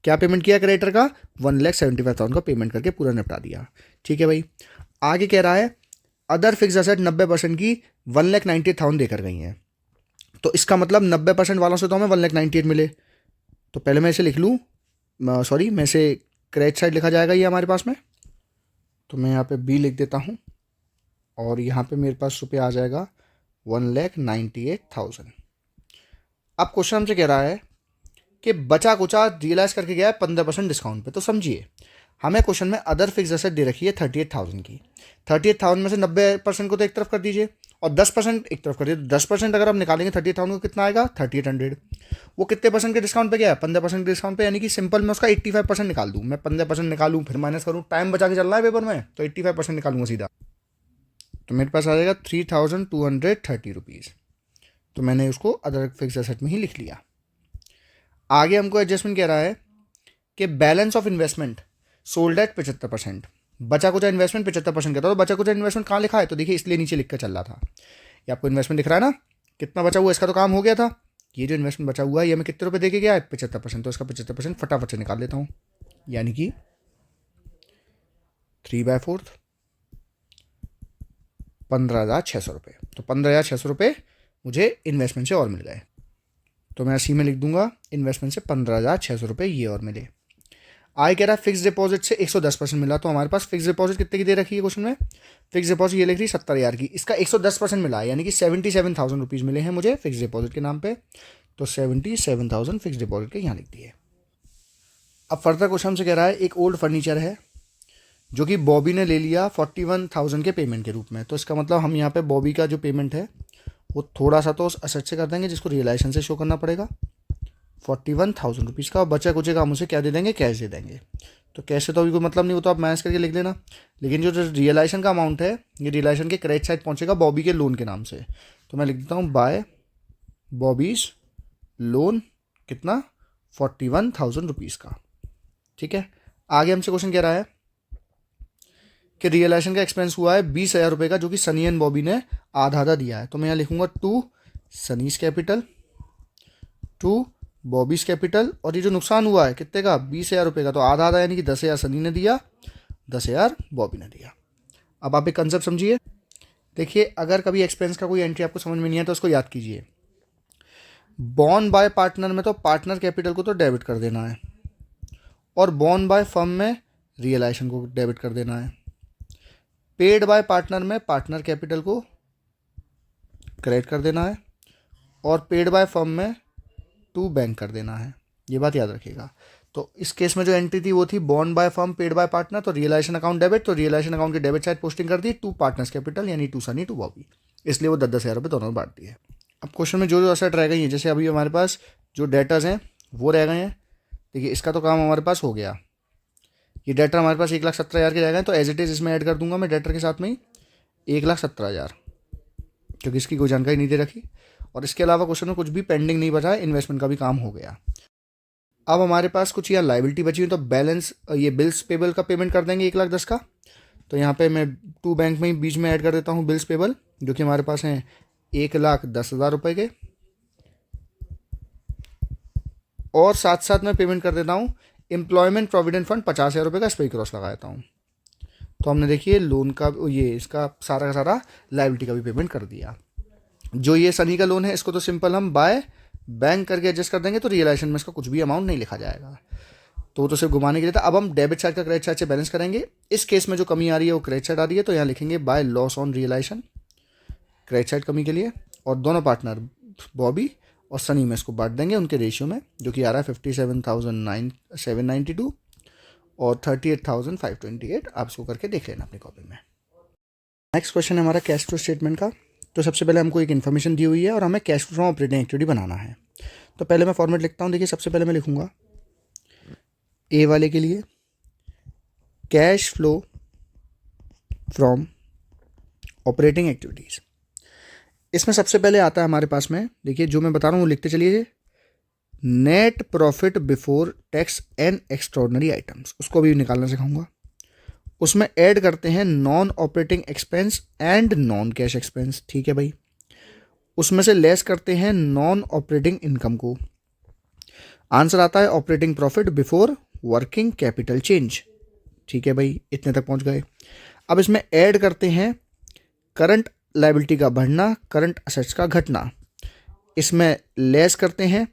क्या पेमेंट किया क्रेडिटर का, 1,75,000 का पेमेंट करके पूरा निपटा दिया। ठीक है भाई, आगे कह रहा है अदर फिक्स असेट 90% की 1,98,000 देकर गई हैं। तो इसका मतलब 90% वालों से तो हमें 1,98,000 मिले। तो पहले मैं इसे लिख लूँ, सॉरी मैं इसे क्रेडिट साइड लिखा जाएगा ये हमारे पास में। तो मैं यहाँ पे बी लिख देता हूँ और यहाँ पे मेरे पास रुपये आ जाएगा 1,98,000। अब क्वेश्चन हमसे कह रहा है कि बचा कुचा रियलाइज करके गया है 15% डिस्काउंट पे। तो समझिए हमें क्वेश्चन में अदर फिक्स एसेट दे रखी है 38,000 की। 38,000 में से 90% को तो एक तरफ कर दीजिए और 10% एक तरफ कर दीजिए। 10% अगर हम निकालेंगे 38,000 को कितना आएगा, 3,800। वो कितने परसेंट के डिस्काउंट पे गया है, 15% के डिस्काउंट पे, यानी कि सिंपल मैं उसका 85% निकाल दूँ। मैं 15% निकालूँ फिर माइनस करूँ, टाइम बचा के चल रहा है पेपर में, तो 85% निकालूंगा सीधा। तो मेरे पास आ जाएगा 3,230 रुपीज़। तो मैंने उसको अदर फिक्स एसेट में ही लिख लिया। आगे हमको एडजस्टमेंट कह रहा है कि balance of investment sold at 75%। बचा कुचा इन्वेस्टमेंट 75% का था। तो बचा कुचा इन्वेस्टमेंट कहाँ लिखा है, तो देखिए इसलिए नीचे लिख कर चल रहा था। ये आपको इन्वेस्टमेंट दिख रहा है ना, कितना बचा हुआ, इसका तो काम हो गया था। ये जो इन्वेस्टमेंट बचा हुआ है ये हमें कितने रुपए दे के गया है, 75%। तो इसका 75% फटाफट से निकाल लेता हूँ, यानी कि 3/4 15,600 रुपये। तो 15,600 रुपये मुझे इन्वेस्टमेंट से और मिल गए। तो मैं सी में लिख दूंगा इन्वेस्टमेंट से 15,600 रुपये ये और मिले। आय कह रहा है फिक्स डिपॉजिट से 110% मिला। तो हमारे पास फिक्स डिपॉजिट कितने की दे रखी है क्वेश्चन में, फिक्स डिपॉजिट ये लिख रही है 70,000 की, इसका 110% मिला है, यानी कि 77,000 रुपीज़ मिले हैं मुझे फिक्स डिपॉजिट के नाम पे। तो 77,000 फिक्स डिपॉजिट के यहाँ लिख दिए। अब फर्दर क्वेश्चन हमसे कह रहा है एक ओल्ड फर्नीचर है जो कि बॉबी ने ले लिया 41,000 के पेमेंट के रूप में। तो इसका मतलब हम यहाँ पे बॉबी का जो पेमेंट है वो थोड़ा सा तो उस असेट से कर देंगे जिसको रियलाइजेशन से शो करना पड़ेगा, 41,000 रुपीज़ का, और बचा कुचे का हम उसे क्या दे देंगे, कैश दे देंगे। तो कैश से तो अभी कोई मतलब नहीं, वो तो आप मैनेज करके लिख लेना। लेकिन जो रियलाइजेशन का अमाउंट है ये रियलाइजेशन के क्रेडिट साइड पहुँचेगा बॉबी के लोन के नाम से। तो मैं लिख देता हूँ बाय बॉबीज लोन, कितना, 41,000 रुपीज़ का। ठीक है, आगे हमसे क्वेश्चन कह रहा है कि रियलाइजेशन का एक्सपेंस हुआ है 20,000 रुपये का, जो कि सनी एंड बॉबी ने आधा आधा दिया है। तो मैं यहाँ लिखूंगा to Sunny's capital, to Bobby's capital, और ये जो नुकसान हुआ है कितने का, 20,000 रुपये का। तो आधा आधा यानी कि 10,000 सनी ने दिया, 10,000 बॉबी ने दिया। अब आप एक कंसेप्ट समझिए, देखिए अगर कभी एक्सपेंस का कोई एंट्री आपको समझ में नहीं है तो उसको याद कीजिए। बॉर्न बाय पार्टनर में तो पार्टनर कैपिटल को तो डेबिट कर देना है, और बॉर्न बाय फर्म में रियलाइजेशन को डेबिट कर देना है। पेड बाय पार्टनर में पार्टनर कैपिटल को क्रेडिट कर देना है, और पेड बाय फर्म में टू बैंक कर देना है। ये बात याद रखिएगा। तो इस केस में जो एंट्री थी वो थी bond by firm paid by partner, तो रियलाइजेशन अकाउंट डेबिट, तो रियलाइजेशन अकाउंट की डेबिट साइड पोस्टिंग कर दी टू पार्टनर्स कैपिटल, यानी टू सनी टू बॉबी, इसलिए वो 10,000 रुपये दोनों में बांट दिए। अब क्वेश्चन में जो जो असेट रह गई हैं, जैसे अभी हमारे पास जो डेटर्स हैं वो रह गए हैं। देखिए इसका तो काम हमारे पास हो गया, ये डेटर हमारे पास 1,17,000 के रह गए, तो एज इट इज़ इसमें ऐड कर दूंगा मैं डेटर के साथ में ही 1,17,000, क्योंकि इसकी कोई जानकारी नहीं दे रखी। और इसके अलावा क्वेश्चन में कुछ भी पेंडिंग नहीं बचा है, इन्वेस्टमेंट का भी काम हो गया। अब हमारे पास कुछ यहाँ लाइबिलिटी बची हुई, तो बैलेंस ये बिल्स पेबल का पेमेंट कर देंगे 1,10,000 का। तो यहाँ पे मैं टू बैंक में ही बीच में ऐड कर देता हूँ बिल्स पेबल, जो कि हमारे पास हैं 1,10,000 रुपये के, और साथ साथ मैं पेमेंट कर देता हूँ एम्प्लॉयमेंट प्रोविडेंट फंड 50,000 रुपये का, इस पर क्रॉस लगा देता हूँ। तो हमने देखिए लोन का ये इसका सारा का सारा लाइबिलिटी का भी पेमेंट कर दिया। जो ये सनी का लोन है इसको तो सिंपल हम बाय बैंक करके एडजस्ट कर देंगे, तो रियलाइजेशन में इसका कुछ भी अमाउंट नहीं लिखा जाएगा, तो वो तो सिर्फ घुमाने के लिए था। अब हम डेबिट साइड का क्रेडिट साइड से बैलेंस करेंगे। इस केस में जो कमी आ रही है वो क्रेडिट साइड आ रही है, तो यहाँ लिखेंगे by loss on realisation credit side कमी के लिए, और दोनों पार्टनर बॉबी और सनी में इसको बांट देंगे उनके रेशियो में, जो कि आ रहा है 57,792 और 38,528। आप इसको करके देख लेना अपनी कॉपी में। नेक्स्ट क्वेश्चन है हमारा कैश फ्लो स्टेटमेंट का। तो सबसे पहले हमको एक इन्फॉर्मेशन दी हुई है और हमें cash flow from operating activity बनाना है। तो पहले मैं फॉर्मेट लिखता हूँ। देखिए सबसे पहले मैं लिखूँगा ए वाले के लिए cash flow from operating activities. इसमें सबसे पहले आता है हमारे पास में, देखिए जो मैं बता रहा हूँ वो लिखते चलिए, net profit before tax and extraordinary items, उसको भी निकालना सिखाऊंगा। उसमें ऐड करते हैं non operating expense and non cash expense, ठीक है भाई। उसमें से लेस करते हैं नॉन ऑपरेटिंग इनकम को। आंसर आता है operating profit before working capital change, ठीक है भाई, इतने तक पहुंच गए। अब इसमें ऐड करते हैं करंट लायबिलिटी का बढ़ना, करंट असेट्स का घटना। इसमें लेस करते हैं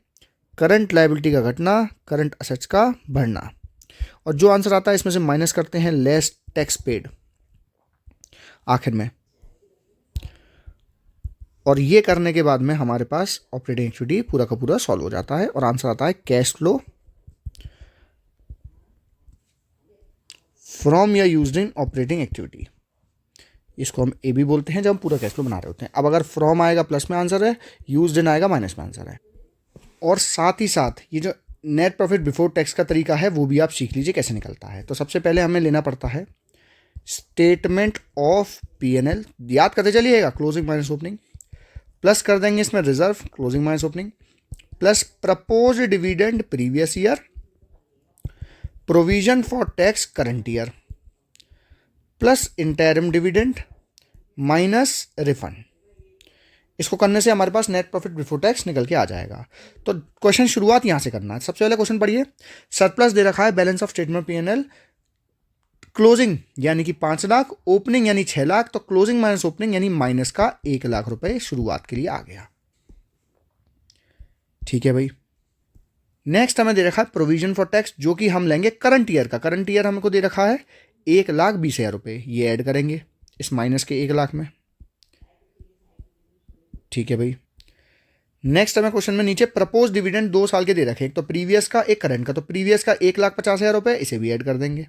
करंट लायबिलिटी का घटना, करंट असेट्स का बढ़ना। और जो आंसर आता है इसमें से माइनस करते हैं लेस टैक्स पेड आखिर में। और ये करने के बाद में हमारे पास ऑपरेटिंग एक्टिविटी पूरा का पूरा सॉल्व हो जाता है और आंसर आता है कैश फ्लो फ्रॉम या यूज्ड इन ऑपरेटिंग एक्टिविटी। इसको हम ए भी बोलते हैं जब हम पूरा कैश फ्लो बना रहे होते हैं। अब अगर फ्रॉम आएगा प्लस में आंसर है, यूज्ड इन आएगा माइनस में आंसर है। और साथ ही साथ ये जो नेट प्रॉफिट बिफोर टैक्स का तरीका है वो भी आप सीख लीजिए कैसे निकलता है। तो सबसे पहले हमें लेना पड़ता है स्टेटमेंट ऑफ P&L, याद करते चलिएगा, क्लोजिंग माइनस ओपनिंग, प्लस कर देंगे इसमें reserve closing minus opening, plus propose dividend previous year, provision for tax current year, plus interim dividend minus refund. इसको करने से हमारे पास नेट प्रॉफिट बिफोर टैक्स निकल के आ जाएगा। तो क्वेश्चन शुरुआत यहां से करना है। सबसे पहले क्वेश्चन पढ़िए, सरप्लस दे रखा है balance of statement P&L, closing यानी कि 5 लाख, ओपनिंग यानी 6 लाख, तो क्लोजिंग माइनस ओपनिंग यानी माइनस का 1 लाख रुपए शुरुआत के लिए आ गया, ठीक है भाई। नेक्स्ट हमें दे रखा है प्रोविजन फॉर टैक्स, जो कि हम लेंगे करंट ईयर का। करंट ईयर हमको दे रखा है 1,20,000 रुपए, ये ऐड करेंगे इस माइनस के 1 लाख में, ठीक है भाई। नेक्स्ट हमें क्वेश्चन में नीचे प्रपोज डिविडेंड 2 साल के दे रखे, एक तो प्रीवियस का एक करंट का, तो प्रीवियस का 1,50,000 रुपए, इसे भी ऐड कर देंगे।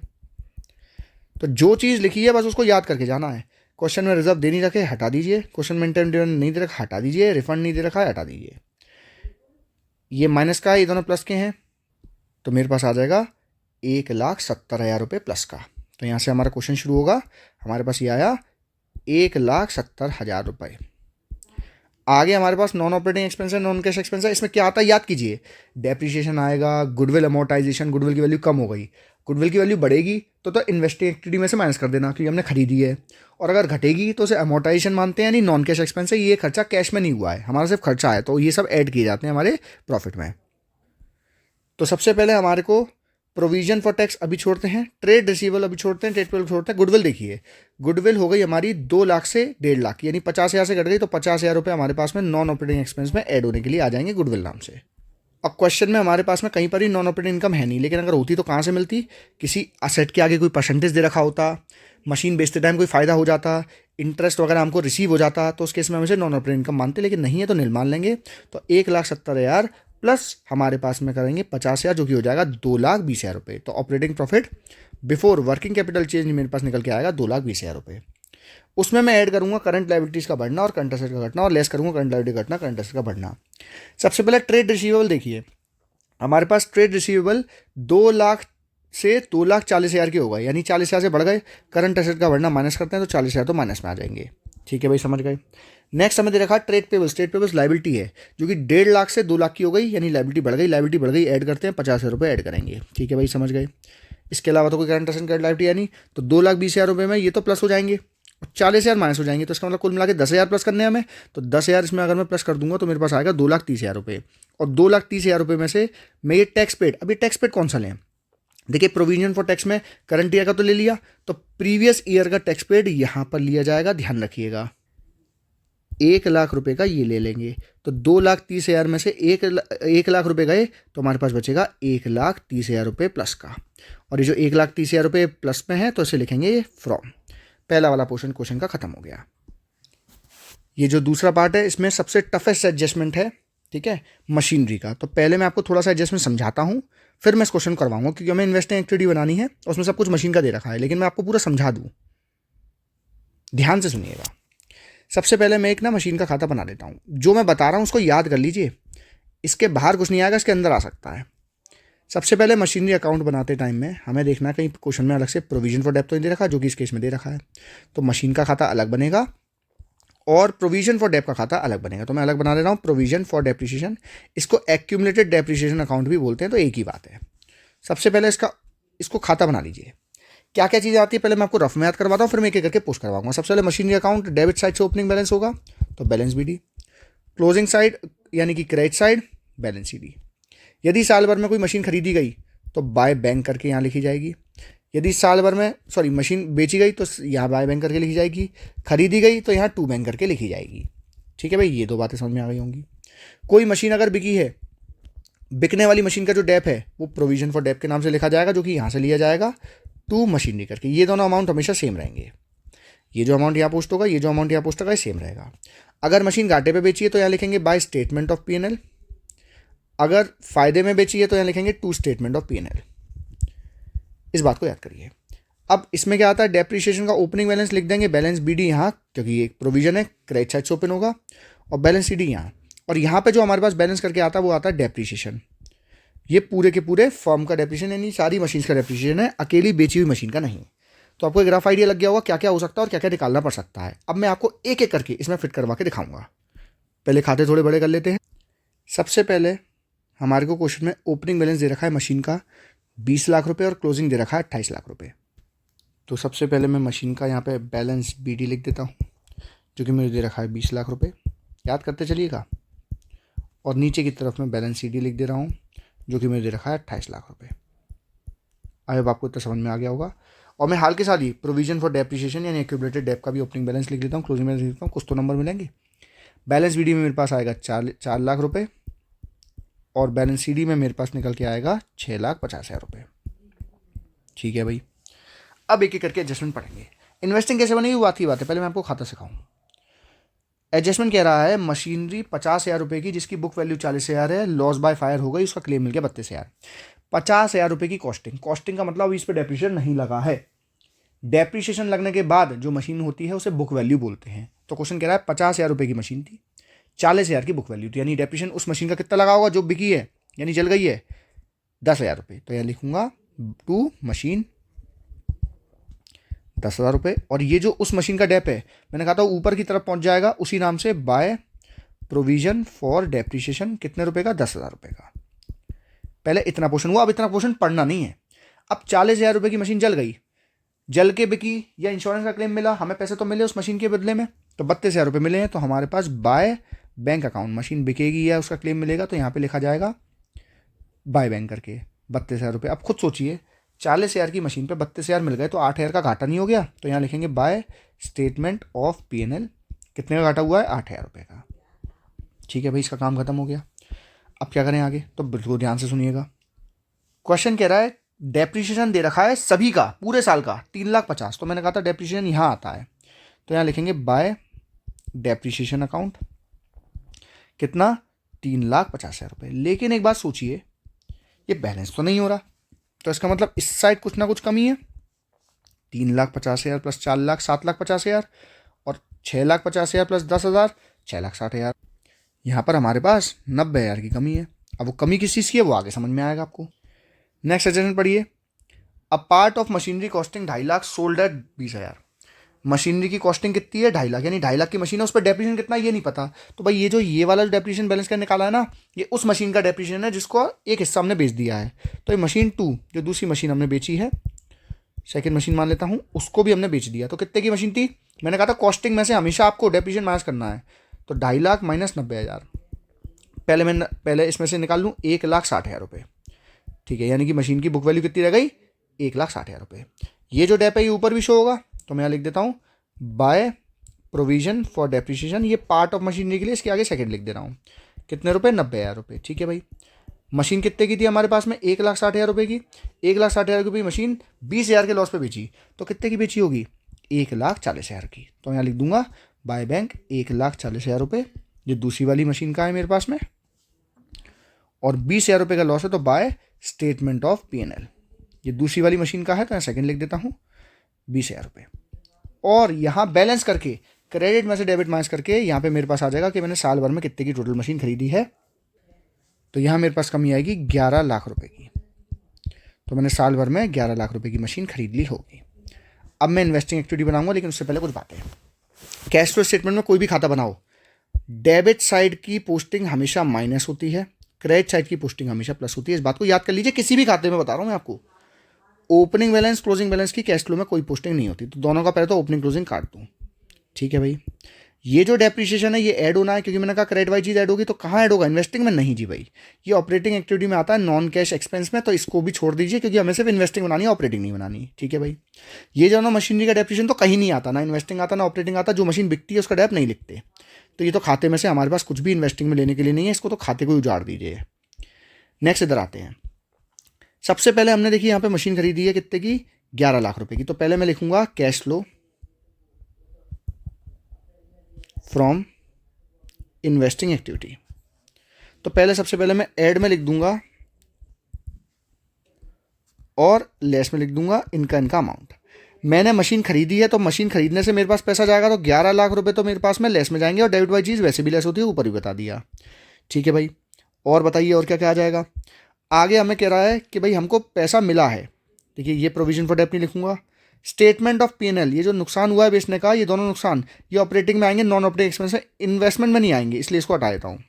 तो जो चीज़ लिखी है बस उसको याद करके जाना है। क्वेश्चन में रिजर्व दे नहीं रखे, हटा दीजिए। क्वेश्चन में इंटरिम डिविडेंड नहीं दे रखा, हटा दीजिए। रिफंड नहीं दे रखा है, हटा दीजिए। ये माइनस का है, ये दोनों प्लस के हैं, तो मेरे पास आ जाएगा 1,70,000 रुपये प्लस का। तो यहाँ से हमारा क्वेश्चन शुरू होगा। हमारे पास ये आया 1,70,000 रुपये। आगे हमारे पास नॉन ऑपरेटिंग एक्सपेंस है, नॉन कैश एक्सपेंस है। इसमें क्या आता है याद कीजिए, डेप्रिसिएशन आएगा, गुडविल अमोर्टाइजेशन, गुडविल की वैल्यू कम हो गई, गुडविल की वैल्यू बढ़ेगी तो इन्वेस्टिंग एक्टिविटी में से माइनस कर देना क्योंकि हमने खरीदी है, और अगर घटेगी तो उसे अमोर्टाइजेशन मानते हैं, यानी नॉन कैश एक्सपेंस है, ये खर्चा कैश में नहीं हुआ है, हमारा सिर्फ खर्चा है, तो ये सब ऐड किए जाते हैं हमारे प्रॉफिट में। तो सबसे पहले हमारे को प्रोविजन फॉर टैक्स अभी छोड़ते हैं, ट्रेड रिसीवेबल अभी छोड़ते हैं, ट्रेड पेबल छोड़ते हैं। गुडविल देखिए, गुडविल हो गई हमारी 2 लाख से 1.5 लाख, यानी 50,000 से घट गई, तो 50,000 रुपये हमारे पास में नॉन ऑपरेटिंग एक्सपेंस में ऐड होने के लिए आ जाएंगे गुडविल नाम से। अब क्वेश्चन में हमारे पास में कहीं पर ही नॉन ऑपरेटिंग इनकम है नहीं, लेकिन अगर होती तो कहाँ से मिलती, किसी असेट के आगे कोई परसेंटेज दे रखा होता, मशीन बेचते टाइम कोई फ़ायदा हो जाता, इंटरेस्ट वगैरह हमको रिसीव हो जाता, तो उस केस में हम इसे नॉन ऑपरेटिंग इनकम मानते, लेकिन नहीं है तो निल मान लेंगे। तो 1,70,000 प्लस हमारे पास में करेंगे 50,000, जो कि हो जाएगा 2,20,000 रुपये। तो operating profit before working capital change मेरे पास निकल के आएगा 2,20,000 रुपये। उसमें मैं ऐड करूंगा करंट लायबिलिटीज़ का बढ़ना और करंट एसेट का घटना, और लेस करूंगा करंट लायबिलिटी घटना, करंट एसेट का बढ़ना। सबसे पहले ट्रेड रिसीवेबल देखिए, हमारे पास ट्रेड रिसीवेबल 2 लाख से 2,40,000 के हो गए, यानी 40,000 से बढ़ गए। करंट एसेट का बढ़ना माइनस करते हैं तो 40,000 तो माइनस में आ जाएंगे, ठीक है भाई, समझ गए। नेक्स्ट हमें दे रखा trade payables, trade payables liability है जो कि 1.5 लाख से 2 लाख की हो गई, यानी लायबिलिटी बढ़ गई, लायबिलिटी बढ़ गई, ऐड करते हैं 50,000 रुपये ऐड करेंगे, ठीक है भाई, समझ गए। इसके अलावा तो कोई करंट एसेट करंट लायबिलिटी है नहीं, तो 2,20,000 रुपये में ये तो प्लस हो जाएंगे और 40,000 माइनस हो जाएंगे, तो इसका मतलब कुल मिला के 10,000 प्लस करने हैं हमें। तो 10,000 इसमें अगर मैं प्लस कर दूंगा तो मेरे पास आएगा 2,30,000 रुपये, और 2,30,000 रुपये में से मैं ये टैक्स पेड, अभी टैक्स पेड कौन सा लें, देखिए प्रोविजन फॉर टैक्स में करंट ईयर का तो ले लिया, तो प्रीवियस ईयर का टैक्स पेड यहाँ पर लिया जाएगा, ध्यान रखिएगा। 1 लाख रुपए का ये ले लेंगे, तो 2,30,000 में से 1 लाख रुपए गए तो हमारे पास बचेगा 1,30,000 रुपये प्लस का। और ये जो 1,30,000 रुपये प्लस में है तो इसे लिखेंगे फ्रॉम। पहला वाला पोर्शन क्वेश्चन का खत्म हो गया। ये जो दूसरा पार्ट है इसमें सबसे टफेस्ट एडजस्टमेंट है, ठीक है, मशीनरी का। तो पहले मैं आपको थोड़ा सा एडजस्टमेंट समझाता हूँ, फिर मैं इस क्वेश्चन करवाऊंगा, क्योंकि हमें इन्वेस्टिंग एक्टिविटी बनानी है और उसमें सब कुछ मशीन का दे रखा है, लेकिन मैं आपको पूरा समझा दूँ, ध्यान से सुनिएगा। सबसे पहले मैं एक ना मशीन का खाता बना लेता हूँ, जो मैं बता रहा हूँ उसको याद कर लीजिए, इसके बाहर कुछ नहीं आएगा, इसके अंदर आ सकता है। सबसे पहले मशीनरी अकाउंट बनाते टाइम में हमें देखना कहीं क्वेश्चन में अलग से प्रोविजन फॉर डेप्थ तो नहीं दे रखा, जो कि इस केस में दे रखा है। तो मशीन का खाता अलग बनेगा और प्रोविजन फॉर डेप का खाता अलग बनेगा। तो मैं अलग बना ले रहा हूँ, प्रोविजन फॉर डेप्रिसिएशन। इसको एक्यूमुलेटेड डेप्रिसिएशन अकाउंट भी बोलते हैं, तो एक ही बात है। सबसे पहले इसको खाता बना लीजिए। क्या क्या चीज़ें आती है पहले मैं आपको रफ में याद करवाता हूँ, फिर मैं एक एक करके पोस्ट करवाऊंगा। सबसे पहले मशीनरी अकाउंट डेबिट साइड से ओपनिंग बैलेंस होगा, तो बैलेंस बीडी। क्लोजिंग साइड यानी कि क्रेडिट साइड, बैलेंस सीडी। यदि साल भर में कोई मशीन खरीदी गई तो बाय बैंक करके यहाँ लिखी जाएगी। यदि साल भर में मशीन बेची गई तो यहाँ बाय बैंक करके लिखी जाएगी। खरीदी गई तो यहाँ टू बैंक करके लिखी जाएगी। ठीक है भाई, ये दो बातें समझ में आ गई होंगी। कोई मशीन अगर बिकी है, बिकने वाली मशीन का जो डेप है वो प्रोविजन फॉर डेप के नाम से लिखा जाएगा, जो कि यहाँ से लिया जाएगा टू मशीनरी करके। ये दोनों अमाउंट हमेशा सेम रहेंगे। ये जो अमाउंट यहाँ पोस्ट होगा, ये जो अमाउंट यहाँ पोस्ट होगा, ये सेम रहेगा। अगर मशीन घाटे पे बेची है तो यहाँ लिखेंगे बाय स्टेटमेंट ऑफ P&L। अगर फायदे में बेची है तो यहाँ लिखेंगे टू स्टेटमेंट ऑफ P&L। इस बात को याद करिए। अब इसमें क्या आता है, डेप्रिसिएशन का ओपनिंग बैलेंस लिख देंगे, बैलेंस बीडी यहाँ, क्योंकि ये प्रोविजन है, क्रेडिट साइड से ओपन होगा, और बैलेंस सीडी यहाँ। और यहाँ पे जो हमारे पास बैलेंस करके आता है वो आता है डेप्रिसिएशन। ये पूरे के पूरे फर्म का डेप्रिसिएशन, यानी सारी मशीन का डेप्रिसिएशन है, अकेली बेची हुई मशीन का नहीं। तो आपको एक रफ आइडिया लग गया होगा क्या क्या हो सकता है और क्या क्या निकालना पड़ सकता है। अब मैं आपको एक एक करके इसमें फिट करवा के दिखाऊंगा। पहले खाते थोड़े बड़े कर लेते हैं। सबसे पहले हमारे को क्वेश्चन में ओपनिंग बैलेंस दे रखा है मशीन का 20 लाख रुपए और क्लोजिंग दे रखा है 28 लाख रुपए। तो सबसे पहले मैं मशीन का यहाँ पे बैलेंस बीडी लिख देता हूँ, जो कि मुझे दे रखा है 20 लाख रुपए, याद करते चलिएगा। और नीचे की तरफ मैं बैलेंस सीडी लिख दे रहा हूँ, जो कि मुझे दे रखा है 28 लाख रुपए। अब आपको इतना समझ में आ गया होगा। और मैं हाल के साथ ही प्रोविजन फॉर डेप्रिसिएशन यानी एक्यूमुलेटेड डेप का भी ओपनिंग बैलेंस लिख लेता हूँ, क्लोजिंग बैलेंस लिख देता हूँ, कुछ तो नंबर मिलेंगे। बैलेंस बीडी में मेरे पास आएगा 4 लाख रुपए और बैलेंस सीडी में मेरे पास निकल के आएगा 6,50,000 रुपये। ठीक है भाई, अब एक एक करके एडजस्टमेंट पढ़ेंगे। इन्वेस्टिंग कैसे बनेगी वो बात की बात है, पहले मैं आपको खाता सिखाऊं। एडजस्टमेंट कह रहा है मशीनरी 50,000 रुपये की, जिसकी बुक वैल्यू 40,000 है, लॉस बाय फायर हो गई, उसका क्लेम मिल गया 32,000। 50,000 रुपये की कॉस्टिंग का मतलब इस पर डेप्रिसिएशन नहीं लगा है। डेप्रिसिएशन लगने के बाद जो मशीन होती है उसे बुक वैल्यू बोलते हैं। तो क्वेश्चन कह रहा है 50,000 रुपये की मशीन थी, 40,000 की बुक वैल्यू थी, यानी डेप्रिसिएशन उस मशीन का कितना लगा होगा जो बिकी है, यानी जल गई है, 10,000 रुपये। तो यहाँ लिखूंगा टू मशीन 10,000 रुपये। और ये जो उस मशीन का डेप है, मैंने कहा था ऊपर की तरफ पहुंच जाएगा, उसी नाम से बाय प्रोविजन फॉर डेप्रिसिएशन कितने रुपए का, 10,000 रुपये का। पहले इतना पोर्शन हुआ, अब इतना पोर्शन पढ़ना नहीं है। अब 40,000 रुपये की मशीन जल गई, जल के बिकी या इंश्योरेंस का क्लेम मिला, हमें पैसे तो मिले उस मशीन के बदले में, तो 32,000 रुपये मिले हैं। तो हमारे पास बाय बैंक अकाउंट, मशीन बिकेगी या उसका क्लेम मिलेगा तो यहाँ पे लिखा जाएगा बाय बैंक करके 32,000 रुपये। अब खुद सोचिए 40,000 की मशीन पे 32,000 मिल गए तो 8,000 का घाटा नहीं हो गया। तो यहाँ लिखेंगे बाय स्टेटमेंट ऑफ P&L, कितने का घाटा हुआ है, 8,000 रुपये का। ठीक है भाई, इसका काम खत्म हो गया। अब क्या करें आगे, तो बिल्कुल ध्यान से सुनिएगा। क्वेश्चन कह रहा है डेप्रिसिएशन दे रखा है सभी का, पूरे साल का 3,50,000। तो मैंने कहा था डेप्रिसिएशन यहाँ आता है, तो यहाँ लिखेंगे बाय डेप्रिसिएशन अकाउंट, कितना, 3,50,000 रुपये। लेकिन एक बात सोचिए, ये बैलेंस तो नहीं हो रहा, तो इसका मतलब इस साइड कुछ ना कुछ कमी है। 3,50,000 प्लस 4 लाख 7,50,000 और 6,50,000 प्लस 10,000 6,60,000। यहाँ पर हमारे पास 90,000 की कमी है। अब वो कमी किस चीज़ की है वो आगे समझ में आएगा आपको। नेक्स्ट एडजस्टमेंट पढ़िए। A part of machinery costing 2.5 lakh sold at 20,000। Machinery की कॉस्टिंग कितनी है, 2.5 लाख, यानी 2.5 लाख की मशीन है, उस पर डेप्रिसिएशन कितना ये नहीं पता। तो भाई ये वाला डेप्रिसिएशन बैलेंस का निकाला है ना, ये उस मशीन का डेप्रिसिएशन है जिसको एक हिस्सा हमने बेच दिया है। तो ये मशीन 2 जो दूसरी मशीन हमने बेची है, सेकंड मशीन मान लेता हूँ, उसको भी हमने बेच दिया। तो कितने की मशीन थी, मैंने कहा था कॉस्टिंग में से हमेशा आपको डेप्रिसिएशन माइनस करना है। तो 2.5 लाख माइनस 90,000। पहले इसमें से निकाल लूँ 1,60,000 रुपये। ठीक है, यानी कि मशीन की बुक वैल्यू कितनी रह गई, 1,60,000 रुपये। ये जो डेप है ये ऊपर भी शो होगा, तो मैं यहाँ लिख देता हूँ बाय प्रोविजन फॉर डेप्रिसिएशन, ये पार्ट ऑफ मशीनरी के लिए इसके आगे सेकंड लिख दे रहा हूँ। कितने रुपए, 90,000 रुपये। ठीक है भाई, मशीन कितने की थी हमारे पास में, 1,60,000 रुपये की। 1,60,000 रुपये मशीन 20,000 के लॉस पे बेची, तो कितने की बेची होगी, 1,40,000 की। तो यहाँ लिख दूंगा बाय बैंक 1,40,000 रुपये, ये दूसरी वाली मशीन का है मेरे पास में, और 20,000 रुपये का लॉस है तो बाय स्टेटमेंट ऑफ P&L, ये दूसरी वाली मशीन का है तो यहाँ सेकंड लिख देता हूँ 20,000 रुपये। और यहाँ बैलेंस करके क्रेडिट में से डेबिट माइनस करके यहाँ पे मेरे पास आ जाएगा कि मैंने साल भर में कितने की टोटल मशीन खरीदी है। तो यहाँ मेरे पास कमी आएगी 11 लाख रुपए की, तो मैंने साल भर में 11 लाख रुपए की मशीन खरीद ली होगी। अब मैं इन्वेस्टिंग एक्टिविटी बनाऊंगा, लेकिन उससे पहले कुछ बातें। कैश फ्लो स्टेटमेंट में कोई भी खाता बनाओ, डेबिट साइड की पोस्टिंग हमेशा माइनस होती है, क्रेडिट साइड की पोस्टिंग हमेशा प्लस होती है। इस बात को याद कर लीजिए, किसी भी खाते में बता रहा हूँ मैं आपको। ओपनिंग बैलेंस क्लोजिंग बैलेंस की कैश फ्लो में कोई पोस्टिंग नहीं होती, तो दोनों का पहले तो ओपनिंग क्लोजिंग काट दूँ। ठीक है भाई, ये जो डेप्रिसिएशन है ये ऐड होना है, क्योंकि मैंने कहा क्रेडिट वाइज चीज ऐड होगी, तो कहाँ ऐड होगा, इन्वेस्टिंग में नहीं जी भाई, ये ऑपरेटिंग एक्टिविटी में आता है, नॉन कैश एक्सपेंस में, तो इसको भी छोड़ दीजिए, क्योंकि हमें सिर्फ इन्वेस्टिंग बनानी है, ऑपरेटिंग नहीं बनानी। ठीक है भाई, ये जो ना मशीनरी का डेप्रिसिएशन तो कहीं नहीं आता, ना इन्वेस्टिंग आता ना ऑपरेटिंग आता, जो मशीन बिकती है उसका डेप नहीं लिखते। तो ये तो खाते में से हमारे पास कुछ भी इन्वेस्टिंग में लेने के लिए नहीं है, इसको तो खाते को उजाड़ दीजिए। नेक्स्ट इधर आते हैं, सबसे पहले हमने देखिए यहाँ पे मशीन खरीदी है कितने की, 11 लाख रुपए की। तो पहले मैं लिखूंगा cash flow from investing activity. तो पहले सबसे पहले मैं ऐड में लिख दूंगा और लेस में लिख दूंगा इनका अमाउंट। मैंने मशीन खरीदी है, तो मशीन खरीदने से मेरे पास पैसा जाएगा, तो 11 लाख रुपए तो मेरे पास में लेस में जाएंगे, और डेबिट वाइज चीज़ वैसे भी लेस होती है, ऊपर भी बता दिया। ठीक है भाई, और बताइए और क्या क्या आ जाएगा। आगे हमें कह रहा है कि भाई हमको पैसा मिला है, देखिए ये प्रोविजन फॉर डेप्ट नहीं लिखूंगा, स्टेटमेंट ऑफ P&L, ये जो नुकसान हुआ है बेचने का, ये दोनों नुकसान ये ऑपरेटिंग में आएंगे, नॉन ऑपरेटिंग एक्सपेंस में, इन्वेस्टमेंट में नहीं आएंगे, इसलिए इसको हटा देता हूँ।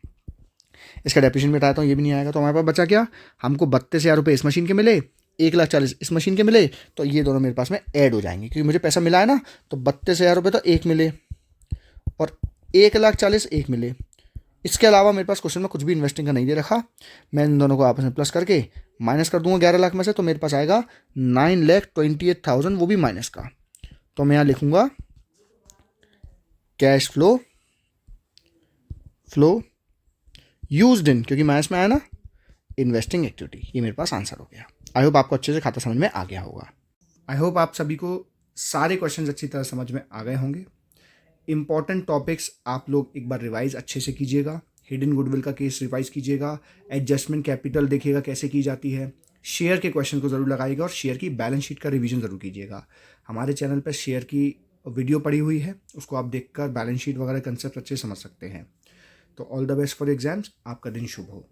इसका डेप्रिसिएशन भी हटाता हूँ, ये भी नहीं आएगा। तो हमारे पास बचा क्या, हमको 32,000 रुपये इस मशीन के मिले, 1,40,000 इस मशीन के मिले, तो ये दोनों मेरे पास में ऐड हो जाएंगे, क्योंकि मुझे पैसा मिला है ना, तो 32,000 रुपये तो एक मिले और 1,40,000 एक मिले। इसके अलावा मेरे पास क्वेश्चन में कुछ भी इन्वेस्टिंग का नहीं दे रखा, मैं इन दोनों को आपस में प्लस करके माइनस कर दूंगा 11 लाख में से, तो मेरे पास आएगा 9,28,000, वो भी माइनस का। तो मैं यहाँ लिखूंगा कैश फ्लो यूज्ड इन, क्योंकि माइनस में आया ना, इन्वेस्टिंग एक्टिविटी। ये मेरे पास आंसर हो गया। आई होप आपको अच्छे से खाता समझ में आ गया होगा। आई होप आप सभी को सारे क्वेश्चंस अच्छी तरह समझ में आ गए होंगे। इंपॉर्टेंट टॉपिक्स आप लोग एक बार रिवाइज अच्छे से कीजिएगा, हिडन गुडविल का केस रिवाइज कीजिएगा, एडजस्टमेंट कैपिटल देखिएगा कैसे की जाती है, शेयर के क्वेश्चन को ज़रूर लगाइएगा, और शेयर की बैलेंस शीट का रिवीजन ज़रूर कीजिएगा। हमारे चैनल पर शेयर की वीडियो पड़ी हुई है, उसको आप देखकर बैलेंस शीट वगैरह कंसेप्ट अच्छे से समझ सकते हैं। तो all the best for exams, आपका दिन शुभ हो।